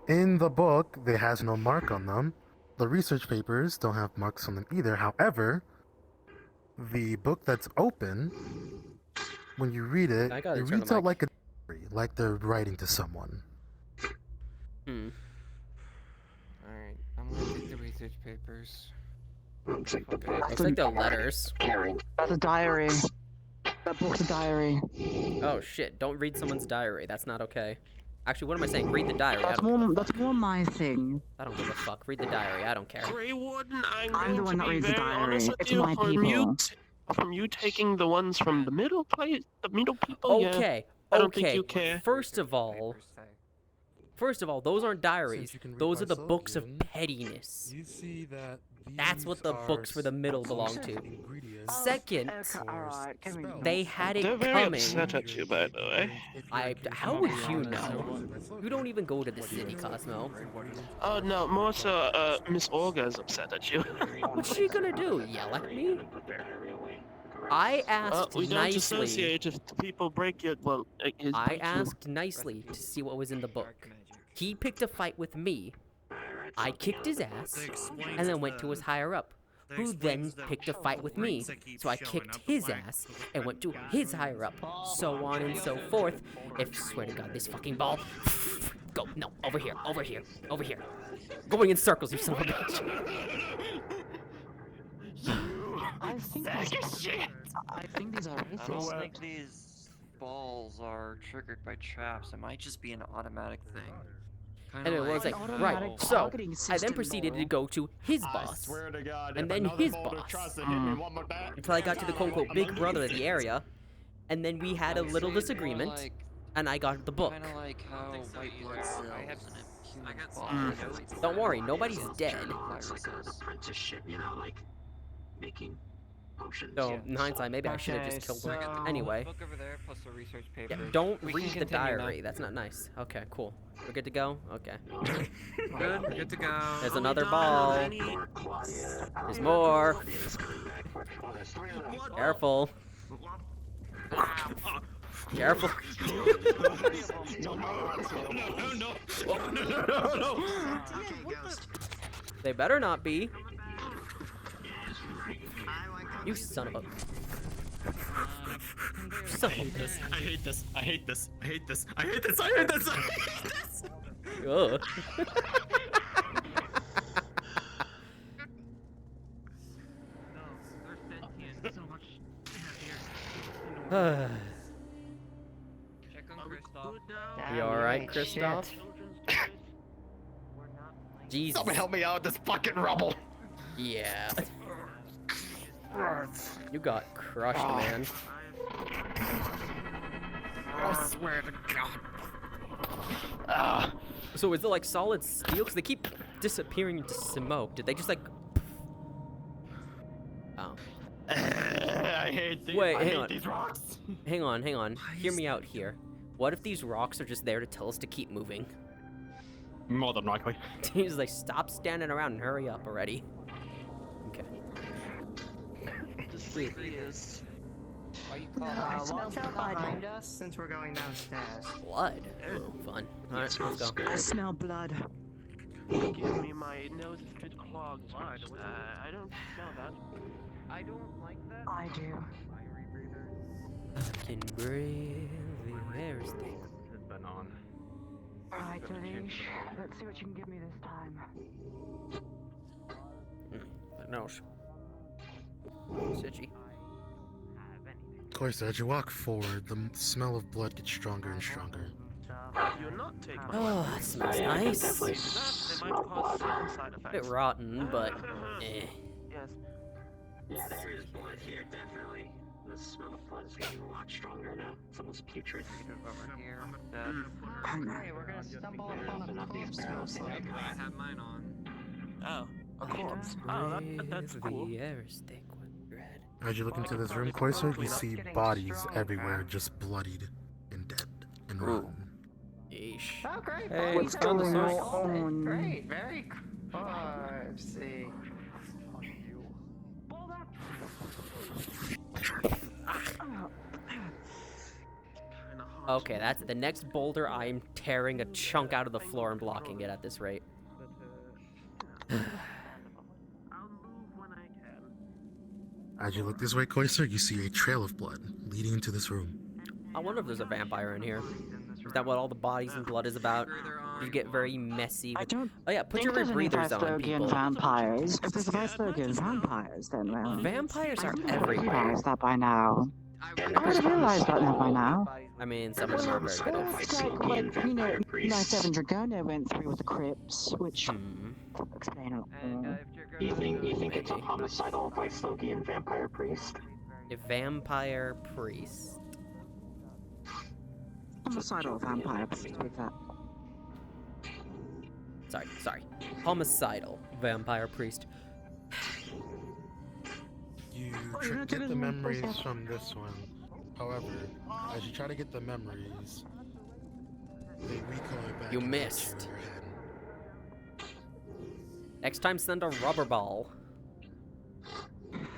In the book, there has no mark on them. The research papers don't have marks on them either. However, the book that's open, when you read it, I gotta it turn reads the out mic. like a diary, like they're writing to someone. Hmm. Alright, I'm gonna take the research papers. Looks like they're letters. That's a diary. That book's a diary. Oh shit, don't read someone's diary. That's not okay. Actually, what am I saying? Read the diary. That's more my thing. I don't give a fuck. Read the diary. I don't care. Greywarden, I'm the one that reads the diary. It's my From you taking the ones from the middle people, Okay, I don't think okay. you care. First of all, those aren't diaries. Those are the books of pettiness. You see that That's what the books for the middle belong to. ingredients. Second, they had it They're very coming. upset at you, by the way. How would you know? You don't even go to the city, Cosmo. Oh no, more so, Miss Olga is upset at you. What's she gonna do? Yell at me? I asked we don't nicely. associate if people break it. Well, I asked nicely to see what was in the book. He picked a fight with me. I kicked his ass, and then went to his higher up, who then picked a fight with me. So I kicked his ass and went to his higher up, so on and so forth. If, swear to God, this fucking ball. Go, no, over here, over here, over here. Going in circles, you son of a bitch. I think these are I don't racist. think these balls are triggered by traps. It might just be an automatic thing. And it was like, right, so I then proceeded to go to his boss, and then his boss, until I got to the quote-unquote big brother of the area, and then we had a little disagreement, and I got the book. Kinda like how white blood cells Don't worry, nobody's dead. Apprenticeship, you know, like making potions. So, in hindsight, maybe I should have just killed him. Anyway. Book over there, plus the research Yeah, papers. don't We can read the continue now. diary. That's not nice. Okay, cool. We're good to go? Okay. Good, good to go. There's another ball. There's more. Careful. Careful. They better not be. You son of a... Son of a... I hate this. I hate this. I hate this. I hate this. I hate this. I hate this. Ugh. Check on Kristoff. You alright, Kristoff? Jesus. Someone help me out with this fucking rubble. Yeah. You got crushed, man. I swear to God. So is it like solid steel? Because they keep disappearing into smoke. Did they just like... Oh. I hate these. Wait, I hang hate on. these rocks. Hang on, hang on. Hear me out here. What if these rocks are just there to tell us to keep moving? More than likely. He's like, stop standing around and hurry up already. Okay. Watch out behind us since we're going downstairs. Blood. Oh, fun. Alright, let's go. I smell blood. Excuse me, my nose is a bit clogged. I don't smell that. I don't like that. I do. I can breathe the air is thick. Has been on. Alright, Delish. Let's see what you can give me this time. That nose. Sitchy. Of course, as you walk forward, the smell of blood gets stronger and stronger. You're not taking. Oh, that smells nice. They might cause certain side A effects. bit rotten, but eh. Yes. Yeah, there is blood here, definitely. The smell of blood is getting a lot stronger now. It's almost putrid. Over here. Hey, we're gonna stumble upon a corpse most likely. I have mine on. Oh, a corpse. Oh, that's cool. The air is thick with dread. As you look into this room, Cloister, you see bodies everywhere, just bloodied and dead and rotten. Yeesh. Oh, great. Hey, Bodies what's going on? Great, very see. Okay, that's the next boulder. I'm tearing a chunk out of the floor and blocking it at this rate. As you look this way, Cloister, you see a trail of blood leading into this room. I wonder if there's a vampire in here. Is that what all the bodies and blood is about? You get very messy. With... Oh yeah, put your rebreathers on, people. Vampires. If there's Vesperian vampires, then well. Vampires are I everywhere. realized that by now. I would have realized that now by now. I mean, some of them are very good. Like, you know, Night 7 Dragona went through with the Crips, which explain a lot more. You think it's a homicidal Vystogian vampire priest? A vampire priest. Homicidal vampire priest with that. Sorry. Homicidal vampire priest. You get the memories from this one. However, as you try to get the memories, they recoil back. You missed. Next time, send a rubber ball. Come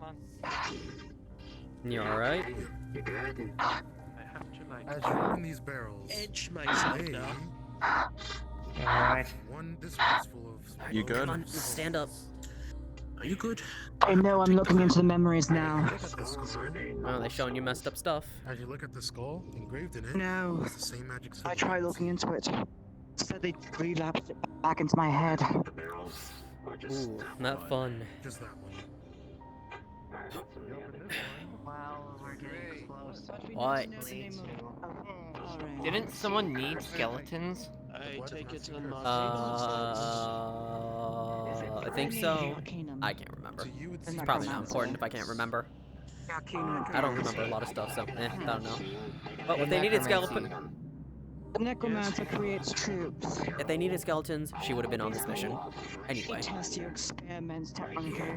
on. You alright? As you open these barrels, Edge myself they... now. Alright. This one's full of... You good? Come on, stand up. Are you good? I know, I'm looking into the memories now. Oh, they showing you messed up stuff. As you look at the skull, engraved in it, No. it's the same magic symbol. I tried looking into it. Said they relapsed it back into my head. Ooh, not fun. Just that one. Well, we're getting close. What? Didn't someone need skeletons? I take it to I think so. I can't remember. It's probably not important if I can't remember. I don't remember a lot of stuff, so I don't know. But if they needed skeletons, The necromancer creates troops. if they needed skeletons, she would have been on this mission. Anyway, Test your experiments technically.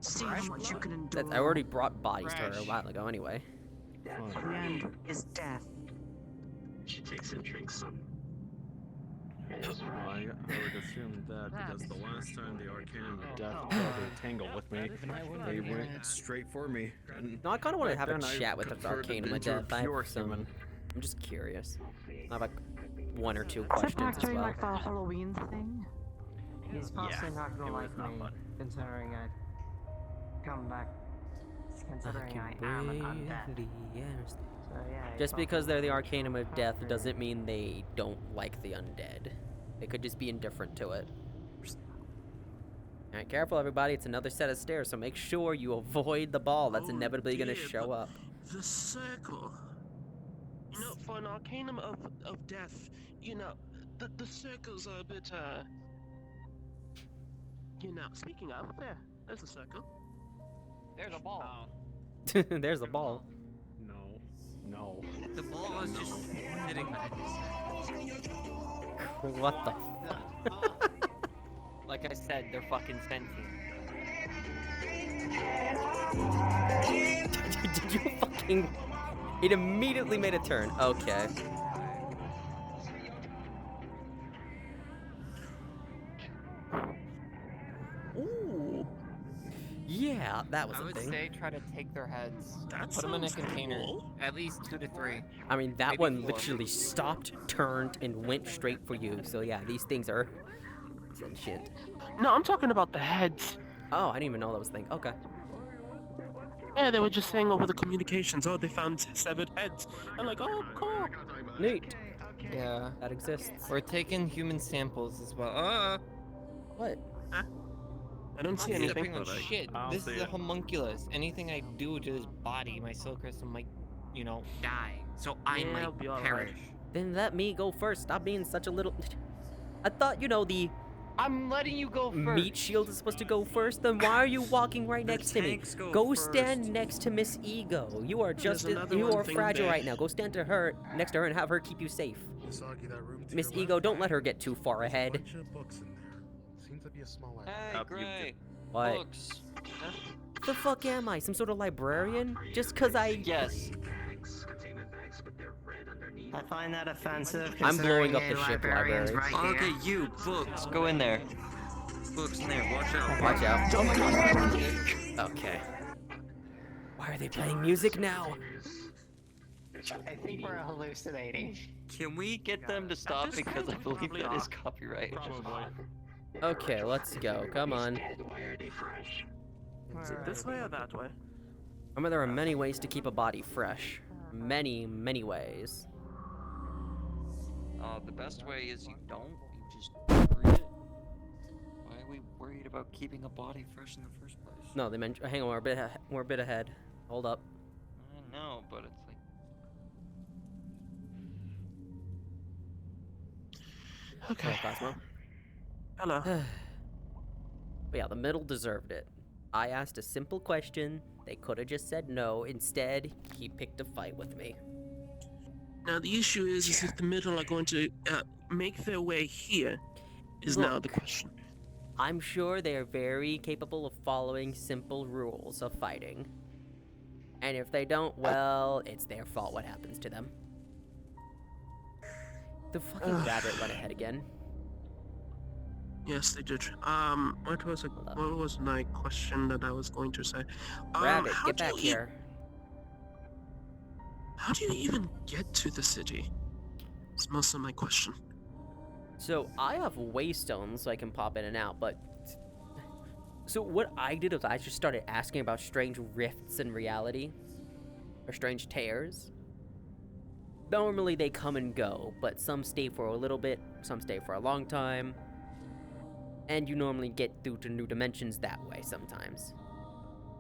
See how much you can endure. I already brought bodies to her a while ago. Anyway. The end is death. She takes and drinks some. I would assume that because the last time the Arcanum of Death tried to tangle with me, they went straight for me. No, I kind of want to have a then I chat with the converted Arcanum of into a Death. I have pure some. human. I'm just curious. I have like one or two Is questions that as during well. like the Halloween thing? He's possibly not gonna like me, considering I come back. Considering I am an undead. So yeah. Just because they're the Arcanum of Death doesn't mean they don't like the undead. They could just be indifferent to it. Alright, careful everybody, it's another set of stairs, so make sure you avoid the ball that's inevitably gonna show up. The circle. You know, for an Arcanum of Death, you know, the circles are a bit, you know, speaking of, there's a circle. There's a ball. There's a ball. No. The ball is just sitting there. What the Like I said, they're fucking sentient. Did you fucking... It immediately made a turn. Okay. Ooh. Yeah, that was I a would thing. say try to take their heads. That Put them in a sounds container. cool. At least 2 to 3. I mean, that Maybe one 4. literally stopped, turned, and went straight for you. So yeah, these things are sentient. No, I'm talking about the heads. Oh, I didn't even know that was a thing. Okay. Yeah, they were just saying over the communications, oh, they found severed heads. I'm like, oh, cool. Neat. Yeah. That exists. We're taking human samples as well. What? I don't see I'm anything. stepping on shit. I don't This see is a it. homunculus. Anything I do to this body, my soul crystal might, you know, die. So I Yeah, it'll might be alright. perish. Then let me go first. Stop being such a little... I thought, you know, the I'm letting you go first. Meat Shield is supposed to go first. Then why are you walking right next to me? Go stand next to Miss Ego. You are just you are fragile right now. Go stand to her next to her and have her keep you safe. Misaki, that room to Miss your Ego, left, don't let her get too far there's a ahead. bunch of books in there. Seems to be a small library. Hey, Gray. What? Books. The fuck am I? Some sort of librarian? Just cause I... Yes. I find that offensive. I'm blowing up considering the a ship librarian's library. right Okay, here. you books, go in there. Books in there, watch out. Watch out. Okay. Why are they playing music now? I think we're hallucinating. Can we get them to stop because I believe that is copyright. Probably. Okay, let's go. Come on. Is it this way or that way? Remember, there are many ways to keep a body fresh. Many, many ways. The best way is you don't. You just breathe it. Why are we worried about keeping a body fresh in the first place? No, they mentioned. Hang on, we're a bit ahead. Hold up. I know, but it's like. Okay. Cosmo. Hello. But yeah, the middle deserved it. I asked a simple question. They could have just said no. Instead, he picked a fight with me. Now the issue is if the middle are going to make their way here, is now the question. I'm sure they are very capable of following simple rules of fighting. And if they don't, well, it's their fault what happens to them. The fucking rabbit went ahead again. Yes, they did. What was my question that I was going to say? Rabbit, how get do back you here. How do you even get to the city? That's most of my question. So I have waystones so I can pop in and out, but so what I did was I just started asking about strange rifts in reality, or strange tears. Normally they come and go, but some stay for a little bit, some stay for a long time, and you normally get through to new dimensions that way sometimes.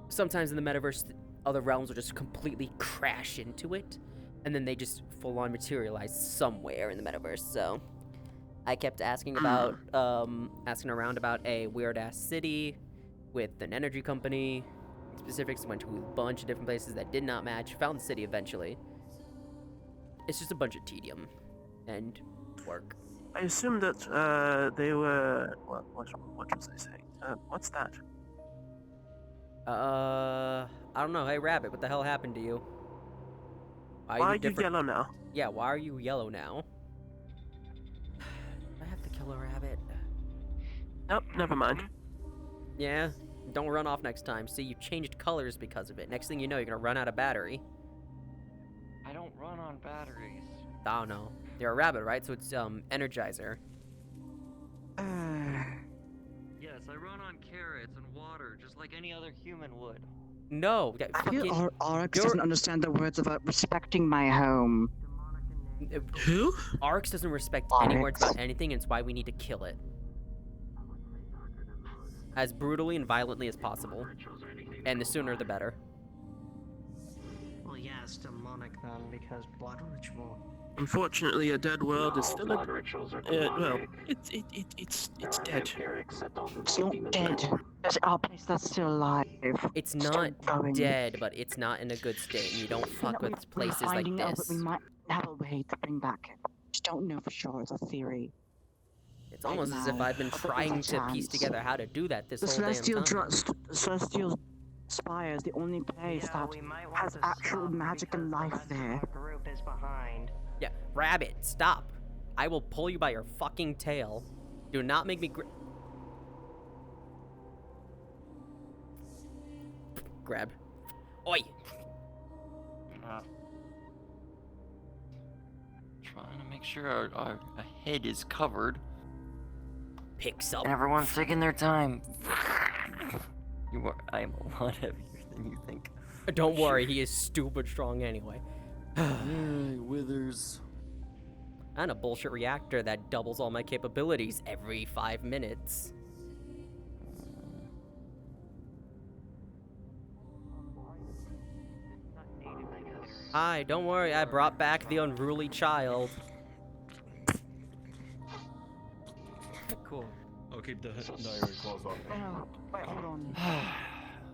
Sometimes in the metaverse, other realms will just completely crash into it, and then they just full-on materialize somewhere in the metaverse, so I kept asking about, asking around about a weird-ass city with an energy company. Specifics went to a bunch of different places that did not match. Found the city eventually. It's just a bunch of tedium and work. I assume that they were. What was I saying? What's that? I don't know. Hey, Rabbit, what the hell happened to you? Why are you yellow now? Yeah, why are you yellow now? I have to kill a rabbit. Nope, never mind. Yeah, don't run off next time. See, you changed colors because of it. Next thing you know, you're gonna run out of battery. I don't run on batteries. Oh no. You're a rabbit, right? So it's, Energizer. Yes, I run on carrots and water, just like any other human would. No, I feel Oryx doesn't understand the words about respecting my home. Who? Oryx doesn't respect any words about anything, and it's why we need to kill it. As brutally and violently as possible. And the sooner the better. Well, yeah, it's demonic then, because blood ritual. Unfortunately, a dead world is still a. Well, it's dead. It's not dead. There's our place that's still alive. It's not dead, but it's not in a good state, and you don't fuck with places like Finding out that this. we might have a way to bring back. Just don't know for sure. It's a theory. It's almost as if I've been trying to piece together how to do that this The whole damn Celestial Spire is the only place that has actual magic and life there. Group is behind. Yeah, Rabbit, stop. I will pull you by your fucking tail. Do not make me grab. Oi! Trying to make sure our head is covered. Picks up. Everyone's taking their time. I am a lot heavier than you think. Don't worry, he is stupid strong anyway. Yay, withers. And a bullshit reactor that doubles all my capabilities every 5 minutes. Hi, don't worry, I brought back the unruly child. Cool. I'll keep the diary closed off. Oh, wait, hold on.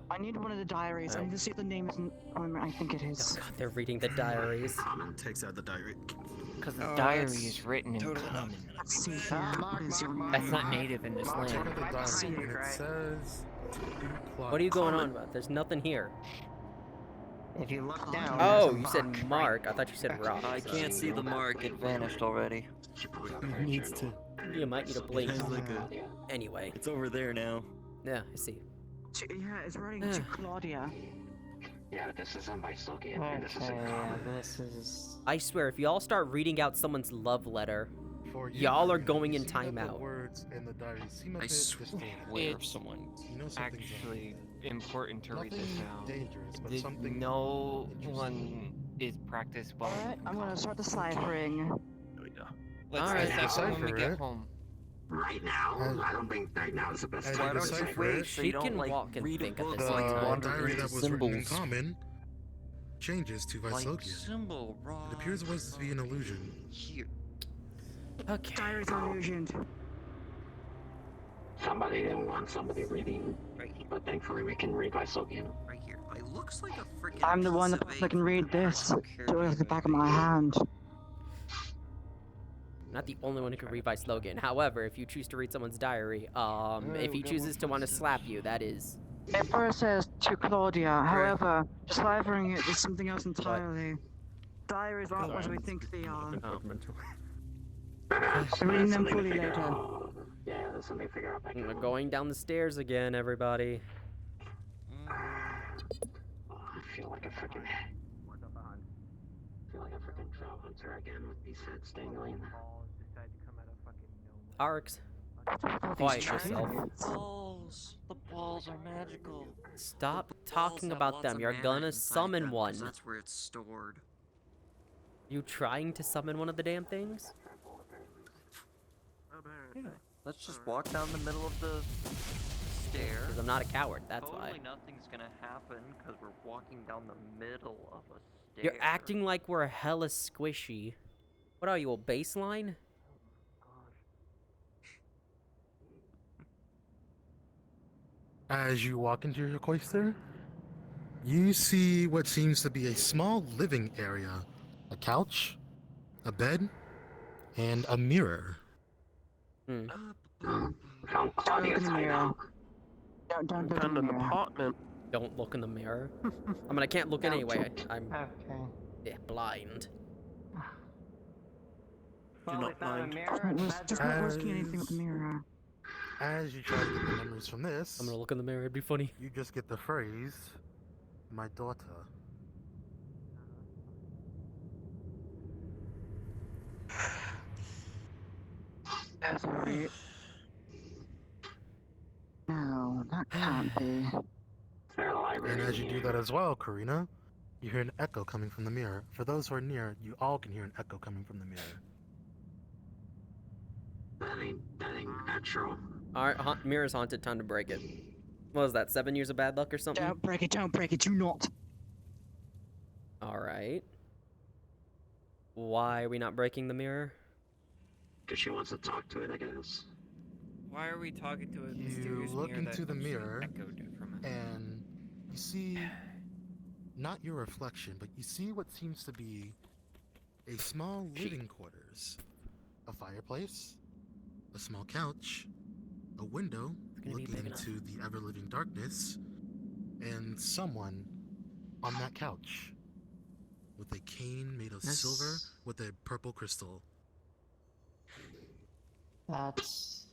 I need one of the diaries. I need to see if the name isn't. I think it is. God, they're reading the diaries. Takes out the diary. Because the diary is written in common. Let's see here. That's not native in this land. What are you going on about? There's nothing here. If you look down. Oh, you said mark. I thought you said rock. I can't see the mark. It vanished already. It needs to. You might need a blink. Like Anyway. It's over there now. Yeah, I see. Yeah, it's writing to Claudia. Yeah, this isn't by Soki. Okay, This is this is. I swear, if y'all start reading out someone's love letter, For you, y'all are Karina, going you in see that the timeout. words in the diary seem a I bit swear distorted. of someone. You know something's Actually important to read this Nothing now. dangerous, but Did something no one is practiced well. Alright, I'm gonna start deciphering. Let's Alright, decipher when we decipher get it. home. Right now, I don't think right now is the best As time you to decipher decipher it, it. She can walk and think at the the same time. diary that was written in common changes to Like Visokian. symbol, It appears it was to be an illusion. Here. Okay. Diaries are illusioned. Somebody didn't want somebody reading, but thankfully we can read by Sokian. Right here. It looks like a freaking. I'm the one piece that of can read A4. this. Do it at the back of my hand. Not the only one who can read by slogan. However, if you choose to read someone's diary, if he chooses to want to slap you, that is. It first says to Claudia, however, deciphering it is something else entirely. Diaries aren't what we think they are. I'm reading them fully later. Yeah, let's let me figure out. We're going down the stairs again, everybody. I feel like a freaking. I feel like a freaking trout hunter again with these heads dangling. Arcs. Quiet yourself. The balls are magical. Stop Balls talking have about lots them. of You're mana gonna inside summon them, 'cause one. That's where it's stored. You trying to summon one of the damn things? Let's just walk down the middle of the stair. Because I'm not a coward, that's Totally why. nothing's gonna happen because we're walking down the middle of a stair. You're acting like we're hella squishy. What are you, a baseline? As you walk into your cloister, you see what seems to be a small living area. A couch, a bed, and a mirror. Found Don't Claudia's look in the mirror. hideout. Don't look in Found the an mirror. apartment. Don't look in the mirror. I mean, I can't look anyway. I'm Okay. blind. Well, we not found a mind. mirror. Just not risking anything with the mirror. As you try to get the memories from this, I'm gonna look in the mirror, it'd be funny. you just get the phrase, "My daughter." That's alright. No, that can't be. And as you do that as well, Karina, you hear an echo coming from the mirror. For those who are near, you all can hear an echo coming from the mirror. That ain't natural. Alright, mirror's haunted, time to break it. What was that, 7 years of bad luck or something? Don't break it, do not. Alright. Why are we not breaking the mirror? Because she wants to talk to it, I guess. Why are we talking to a You mysterious look mirror into that the mirror, echoed from us? and you see not your reflection, but you see what seems to be a small living quarters. A fireplace, a small couch, a window looking into the ever-living darkness, and someone on that couch with a cane made of silver with a purple crystal. That's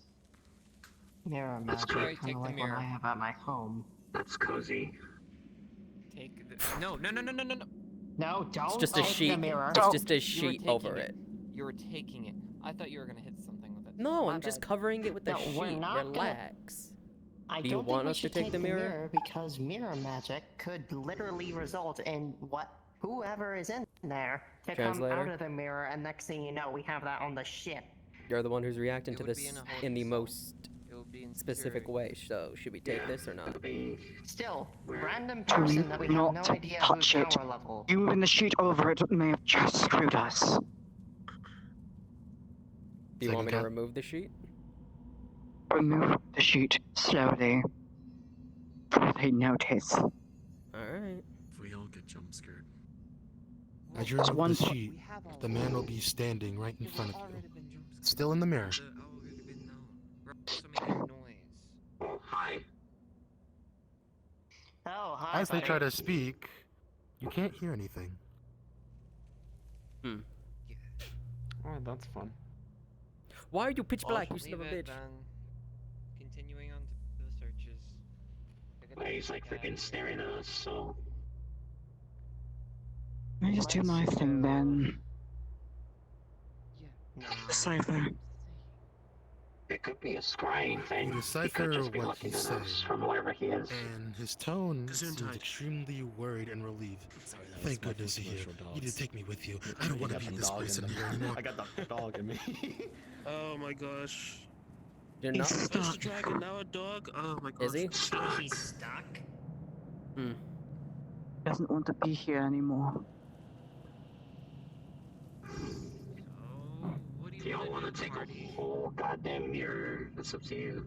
mirror That's magic, great. kind Take of the like what mirror. I have at my home. That's cozy. Take the... No, no, no, no, no, no, no. No, don't It's just a take sheet. the mirror. It's just a You were sheet taking over it. You were taking it. I thought you were gonna hit something with it. No, My I'm just bad. covering it with the No, we're sheet. not gonna- Relax. I Do you don't want think we us to should take the mirror? because mirror magic could literally result in whoever is in there to come Translator? out of the mirror, and next thing you know, we have that on the ship. You're the one who's reacting It to would this be in a in the holding most It would be in specific security. way. So, should we take this or not? Still, random Do person that we have no not idea touch whose it. power level. You moving the sheet over it may have just screwed us. Do you want me to Second remove the sheet? Remove the sheet slowly. Before they notice. Alright. If we all get jump scared. As you remove the sheet, the man will be standing right in front of you. Still in the mirror. Oh, hi. Oh, hi, As they buddy. try to speak, you can't hear anything. Hmm. Oh, that's fun. Why are you pitch black, you son of a bitch? Continuing on to the searches. He's like freaking staring at us, so. Let me just do my thing then. Decipher. It could be a scrying thing. You He decipher could just be what looking he at says, us from wherever he is. and his tone seems extremely worried and relieved. Thank goodness you're here. You need to take me with you. I don't want to be this person here anymore. I got the dog in me. Oh my gosh. You're He's not first a dragon, now a dog. Oh my gosh. Is he? He's stuck? Doesn't want to be here anymore. Do y'all want to take a whole goddamn mirror? That's up to you.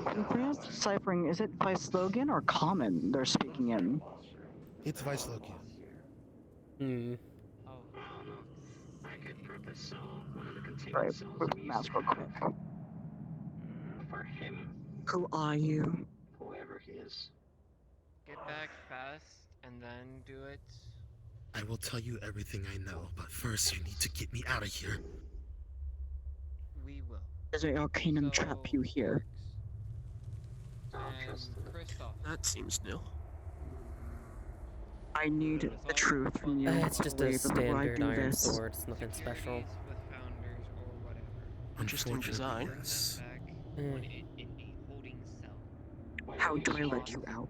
When pronounced deciphering, is it by slogan or common they're speaking in? It's Vice Loki. Right, with the mask real quick. For him, Who are you? whoever he is. Get back fast and then do it. I will tell you everything I know, but first you need to get me out of here. We will. Does the Arcanum trap you here? That seems new. I need the truth from you. It's just a Wait, before I standard do iron this. sword, it's nothing special. Interesting design. How do I let you out?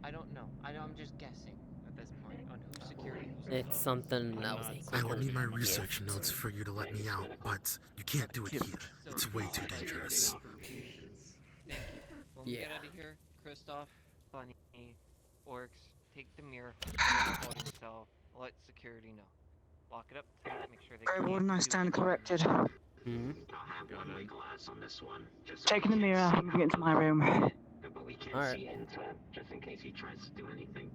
I don't know. I'm just guessing at this point on who's security. It's something that was I will need my research notes for you to let me out, but you can't do it here. It's way too dangerous. When we get out of here, Kristoff, Bunny, Orcs, take the mirror, hold yourself, let security know. Lock it up tight, make sure they Greywarden, I stand corrected. I'll have one glass on this one. Just Taking the mirror, I'm moving into my room. But we can't Alright. see into it, just in case he tries to do anything.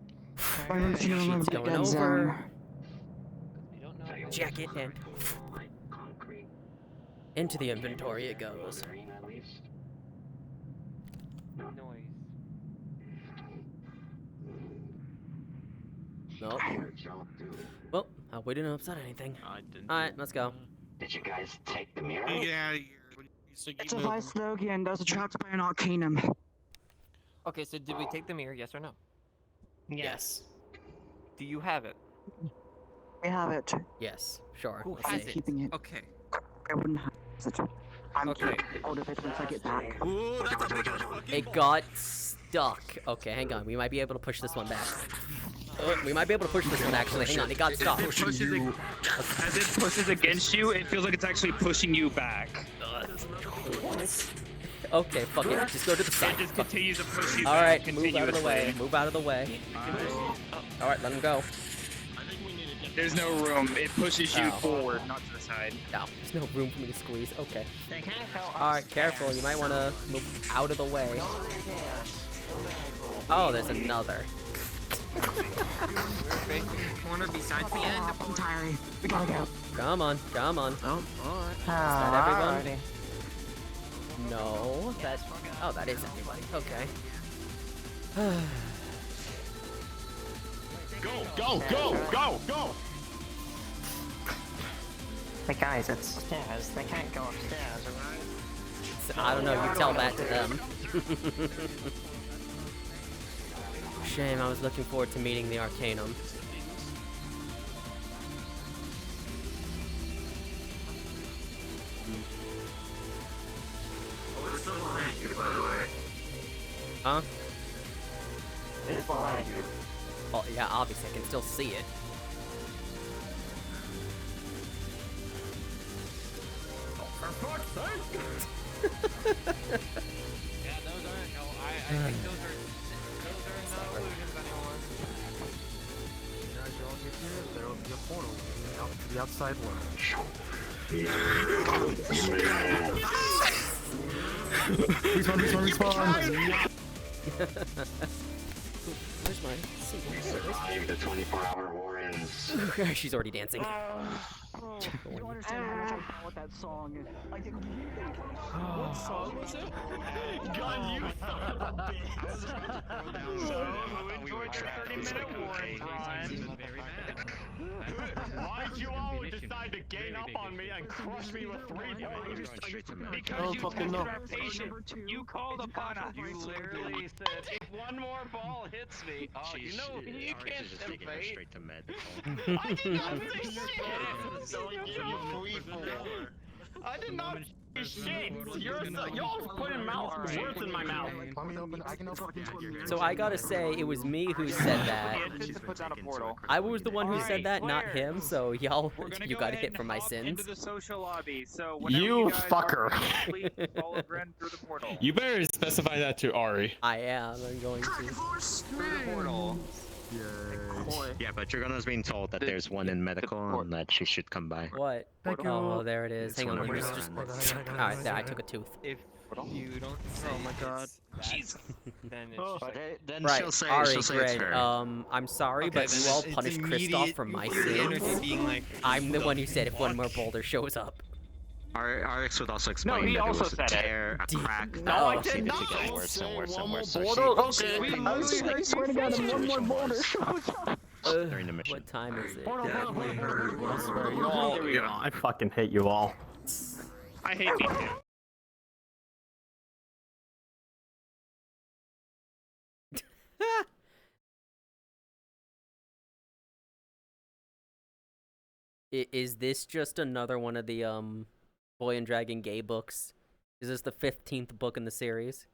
My room's in a little Sheets bit going dead zone. over. Jacket and into the inventory it goes. Noise. Nope. Well, we didn't upset anything. Alright, let's go. Did you guys take the mirror? Yeah, It's a Vice slogan. Those are trapped by an Arcanum. Okay, so did we take the mirror, yes or no? Yes. Do you have it? We have it. Yes, sure. Who let's has see. it? Keeping it. Okay. Greywarden has it. I'm Okay. keeping hold of it once I get back. Ooh, that's a big ass fucking It got stuck. Okay, hang on. We might be able to push this one back. We might be able to push this one actually. Hang on, it got stuck. As it pushes against you, it feels like it's actually pushing you back. Okay, fuck it. Just go to the side. It just continues to push you Alright, back move out of the way. continuously. Move out of the way. Alright, let him go. There's no room. It pushes you Oh. forward, not to the side. No, there's no room for me to squeeze. Okay. They can't go Alright, careful. You might want to move out of the way. Oh, there's another. We're facing the corner besides the end. I'm tired. We gotta go. Come on, come on. Oh, alright. Is that everyone? Alrighty. No, that. Oh, that is everybody. Okay. Go! Hey guys, it's stairs. They can't go upstairs, alright? I don't know. You tell that to them. Shame. I was looking forward to meeting the Arcanum. Huh? It's behind you. Oh, yeah, obviously, I can still see it. Yeah, those aren't. No, I think those are not illusions anymore. Guys are all getting here. There will be a portal out to the outside world. Respawn. Where's my seat? Survive the 24-hour warrants. She's already dancing. You don't understand how much I felt with that song. I think. What song was it? Gun, you son of a bitch. So, who enjoyed your 30-minute warrant time? Why'd you all decide to gain up on me and crush me with 3 bullets? Because you tested our patience. You called upon us. You literally said, if one more ball hits me, you know, you can't tempt fate. Straight to medical. I did not say shit! I did not say shit! Y'all putting words in my mouth. So I gotta say, it was me who said that. I was the one who said that, not him. So y'all, you got hit for my sins. Into the social lobby. So You fucker. follow Gren through the portal. You better specify that to Ari. I am. I'm going to. Through the portal. Yeah, but Dragona's being told that there's one in medical and that she should come by. What? Oh, there it is. It's Hang on, one let me of just. my friends. Alright, there, I took a tooth. If you don't say Oh my god. Jesus. Then it's Then Right, she'll say, Ari, she'll say it's Greg, her. I'm sorry, Okay, but then you all it's punished Kristoff immediate for my energy sins. being like, I'm the one who said if one more fuck. boulder shows up. RX would also explain he that also it was a said it. tear, a crack. No, I that did seemed not. to get worse and worse and worse. So Okay. I swear to God, if one more boulder shows up. during the mission. What time is it? I swear, you all, I fucking hate you all. I hate me too. Is this just another one of the Boy and Dragon gay books? Is this the 15th book in the series?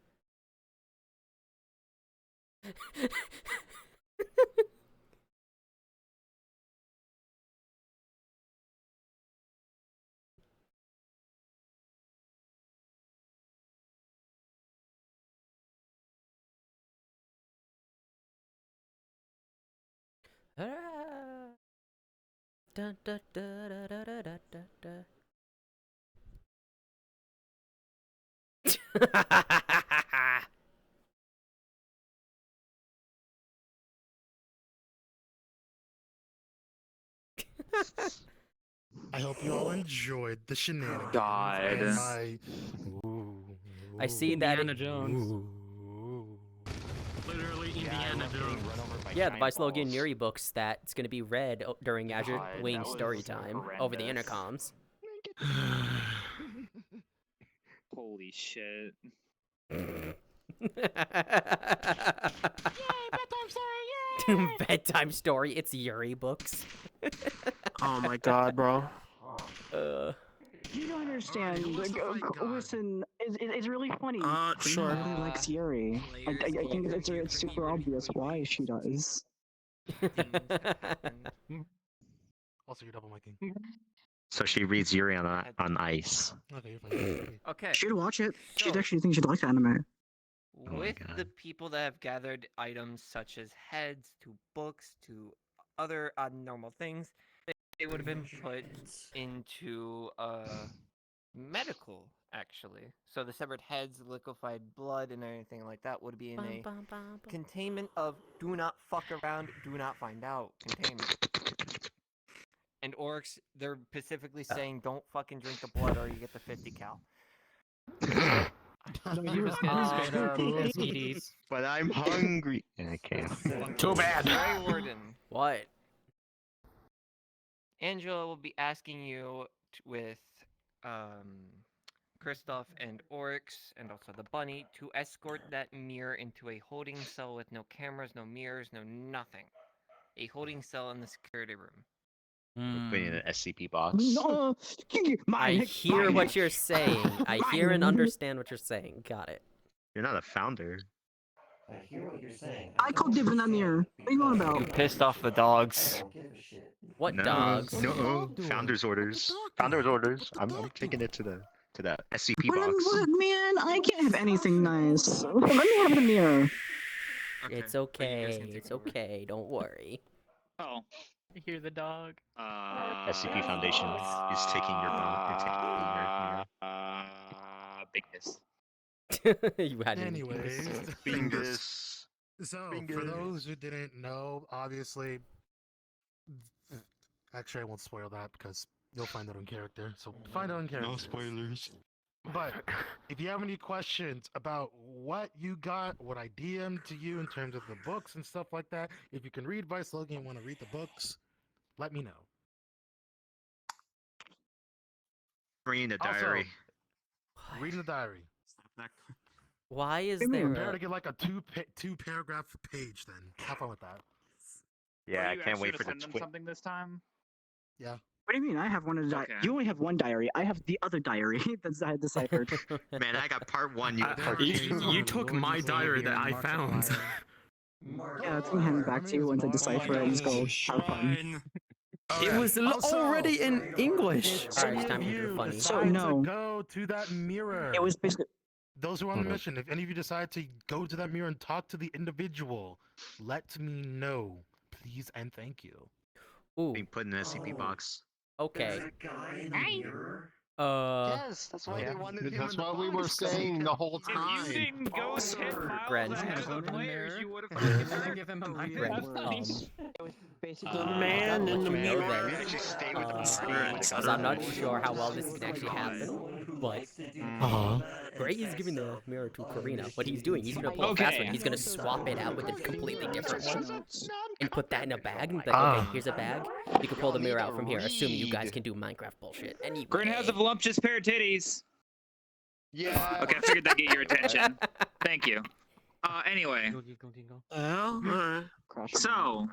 Dun, dun, dun, dun, dun, dun, dun, dun, dun. I hope you all enjoyed the shenanigans. God. and my- I see that. Indiana Jones. Literally Indiana Jones. Yeah, the Logan Yuri books that's going to be read during Azure Wing story time over the intercoms. Holy shit. Bedtime story. It's Yuri books. Oh my god, bro. You don't understand. Listen, it's really funny. Sure. She really likes Yuri. I think it's super obvious why she does. Also, you're double miking. So she reads Yuri on ice. Okay, you're fine. Okay. She'd watch it. She'd actually think she'd like the anime. With the people that have gathered items such as heads to books to other abnormal things, they would have been put into medical, actually. So the severed heads, liquefied blood, and anything like that would be in a containment of do not fuck around, do not find out containment. And orcs, they're specifically saying don't fucking drink the blood or you get the 50 cal. But I'm hungry. I can't. Too bad. Greywarden. What? Angela will be asking you with Kristoff and Oryx, and also the bunny, to escort that mirror into a holding cell with no cameras, no mirrors, no nothing. A holding cell in the security room. Putting in an SCP box. No, I hear what you're saying. I hear and understand what you're saying. Got it. You're not a founder. I hear what you're saying. I called Divin that mirror. What are you on about? You pissed off the dogs. What No, dogs? No, founder's orders. Founder's orders. I'm taking it to the SCP But, box. man, I can't have anything nice. Let me have the mirror. It's okay. It's okay. Don't worry. Oh. I hear the dog. SCP Foundation is taking your Big piss. You had an Anyways, Bingus. so for those who didn't know, obviously, actually I won't spoil that because you'll find out in character. So find out in character. No spoilers. But if you have any questions about what you got, what I DM'd to you in terms of the books and stuff like that, if you can read Vice Logan and want to read the books, let me know. Reading the diary. Also, reading the diary. Why is Prepare there to get like a two paragraph page then. Have fun with that. Yeah, I you can't wait actually for the send them twit. something this time. Yeah. What do you mean? I have one of the Okay. You only have one diary. I have the other diary that's I had deciphered. Man, I got part 1. You got part 2. You took my diary that I found. Yeah, it's gonna hand it back to you once I decipher it and just go have fun. It was already in English. Alright, it's time to do funny. So no, Go to that mirror. it was basically. Those who are on the mission, if any of you decide to go to that mirror and talk to the individual, let me know, please and thank you. Ooh. Being put in an SCP box. Okay. Yes, that's why they wanted him. That's in the what we were box. saying the whole time. If you didn't go hit Miles Gren. ahead of the players, you would have fucking Give him a Gren, Basically, Man in the mirror. Actually stay with because I'm not sure how well this can actually happen, but Gray is giving the mirror to Karina. What he's doing, he's gonna pull a fast one. He's gonna swap it out with a completely different one and put that in a bag. And be like, okay, here's a bag. You can pull the mirror out from here, assuming you guys can do Minecraft bullshit. Anyway. Grin has a voluptuous pair of titties. Yeah. Okay, I figured that'd get your attention. Thank you. Anyway. So,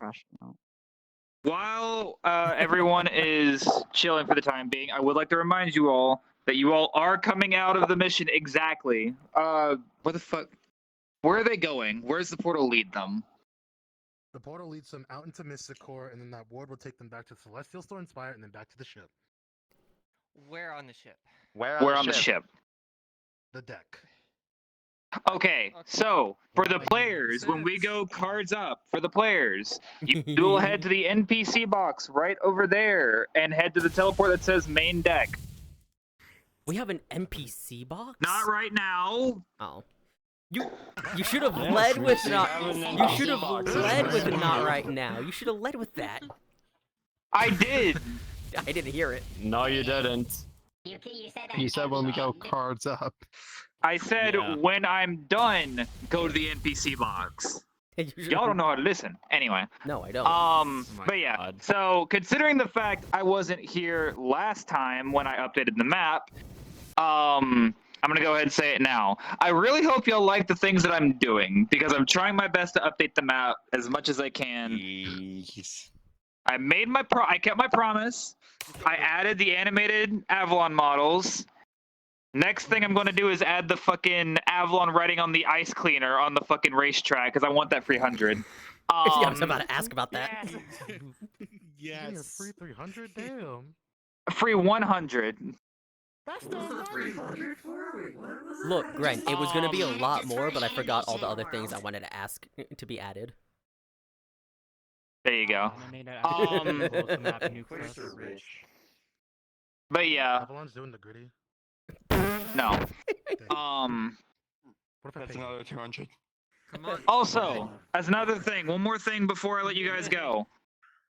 while everyone is chilling for the time being, I would like to remind you all that you all are coming out of the mission exactly. Where the fuck? Where are they going? Where's the portal lead them? The portal leads them out into Mystic Core, and then that ward will take them back to Celestial Store and Spire, and then back to the ship. Where on the ship? Where on the ship? The deck. Okay, so for the players, when we go cards up for the players, you will head to the NPC box right over there and head to the teleport that says main deck. We have an NPC box? Not right now. Oh. You should have led with not. You should have led with not right now. You should have led with that. I did. I didn't hear it. No, you didn't. You said when we go cards up. I said when I'm done, go to the NPC box. Y'all don't know how to listen. Anyway. No, I don't. But yeah. So considering the fact I wasn't here last time when I updated the map, I'm gonna go ahead and say it now. I really hope y'all like the things that I'm doing because I'm trying my best to update the map as much as I can. Jeez. I made I kept my promise. I added the animated Avalon models. Next thing I'm going to do is add the fucking Avalon writing on the ice cleaner on the fucking racetrack because I want that free 100. Yeah, I was about to ask about that. Yes. Free 300? Damn. Free 100. That's not Look, Gren, it was going to be a lot more, but I forgot all the other things I wanted to ask to be added. There you go. But yeah. Avalon's doing the gritty. No. That's another 200. Also, as another thing, one more thing before I let you guys go.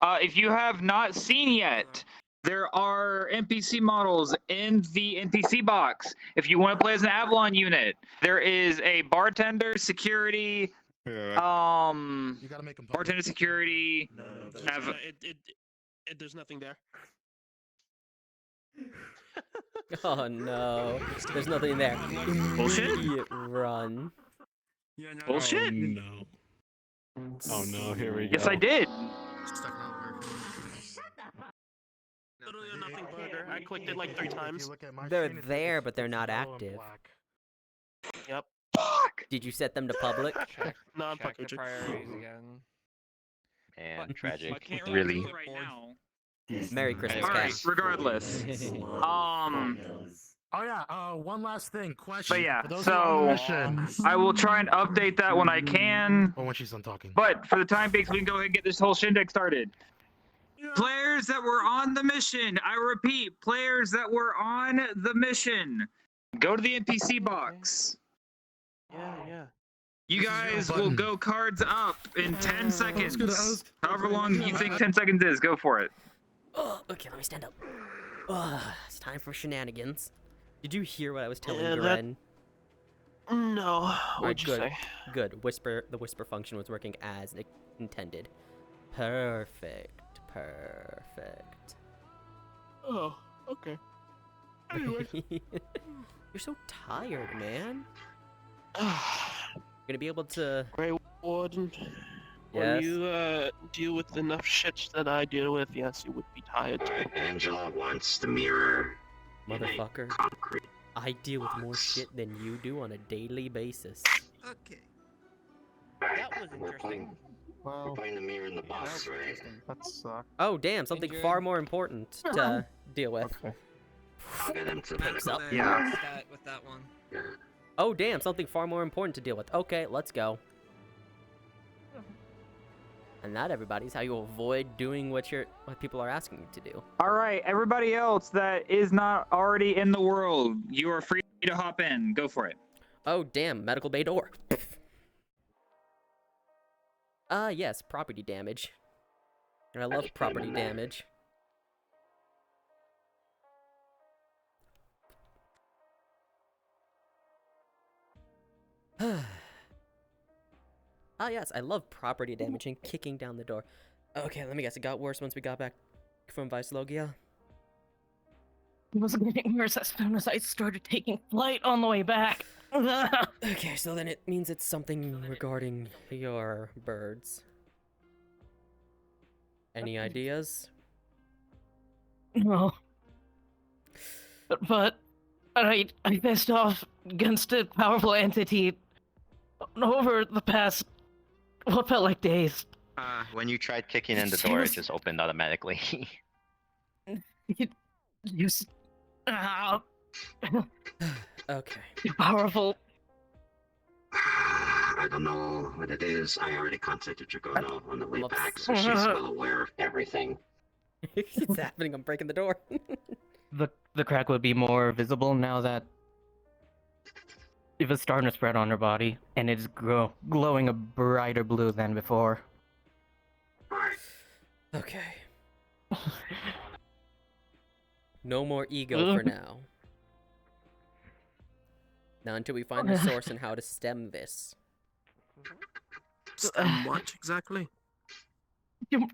If you have not seen yet, there are NPC models in the NPC box. If you want to play as an Avalon unit, there is a bartender, security, bartender, security. There's nothing there. Oh no, there's nothing there. Bullshit. Immediate run. Bullshit. No. Oh no, here we go. Yes, I did. Literally a nothing burger. I clicked it like 3 times. They're there, but they're not active. Yep. Did you set them to public? No, I'm Check the priorities again. Man, tragic. I can't Really. right now. Merry Christmas, Alright, Cass. regardless. Oh yeah, one last thing. Question. But yeah, for those who are on the so mission. I will try and update that when I can. Or when she's done talking. But for the time being, we can go ahead and get this whole shindig started. Players that were on the mission. I repeat, players that were on the mission. Go to the NPC box. Yeah. You guys will go cards up in 10 seconds. was- However long you think 10 seconds is, go for it. Oh, okay, let me stand up. It's time for shenanigans. Did you hear what I was telling Yeah, that- Garen? No. Alright, What'd you good. say? Good. The whisper function was working as intended. Perfect. Oh, okay. Anyway. You're so tired, man. You're gonna be able to. Greywarden. Yes. When you deal with enough shit that I deal with, yes, you would be tired too. Angela wants the mirror. Motherfucker. I deal with more shit than you do on a daily basis. Okay. That was interesting. We're putting the mirror in the box, right? That sucks. Oh, damn, something far more important to deal with. I'll get him to Thanks up. With that one. Oh, damn, something far more important to deal with. Okay, let's go. And that, everybody, is how you avoid doing what people are asking you to do. All right, everybody else that is not already in the world, you are free to hop in. Go for it. Oh, damn, medical bay door. Yes, property damage. And I love property damage. Yes, I love property damage and kicking down the door. Okay, let me guess, it got worse once we got back from Vicelogia? It was getting worse as soon as I started taking flight on the way back. Okay, so then it means it's something regarding your birds. Any ideas? No. But I faced off against a powerful entity over the past what felt like days. When you tried kicking in the door, it just opened automatically. Okay. Powerful. I don't know what it is. I already contacted Dragono on the way back, so she's well aware of everything. It's happening, I'm breaking the door. The crack would be more visible now that it was starting to spread on her body, and it's glowing a brighter blue than before. Okay. No more ego for now. Now until we find the source and how to stem this. Stem what exactly? I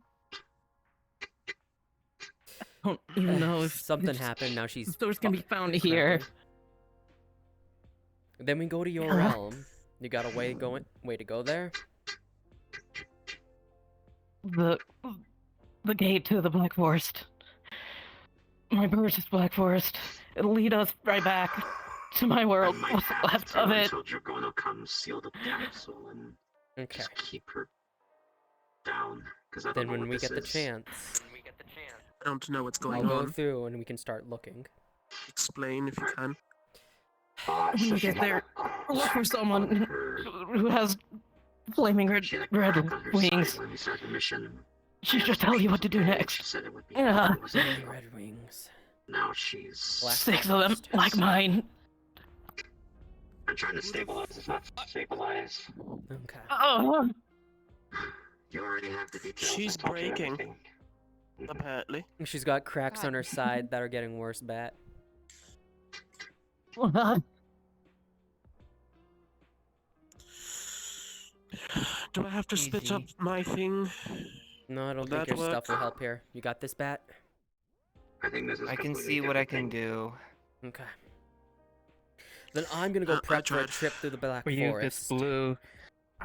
don't even know if something happened. Now she's. Source can be found here. Then we go to your realm. You got a way to go there? The gate to the Black Forest. My bird is Black Forest. It'll lead us right back to my world. What's left of it? Until Dragono comes, seal the capsule, and just keep her down. Because I don't Then know when what we this get the is. chance, I don't know what's going I'll on. go through and we can start looking. Explain if you can. When you get there, look for someone who has flaming red wings. When we start the mission. She should tell you what to do next. She said it would be Yeah. flaming red wings. Now she's 6 of them, like mine. I'm trying to stabilize. It's not stabilize. Okay. Oh. You already have the details. She's I told you breaking. everything. Apparently. She's got cracks on her side that are getting worse, Bat. Do I have to spit up my thing? No, I don't Will think that your stuff work? will help here. You got this, Bat? I think this is I can completely see what I different can do. Okay. Then I'm gonna go prep for a tried. trip through the Black For you, Forest. this blue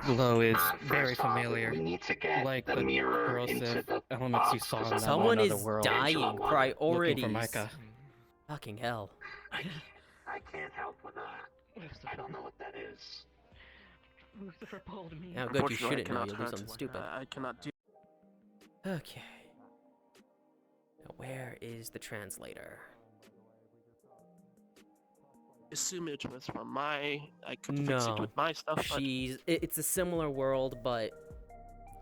glow is very First off, familiar. We need to get Like the the mirror into corrosive the elements you box, saw in 'cause that Someone one is other world. dying. Looking Priorities. for Micah. Fucking hell. I can't help with that. I don't know what that is. Lucifer pulled me. How good, you Unfortunately, I shouldn't know. cannot You'll do hurt. something stupid. I cannot do. Okay. Now where is the translator? Assume it was from my. I could fix it No. with my stuff. But It's a similar world, but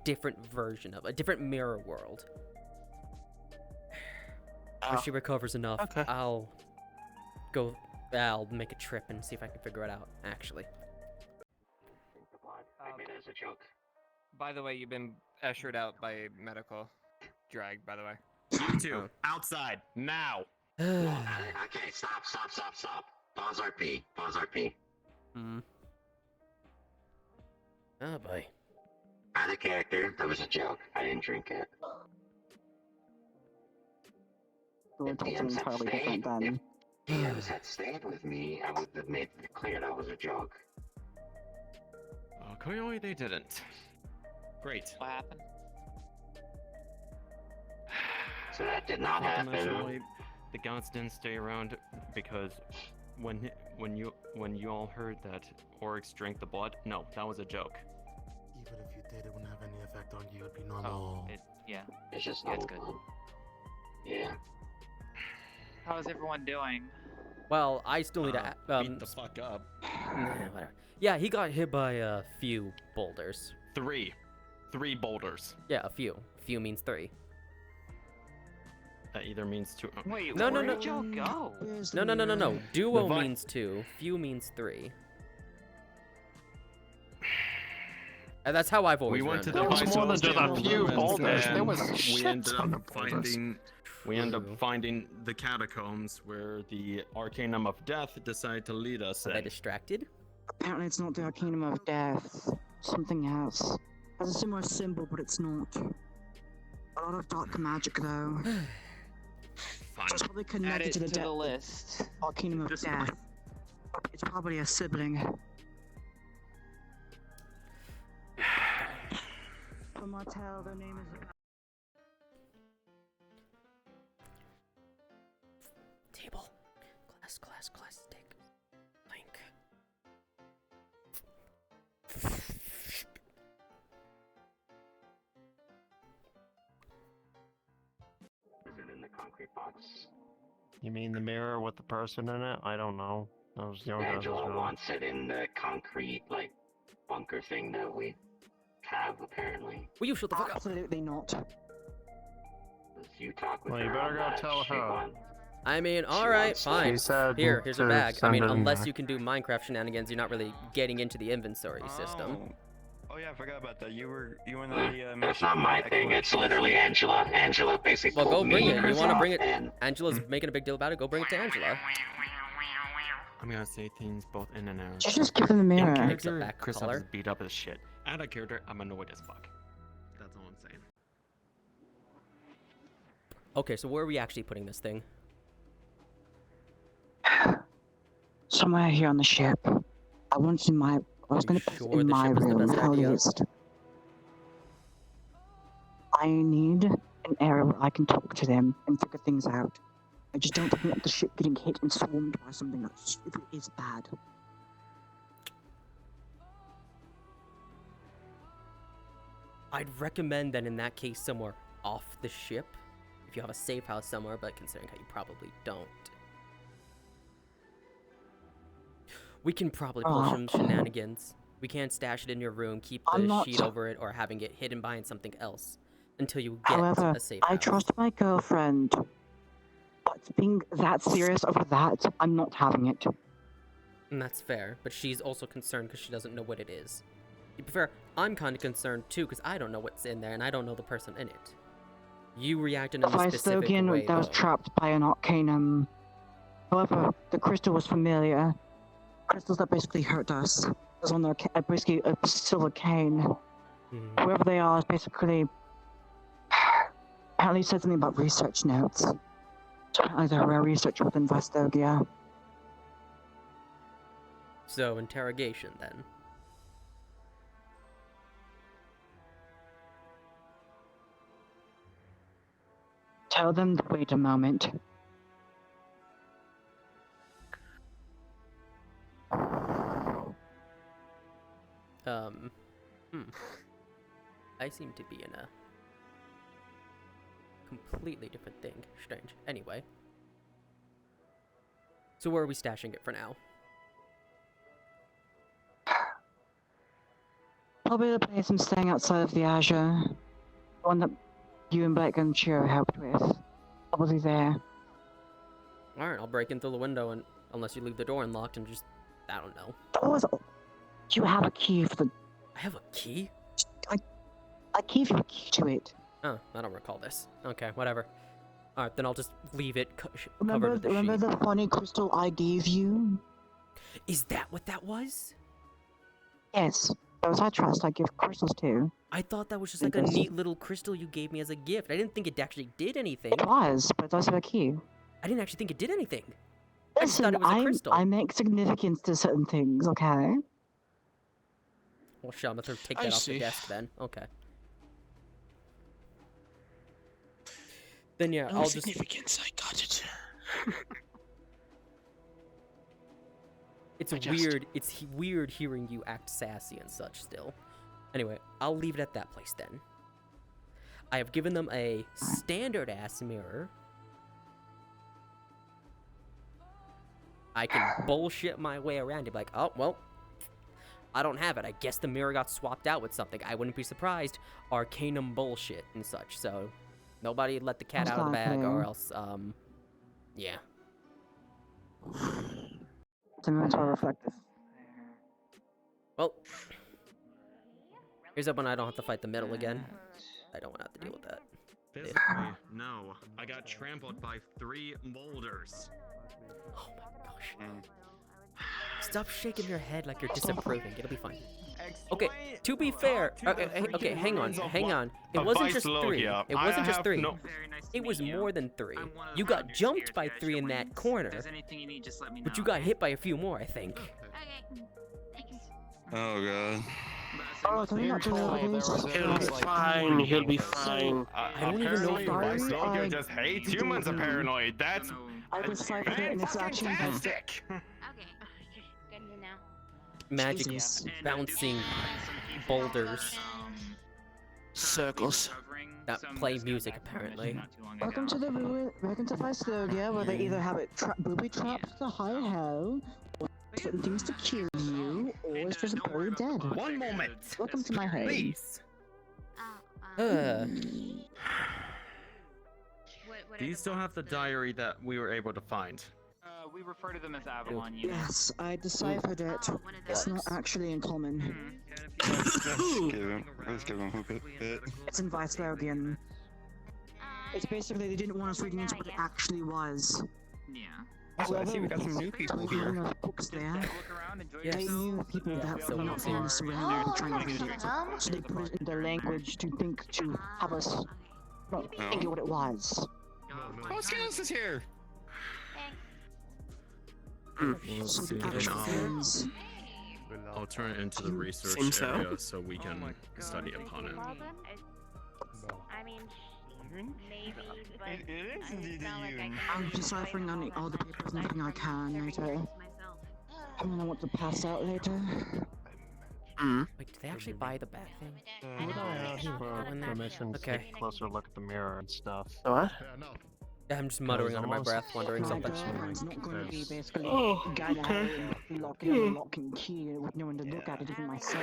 different version of a different mirror world. After she recovers enough, I'll make a trip and see if I can figure it out, actually. I mean, as a joke. By the way, you've been ushered out by medical. Dragged, by the way. You two, outside, now! Okay, stop. Pause RP. Oh boy. Out of character, that was a joke. I didn't drink it. If DMs had stayed with me, I would have made it clear that was a joke. Clearly they didn't. Great. What happened? So that did not happen. Unfortunately, the gods didn't stay around because when you all heard that Oryx drank the blood, no, that was a joke. Even if you did, it wouldn't have any effect on you. It'd be normal. Yeah. It's just it's good. Yeah. How's everyone doing? Well, I still need to beat the fuck up. Whatever. Yeah, he got hit by a few boulders. 3 boulders. Yeah, a few. Few means 3. That either means 2. Wait, No. where did y'all go? No. Duo means 2. Few means 3. And that's how I've always We went to learned the it. high more than just a few boulders. There was we shit ended ton up of boulders. finding the catacombs where the Arcanum of Death decided to lead us. Are they distracted? Apparently it's not the Arcanum of Death. Something else. It has a similar symbol, but it's not. A lot of dark magic, though. Fine. So it's probably Add connected it to the the list. Arcanum of Death. It's probably a sibling. For Martel, their name is... Table. Glass, stick. Link. Is it in the concrete box? You mean the mirror with the person in it? I don't know. That was young guys' Angela room. wants it in the concrete, bunker thing that we have, apparently. Will you shut the fuck up? Absolutely not. You talk with Well, her you better on go that. tell She her. wants- I mean, alright, fine. She said Here's a to bag. I mean, send it in unless there. you can do Minecraft shenanigans, you're not really getting into the inventory system. Oh yeah, I forgot about that. You were in the. That's not my thing. It's literally Angela. Angela basically. Well, go pulled bring me it. and You want to herself bring it? in. Angela's making a big deal about it. Go bring it to Angela. I'm gonna say things both in and out. Just give him the mirror. In Makes a character, back Chris color. is beat up as shit. Out of character, I'm annoyed as fuck. That's all I'm saying. Okay, so where are we actually putting this thing? Somewhere here on the ship. I was gonna put sure it in the my ship is the room, best at idea? least. I need an area where I can talk to them and figure things out. I just don't want the ship getting hit and swarmed by something that is bad. I'd recommend that in that case somewhere off the ship. If you have a safe house somewhere, but considering how you probably don't. We can probably pull some shenanigans. We can't stash it in your room, keep the sheet over it, or having it hidden behind something else until you get However, a safe I house. trust my girlfriend. But being that serious over that, I'm not having it. And that's fair, but she's also concerned because she doesn't know what it is. To be fair, I'm kind of concerned too because I don't know what's in there and I don't know the person in it. You reacted in a specific Vystogian way, that was though. trapped by an arcanum. However, the crystal was familiar. Crystals that basically hurt us. It was on basically a silver cane. Whoever they are is basically... Apparently said something about research notes. So apparently they're rare research within Vystogia. So, interrogation then. Tell them to wait a moment. I seem to be in a completely different thing. Strange. Anyway. So where are we stashing it for now? Probably the place I'm staying outside of the Azure. The one that you and Blake and Chiro helped with. Probably there. All right, I'll break in through the window, and unless you leave the door unlocked and just, I don't know. You have a key for the. I have a key? I gave you a key to it. Oh, I don't recall this. Okay, whatever. All right, then I'll just leave it covered Remember, with the remember sheet. the funny crystal I gave you? Is that what that was? Yes, those I trust. I give crystals to. I thought that was just like a neat little crystal you gave me as a gift. I didn't think it actually did anything. It was, but it's also a key. I didn't actually think it did anything. Listen, I just thought it was a crystal. I make significance to certain things, okay? Well, sure, I'm gonna take that off the desk then. Okay. Then yeah, No I'll just. significance, I got it. It's weird hearing you act sassy and such still. Anyway, I'll leave it at that place then. I have given them a standard-ass mirror. I can bullshit my way around it, like, oh, well, I don't have it. I guess the mirror got swapped out with something. I wouldn't be surprised. Arcanum bullshit and such, so nobody let the cat out of the bag, or else, yeah. It's a mental reflective. Well, here's up when I don't have to fight the middle again. I don't want to have to deal with that. Physically, no. I got trampled by 3 boulders. Oh my gosh. Stop shaking your head like you're disapproving. It'll be fine. Okay, to be fair, okay, hang on. It wasn't just 3. It wasn't just 3. It was more than 3. You got jumped by 3 in that corner, but you got hit by a few more, I think. Oh god. Oh, can we not do all this? He'll be fine. He'll be fine. I don't even know if Apparently, just hates humans are paranoid. That's I deciphered it and it's actually fantastic. magic bouncing boulders circles that play music apparently. Welcome to the welcome to Physlogia, where they either have it booby trapped to high hell, or certain things to kill you, or it's just already dead. One moment. Welcome to my home. Please. Do you still have the diary that we were able to find? We refer to them as Avalon units. Yes, I deciphered it. It's not actually in common. Let's give him a bit. It's in Physlogian. It's basically they didn't want us reading into what it actually was. Yeah. Also, I see we got some new people here. Books there. Yes. They knew people that were not in the surrounding and trying to read it. So they put it in their language to think, to have us not think of what it was. Oh, Scales is here! I'll turn it into the research area so we can study upon it. I mean, maybe, but It is indeed a you. I'm deciphering on all the papers and everything I can later. I'm gonna want to pass out later. Wait, did they actually buy the back thing? Would I ask for permission to take a closer look at the mirror and stuff? What? Yeah, I'm just muttering under my breath, wondering My something. girlfriend's not gonna be basically Oh, guiding okay. and locking and locking key with no one to look at it, even my son.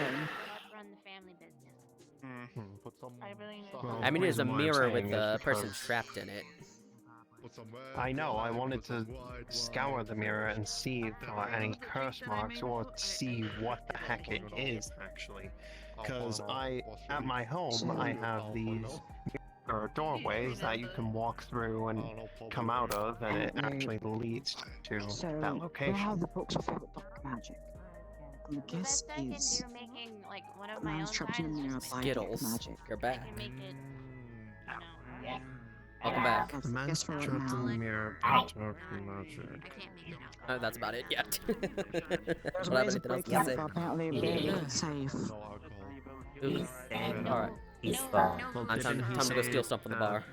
run the family business. Put some I mean, there's a reason why I'm mirror saying with is a person because- trapped in it. I know, I wanted to scour the mirror and see if there were any curse marks or see what the heck it is, actually. Because at my home, I have these doorways that you can walk through and come out of, and it actually leads to So, that they location. have the books of dark magic. And the The guess best I can is do making like one of a my own man's trapped in a signs mirror is by dark Skittles, magic. you're back. I can make it, you know, Welcome back. That's The the man's guess for right trapped in the now. mirror by dark magic. I can't make it out. That's about it. Yeah. There's Don't have ways of anything else breaking to it, say. but apparently it's safe. Oops. No. Alright. No. Time to go steal stuff from the bar.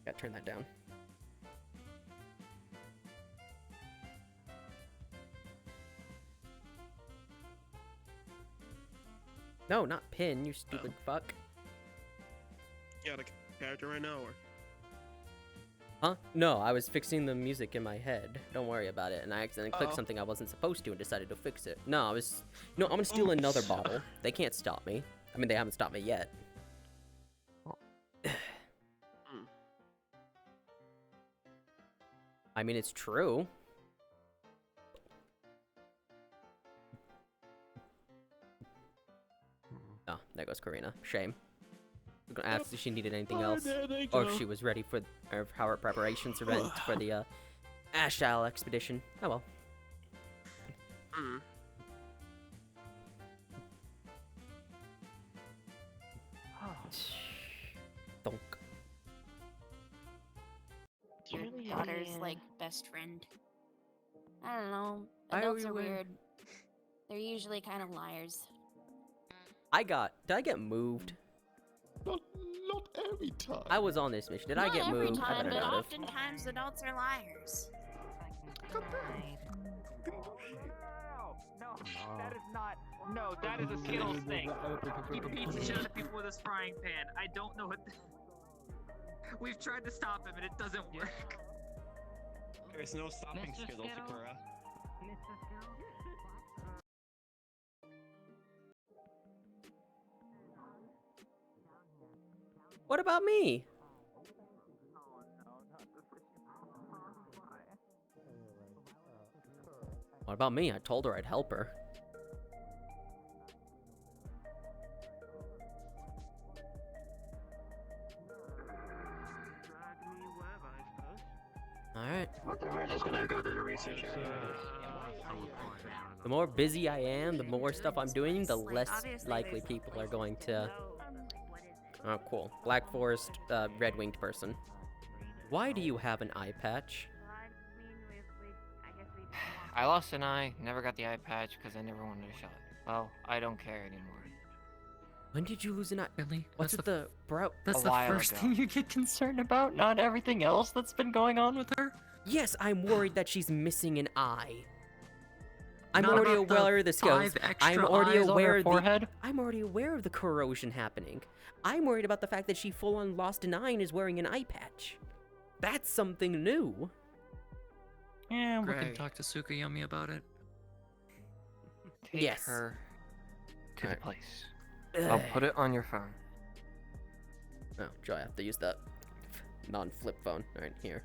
Gotta turn that down. No, not pin, you stupid fuck. You got a character right now, or? Huh? No, I was fixing the music in my head. Don't worry about it. And I accidentally clicked Uh-oh. something I wasn't supposed to and decided to fix it. No, I was... No, I'm gonna steal another bottle. They can't stop me. I mean, they haven't stopped me yet. I mean, it's true. Oh, there goes Karina. Shame. I'm gonna ask if she needed anything else, there they or go. if she was ready for how her preparations went for the Ashal expedition. Oh well. Donk. Your daughter's like best friend. I don't know. Why are Adults you are wearing- weird. They're usually kind of liars. Did I get moved? Not every time. I was on this mission. Did I Not get every moved? I time, better but not have. oftentimes adults are liars. No, that is not. No, that is a Skittles thing. He beats the shit out of people with his frying pan. I don't know what. We've tried to stop him and it doesn't work. There's no stopping Skittles, Sakura. What about me? What about me? I told her I'd help her. Alright. We're just gonna go to the research area. The more busy I am, the more stuff I'm doing, the less likely people are going to... Oh, cool. Black Forest, red-winged person. Why do you have an eye patch? I lost an eye, never got the eye patch because I never wanted a shot. Well, I don't care anymore. When did you lose an eye? Really? What's with the brow? That's A the while first ago. thing you get concerned about, not everything else that's been going on with her? Yes, I'm worried that she's missing an eye. I'm Not already about the aware of this goes. 5 extra I'm already eyes on her aware of forehead? I'm already aware of the corrosion happening. I'm worried about the fact that she full-on lost an eye and is wearing an eye patch. That's something new. Yeah, we can Great. talk to Tsukayami about it. Take Yes. her to the Alright. place. I'll put it on your phone. Oh, Joy, I have to use that non-flip phone. Alright, here.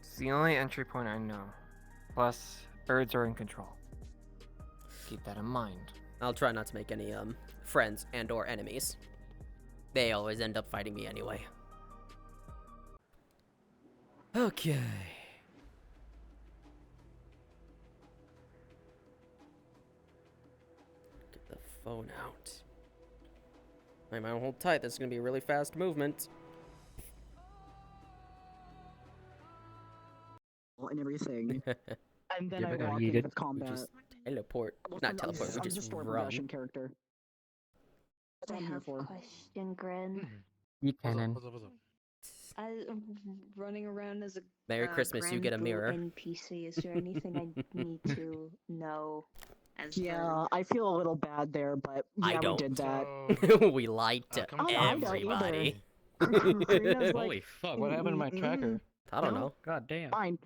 It's the only entry point I know. Plus, birds are in control. Keep that in mind. I'll try not to make any, friends and or enemies. They always end up fighting me anyway. Okay. Get the phone out. I might hold tight, this is gonna be a really fast movement. And everything. And then Yeah, I but walk you in did- with combat. Just teleport. Well, Not I'm teleport, we I'm just a run. progression character. That's what I'm here for. Question, Grin. You can. What's up? I'm running around as a Merry Christmas, you get a mirror. NPC. Is there anything I need to know? As Yeah, I feel a little bad there, but yeah, I don't. we did that. We lied to come on. I don't everybody. Karina's like, Holy fuck, what happened to my tracker? I don't know. God damn. Fine.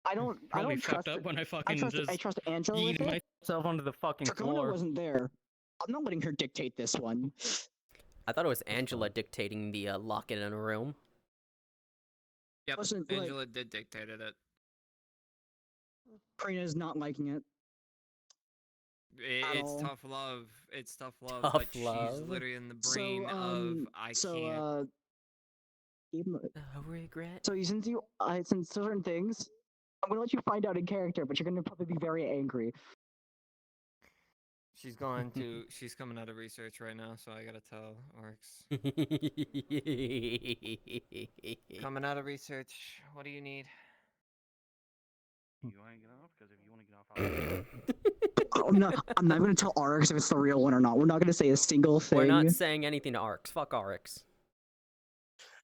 I don't Probably trust fucked up when I I fucking trust just I trust Angela with yeeted it. myself onto the fucking Dracona floor. wasn't there. I'm not letting her dictate this one. I thought it was Angela dictating the lock it in a room. Yep, Wasn't, like- Angela did dictate it. Karina's not liking it. At It's all. tough love. It's tough love. Tough but love? she's literally in the So, brain of I can't. Regret. So since certain things, I'm gonna let you find out in character, but you're gonna probably be very angry. She's going to. She's coming out of research right now, so I gotta tell Oryx. Coming out of research. What do you need? You want to get off? Because if you want to get off, I'm not gonna tell Arx if it's the real one or not. We're not gonna say a single thing. We're not saying anything to Arx. Fuck Arx.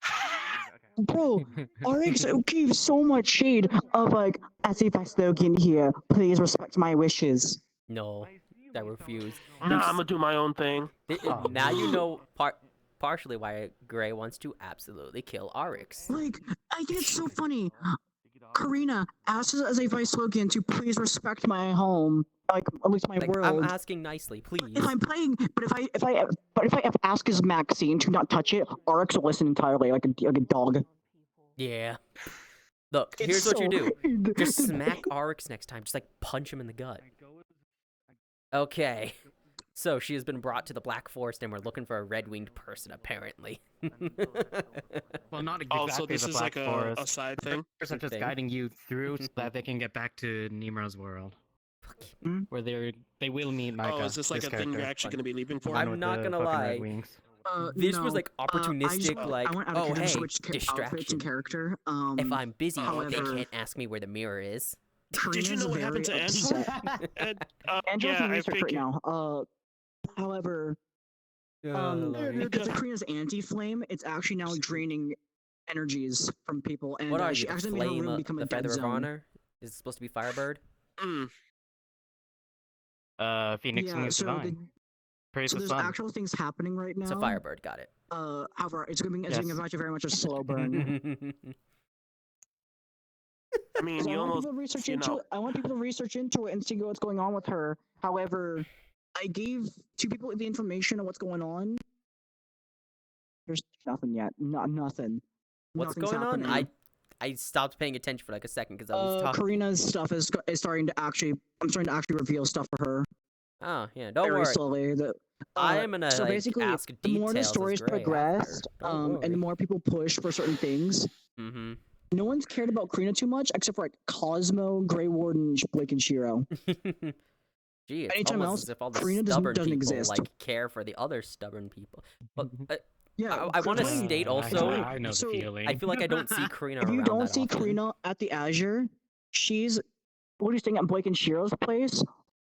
Okay. Bro, RX gave so much shade of like, as if I spoken here, please respect my wishes. No, I refuse. Nah, I'm gonna do my own thing. Now you know partially why Gray wants to absolutely kill Arix. Like, I think it's so funny. Karina asks us as a vice slogan to please respect my home, like at least my world. I'm asking nicely, please. If I'm playing, but if I ask as Maxine to not touch it, RX will listen entirely like a dog. Yeah. Look, It's here's what you so do. Just smack Arix next time. Just like punch him in the gut. Okay. So she has been brought to the Black Forest, and we're looking for a red-winged person, apparently. Well, not exactly Oh, so this the is Black like Forest. a side thing? They're just guiding you through so that they can get back to Nemo's world. Where they will meet Micah. Oh, is this like a thing you're actually going to be leaving for? I'm not gonna lie. This was like opportunistic, I went out of oh character, hey, switched outfits distraction. and character. If I'm busy, however, they can't ask me where the mirror is. Did you know what happened to Angela? Angela's yeah, in I research right figured. now. However, because of Karina's anti-flame, it's actually now draining energies from people, and What are she you, the actually made her flame, room become a the dead feather of zone. honor? Is it supposed to be Firebird? Phoenix Yeah, Wings so Divine. Praise so the there's sun. actual things happening right now. It's a Firebird, got it. However, it's going to be Yes. very much a slow burn. I mean, you I want almost, people to research you into know. it. I want people to research into it and see what's going on with her. However, I gave 2 people the information on what's going on. There's nothing yet. Nothing. What's Nothing's going on? happening. I stopped paying attention for like a second because I was talking. Karina's stuff is starting to actually. I'm starting to actually reveal stuff for her. Oh yeah, don't very worry. slowly. I am gonna so like basically, ask the details more the as stories Gray progress, after. Don't and the more people push for certain things, Mm-hmm. no one's cared about Karina too much except for like Cosmo, Greywarden, Blake, and Shiro. Gee, it's Anytime almost else, as if all the Karina stubborn doesn't people exist. like care for the other stubborn people. But Yeah, I want to Karina- state also. I know the feeling. I feel like I don't see Karina If you around don't that see often. Karina at the Azure, she's what are you staying at Blake and Shiro's place,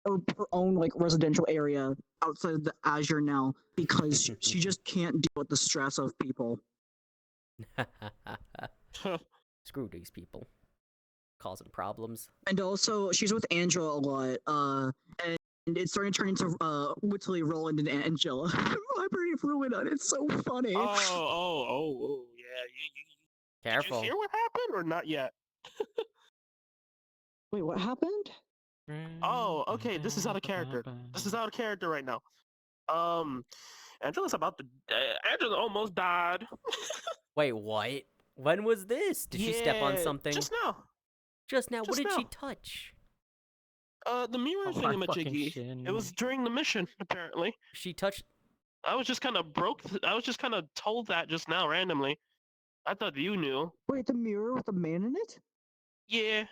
or her own like residential area outside of the Azure now because she just can't deal with the stress of people. Screw these people, causing problems. And also, she's with Angela a lot, and it's starting to turn into literally Roland and Angela. Library of Ruin on it's so funny. Oh, yeah. Careful. Did you hear what happened or not yet? Wait, what happened? Oh, okay. This is out of character. This is out of character right now. Angela's about to. Angela almost died. Wait, what? When was this? Did she step on Yeah, something? Just now. Just now. What Just did she now. touch? The mirror Oh, my fucking thingamajiggy. shin. It was during the mission, apparently. She touched. I was just kind of I was just kind of told that just now randomly. I thought you knew. Wait, the mirror with the man in it? Yeah.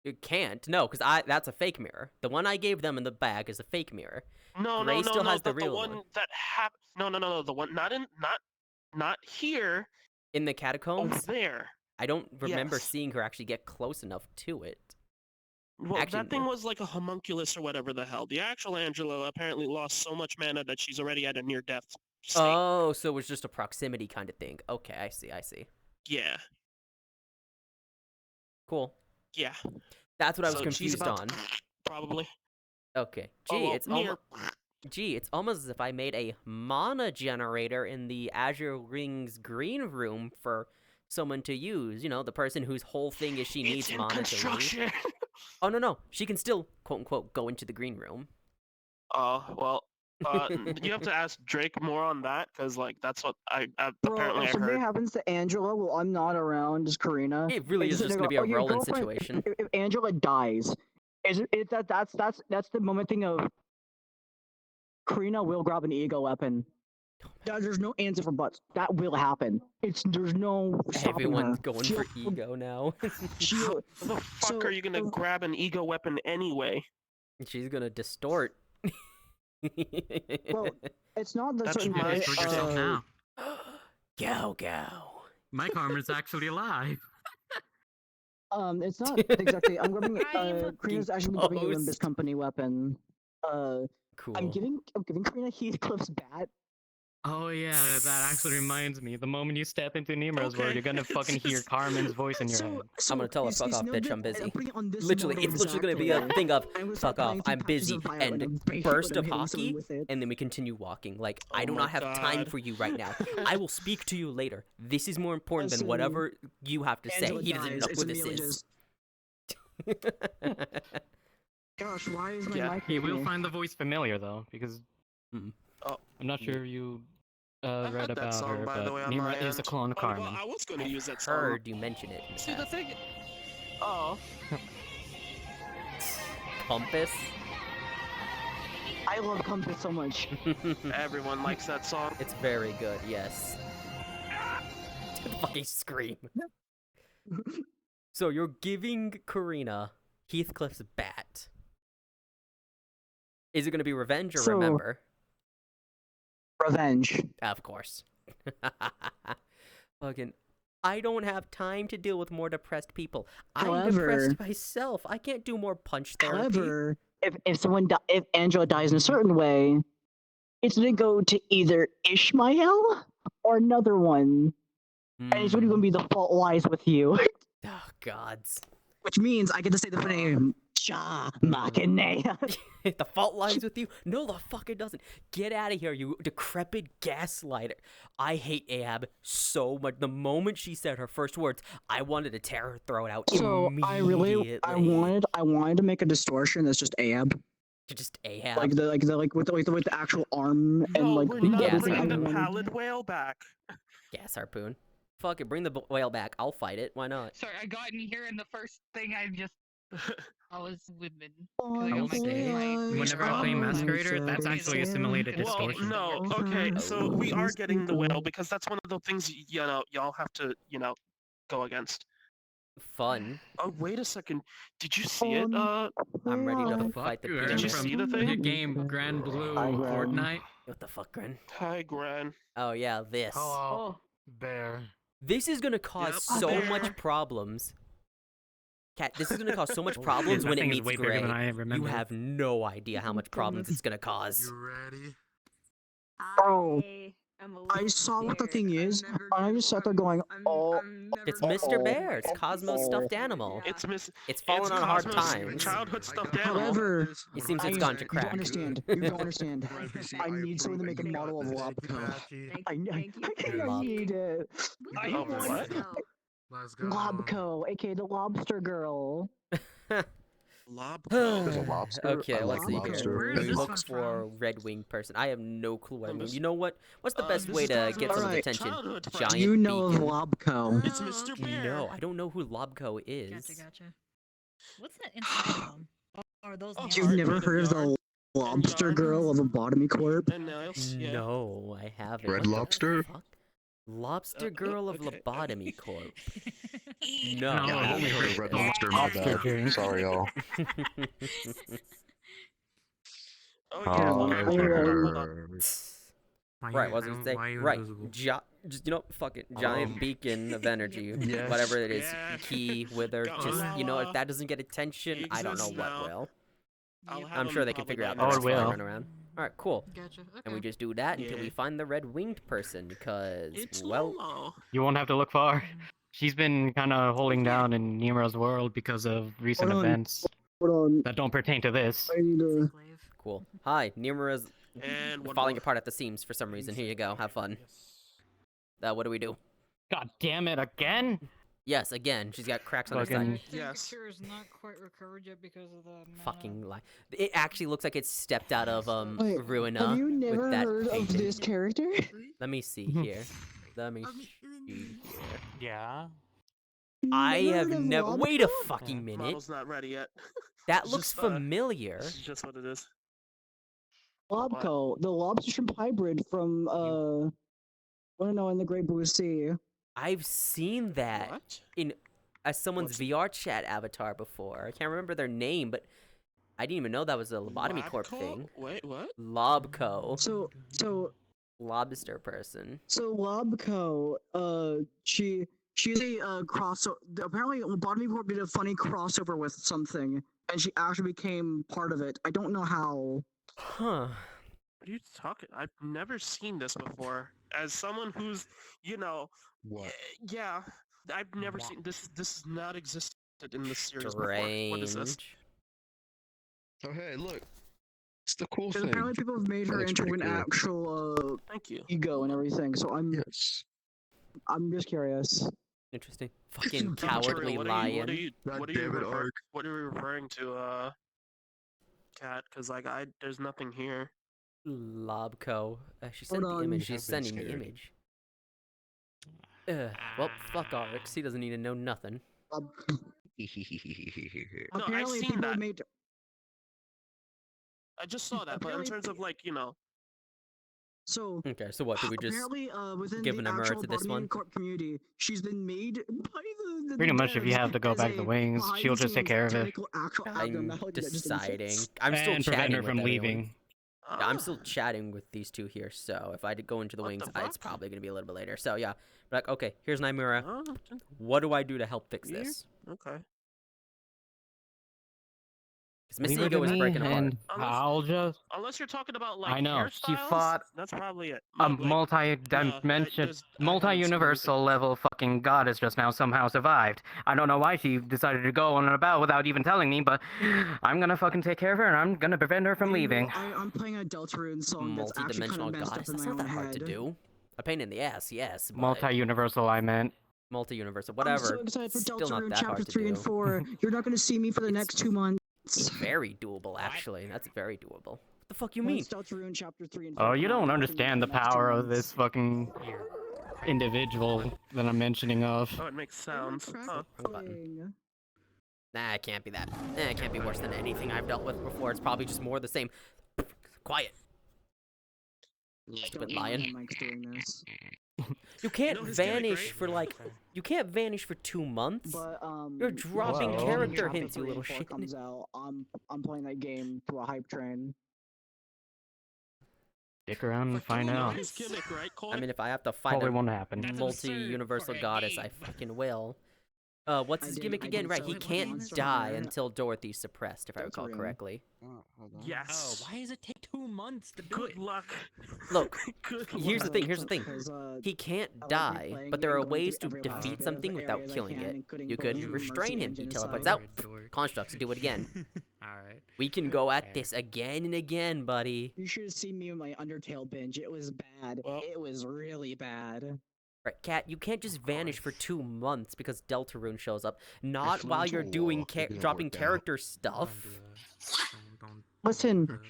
It can't. No, because that's a fake mirror. The one I gave them in the bag is a fake mirror. No, Gray still has the the real one one. that happened. No. The one not here. In the catacombs? Over there. I don't remember Yes. seeing her actually get close enough to it. Well, Actually, that thing was like a homunculus or whatever the hell. The actual Angela apparently lost so much mana that she's already at a near-death state. Oh, so it was just a proximity kind of thing. Okay, I see. Yeah. Cool. Yeah. That's what I was So she's confused about on. to- Probably. Okay. Oh, Gee, well, it's near. it's almost as if I made a mana generator in the Azure Rings green room for someone to use. You know, the person whose whole thing is she needs It's in mana to leave. construction. Oh no, she can still quote unquote go into the green room. Oh, well, you have to ask Drake more on that, because, like, that's what I Bro, apparently if I something heard. happens to Angela while I'm not around as Karina, It really is it's just gonna gonna be a "Oh, your Roland girlfriend-" situation. If Angela dies, that's the moment thing of Karina will grab an ego weapon. There's no answer for buts. That will happen. There's no stopping Everyone's her. going She'll- for ego now. How the fuck are you gonna grab an ego weapon anyway? She's gonna distort. Well, it's not the That's certain my way. Distort yourself now. Go. Mike Armor's actually alive. It's not exactly. I'm grabbing. Karina's actually giving a Ghost. Limbus company weapon. Cool. I'm giving Karina Heathcliff's bat. Oh yeah, that actually reminds me. The moment you step into Nemo's world, you're gonna fucking hear Carmen's voice in your head. I'm gonna tell her, fuck off, no bitch, good- I'm busy. putting it on this Literally, model it's literally gonna be a exactly. thing of, I'm gonna fuck start off, playing I'm 2 patches busy, of Violet and and basically burst what of I'm hitting someone hockey, with it. and then we continue walking. Like, I Oh do my not have time God. for you right now. I will speak to you later. This is more important than Listen, whatever you have to say. Angela He doesn't dies, know it's who this immediately is. Gosh, why is my Yeah, mic he will muted? find the voice familiar though, because I'm not sure you I read had that about song, her, by the way, but on my Nimra is a end. clone of Well, Carmen. I was going to use that song. Heard you mention it. In the See, the past. thing... Oh. Compass. I love Compass so much. Everyone likes that song. It's very good, yes. Fucking scream. So you're giving Karina Heathcliff's bat. Is it gonna be revenge or So- remember? Revenge. Of course. Fucking, I don't have time to deal with more depressed people. I'm However- depressed myself. I can't do more punch therapy. However, if Angela dies in a certain way, it's gonna go to either Ishmael or another one, and it's really gonna be the fault lies with you. Oh gods. Which means I get to say the name Cha Machina. The fault lies with you? No, the fuck it doesn't. Get out of here, you decrepit gaslighter. I hate Ahab so much. The moment she said her first words, I wanted to tear her throat out So immediately. I wanted to make a distortion that's just Ahab. Just Ahab. Like with the actual arm and No, like we're not gas bringing the harpoon. pallid whale back. Gas harpoon. Fuck it, bring the whale back. I'll fight it. Why not? Sorry, I got in here and the first thing I was women. Whenever I play Masquerader, that's actually a simulated distortion. Well, no, okay, so we are getting the whale because that's one of the things y'all have to go against. Fun. Oh, wait a second. Did you see it? I'm ready to fight the Gren Did you from see the thing? your game Grand Blue Hi, Gren. Fortnite? What the fuck, Gren? Hi, Gran. Oh yeah, this. Hello, bear. This is gonna cause so Bear. much problems. Cat, this is gonna cause so much problems That when it thing is meets way bigger Gray. than I You remember. have no idea how much problems it's gonna cause. You ready? Oh, I saw what the thing is, and I just sat there going, oh. It's Mr. Bear. It's Cosmo's stuffed animal. It's fallen on hard Cosmo's times. childhood stuffed animal. However, It seems it's gone to You crack. don't understand. You don't understand. I need someone to make a model of Lobco. I need it. Oh, what? Let's go. Lobco, aka the Lobster Girl. Okay, let's see Lobster. here. Look for a red-winged person. I have no clue what I mean. You know what? What's the best way to get someone's Alright. attention? Do Giant you know of beacon. Lobco? It's Mr. Bear. No, I don't know who Lobco is. Gotcha. What's that inside of them? Are those You've never heard of the Lobster Girl of Lobotomy Corp? No, I haven't. Red What the Lobster? fuck? Lobster Girl of Lobotomy Corp. No, No, Yeah, I I've only heard of Red Lobster, my bad. Sorry, y'all. Oh, yeah. hold on. Right, what was I gonna say? Right, just fucking giant beacon of energy, Yes. whatever it is, Yeah. key, wither. Just if that doesn't get attention, I don't know exists what now. will. I'll have I'm sure him they can probably figure out by the Oh, rest it while I will. run around. All right, cool. Gotcha. And we just do that until we find the red-winged person, because well, Lolo. You won't have to look far. She's been kind of holding down in Nemo's world because of recent Hold on. events Hold on. that don't pertain to this. I need to. cool. Hi, Nimura's And one falling more. apart at the seams for some reason. Here you go. Have fun. What do we do? God damn it, again? Yes, again. She's got cracks on her Fucking- side. Yes. Temperature is not quite recovered yet because of the Fucking lie. It actually looks like it's stepped out of Wait, Ruina have you never with that heard of painting. this character? Let me see here. Let me see here. Yeah. I Never have heard of never. Lobco? Wait a fucking minute. Model's not ready yet. That It's looks just, familiar. This is just what it is. Lobco, the lobster shrimp hybrid from in the Great Blue Sea. I've seen that What? in as someone's VR chat avatar before. I can't remember their name, but I didn't even know that was a lobotomy corp Lobco? thing. Wait, what? Lobco. So Lobster person. Lobco, she's a crossover. Apparently, Lobotomy Corp did a funny crossover with something, and she actually became part of it. I don't know how. Huh. What are you talking? I've never seen this before. As someone who's, you know, what? Yeah, I've never seen this. This has not existed in the series before. What is this? Oh hey, look. It's the cool Because thing. apparently people have made her That looks into pretty an cool. actual Thank you. ego and everything. So I'm just curious. Interesting. Fucking For cowardly real, lion. What are you referring to, Cat? Because like there's nothing here. Lobco. She sent Hold the on. image. I've She's been sending the scared. image. Well, fuck Arx. He doesn't need to know nothing. No, Apparently I've seen people that. made. I just saw that, but in Apparently- terms of like, you know. So Okay, so what? Did we just apparently, within give an the emerge actual to this bottoming one? corp community, she's been made by the Pretty much, if you devs have to go as back to the a wings, she'll just take care of it. technical actual I'm abnormality that just deciding. exists. I'm still And chatting prevent her with from everyone. leaving. Yeah, I'm still chatting with these two here, so if I did go into the wings, it's probably going to be a little bit later. So yeah, like, okay, here's Nymura. What do I do to help fix this? Okay. Because Miss Leave her Ego to is me, breaking apart. and I'll just. Unless you're talking about like I know she hairstyles, fought that's probably it. a But, like, multi-dimension, there's- multi-universal level fucking goddess just now somehow survived. I don't know why she decided to go on and about without even telling me, but I'm gonna fucking take care of her and I'm gonna prevent her from leaving. I'm playing a Deltarune song that's actually kind Multi-dimensional of messed up goddess. in That's my not own that hard head. to do. A pain in the ass, yes. But Multi-universal, I meant. multi-universal, I'm whatever. so excited for Still not Deltarune that Chapter hard to 3 and do. 4. You're not going to see me for the next 2 months. It's very doable, actually. That's very doable. What the fuck you mean? Once Deltarune Chapter 3 and 4 Oh, you come out, don't nothing understand the for next 2 power of months. this fucking individual that I'm mentioning of. Oh, it makes sounds. Huh. Wrong button. Nah, it can't be that. It can't be worse than anything I've dealt with before. It's probably just more of the same. Quiet. Stupid lion. You can't vanish for like. You can't vanish for 2 months. But, You're dropping when character Chapter hints, you 3 little and 4 shit. comes out, I'm playing that game to a hype train. Stick around and find out. I mean, if I have to fight Probably a won't happen. multi-universal goddess, I fucking will. What's his gimmick again? Right, he can't die until Dorothy's suppressed, if I recall correctly. Yes. why does it take 2 months to do Good luck. Look, Good here's the luck. thing, here's the thing. He can't die, but there are ways to defeat something without killing it. You could restrain him, he teleports out. Constructs, do it again. Alright. We can go at this again and again, buddy. You should have seen me in my Undertale binge. It was bad. It was really bad. Right, Cat, you can't just vanish for 2 months because Deltarune shows up. Not while you're doing dropping character stuff. Listen,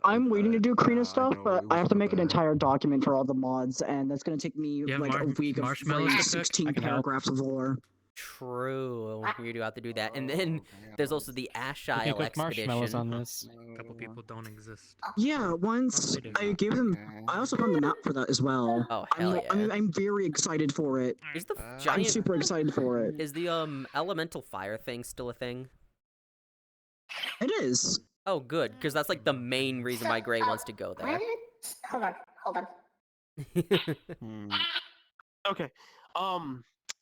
I'm waiting to do Krina stuff, but I have to make an entire document for all the mods, and that's gonna take me have like a week of marshmallows writing to cook? 16 I can help. paragraphs of lore. True, you do have to do that. And then there's also the You Ashile can cook marshmallows expedition. on this. A couple people don't exist. Yeah, once I gave them. I also found the map for that as well. Oh, hell yeah. I'm very excited for it. Is the I'm giant... super excited for it. Is the elemental fire thing still a thing? It is. Oh, good, because that's like the main reason why Gray wants to go there. Hold on. Okay.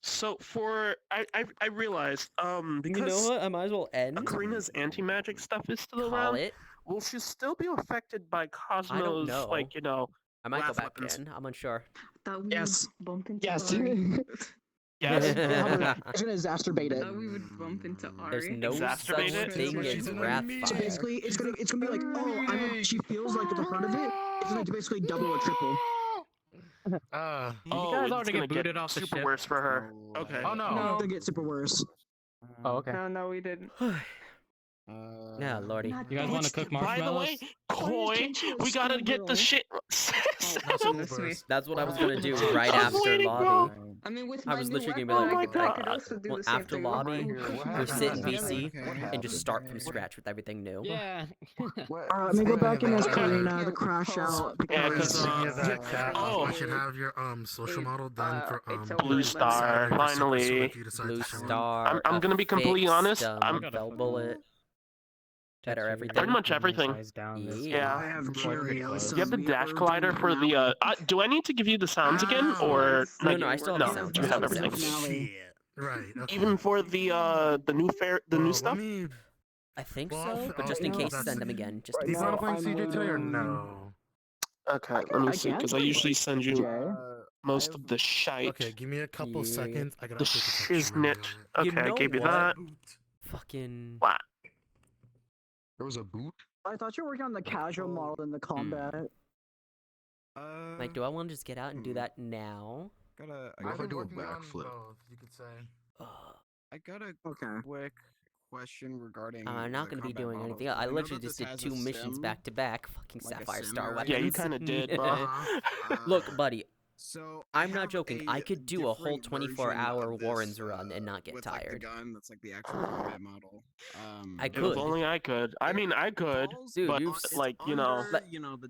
So for I realized because You know what? I might as well end. Karina's anti-magic stuff is still Call around. it. Will she still be affected by I don't Cosmo's know. like, you know, I might go laugh back weapons? in. I'm unsure. Yes. Bump into Yes. Ari. Yes. It's gonna exacerbate it. Thought we would bump into Ari. There's no such Exacerbate it? thing as wrath So fire. basically, it's gonna be like, oh, she feels like at the front of it. It's like basically double or triple. You guys it's already gonna get booted off the super ship. worse for her. Okay. Oh no. No, they get super worse. Oh, okay. No, we didn't. Yeah, lordy. You guys want to cook By the way, marshmallows? Coin, we gotta get the shit. That's what I was gonna do right I'm after waiting, lobby. I mean, with I my was new literally weapon, gonna be I like, could also do the same after thing. lobby, we sit in Together. VC and just start from scratch with everything new. Yeah. Let me go back in as Karina, the crash out. Yeah, Because, Oh. You should have your social model done for Blue Star, finally. Blue Star. I'm gonna be completely honest. Bell bullet. Better everything. Pretty much everything. Yeah. I have Curios. You have the dash collider for the. Do I need to give you the sounds again, or No, I still have the sounds. You have everything. Right. Okay. Even for the new stuff. I think so, but just in case, send them again. Just Do in you want to case. play CJ2 or no? Okay, let me see, because I usually send you most of the shite. Okay, give me a couple seconds. I gotta The take a picture. shiznit. Okay, I know gave you what? that. Fucking. What? There was a boot? I thought you were working on the casual model than the combat. Like, do I want to just get out and do that now? I I've gotta been do a working on backflip. both, you could say. I got a Okay. quick question regarding. I'm not the going to be combat doing models. anything else. I know literally that just this did has 2 a missions sim, back to back. Fucking like a Sapphire sim Star area. weapons. Yeah, you kind of did, bro. Look, buddy. So I'm not joking. I could do a whole different 24-hour version of Warren's this, run and not get with, tired. Like, the gun that's like the actual combat model. I If could. only I could. I mean, I could, Dude, but you've like, you know. The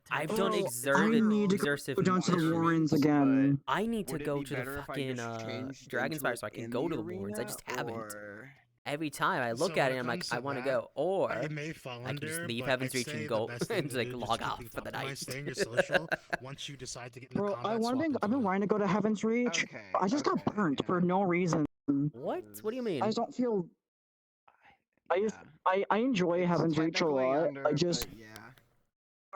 I've type done of- I need to exertive go down to the missions. Warrens again. I need to Would it go be to the better if I fucking just changed Dragon's into Fire it so I can in go the to the Warrens. I arena, just haven't. or- Every time I look So at when it, it I'm like, comes to I want to that, go. Or I may fall I can just under, leave but Heaven's I'd Reach say and the go best thing and to like do, log just off keeping for the top of mind, night. stay in your social. Once you decide to get into Bro, combat, I've swap been wanting to go to Heaven's Reach. Okay, I just got burnt for no reason. What? What do you mean? I just don't feel. I enjoy Heaven's Reach a technically lot. under, I just but yeah.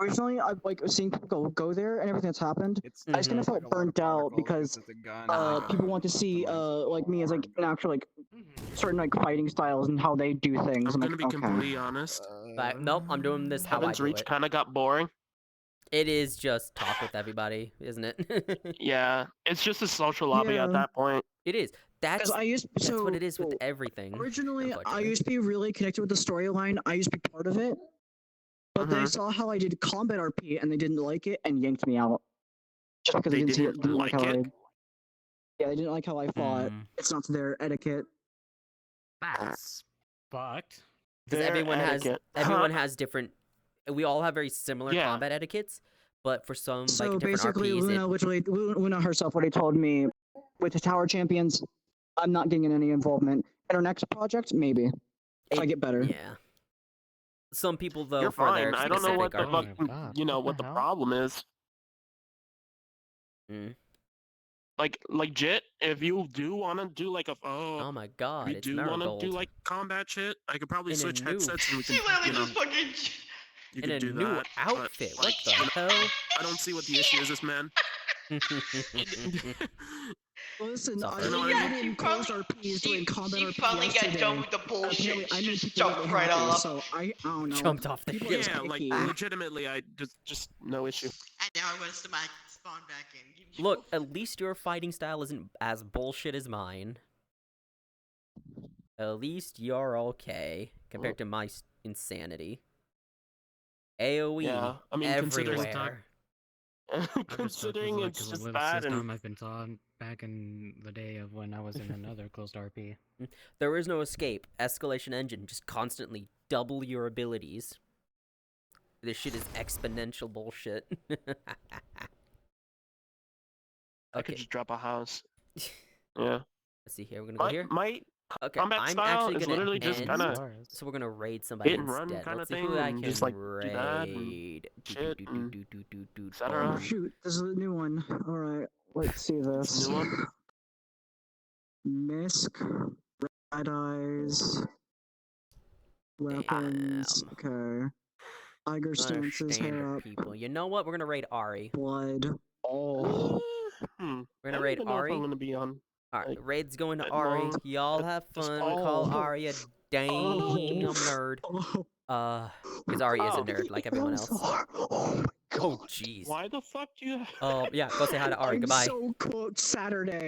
originally I like seeing people go there and everything that's happened. I just kind of like felt a lot of burnt out particles, because it's a gun, people want to see like me as like an actual like certain like fighting styles and how they do things. I'm like, gonna be completely honest. But nope, I'm doing this how Heaven's I do Reach it. kind of got boring. It is just talk with everybody, isn't it? Yeah, it's just a social lobby at that point. It is. That's Because what it is with everything. Originally, I unfortunately. used to be really connected with the storyline. I used to be part of it, but they saw how I did combat RP and they didn't like it and yanked me out. Just because They they didn't didn't like how it? Yeah, they didn't like how I fought. It's not their etiquette. That's fucked. Because Their everyone etiquette. has different. We all have very similar combat etiquettes, but for some So like different basically, RPs, Luna herself already told me with the Tower Champions, I'm not getting any involvement. In our next project, maybe. If I get better. Yeah. Some people though, You're for fine. their I don't know what the specific fuck, you know, what the problem is. Like legit, if you do want to do like a oh my god, if you it's do want to Marigold. do like combat shit, I could probably In a switch new- headsets and we can, She literally you know, just fucking- you in could a do new that. outfit. But, What the you know, hell? I don't see what the issue is, this man. Listen, So- I You know what I mean? closed RPs doing combat RP finally got yesterday. done with the bullshit. Apparently, I She made just people jumped really right happy, off. So I don't know. Jumped off the People ship. are Yeah, like picky. legitimately, I just no issue. And now I want to spawn back in. Look, at least your fighting style isn't as bullshit as mine. At least you're okay compared to my insanity. AOE Yeah, I mean, considering- everywhere. Considering it's the just little bad system and I've been taught back in the day of when I was in another closed RP. There is no escape. Escalation engine. Just constantly double your abilities. This shit is exponential bullshit. I could just drop a house. Yeah. Let's see here. We're gonna go here. My Okay, combat I'm style actually is gonna literally just end, kinda so we're gonna raid somebody hit and run instead. kinda Let's see thing, who I and can just, like, do that and raid. shit and Oh etc. shoot, this is a new one. Alright, let's see this. New one? Misk, Red Eyes, Weapons, okay. Tiger stances, hair Standard up, people. You know what? We're gonna raid Ari. blood. Oh. We're I gonna don't raid even know if Ari. I'm gonna be on. Alright, raid's going to that Ari. long Y'all have fun. Call Ari a damn nerd. Because Ari is a nerd like everyone else. Oh jeez. Why the fuck do you? Yeah, go say hi to Ari. I'm Goodbye. so quote Saturday.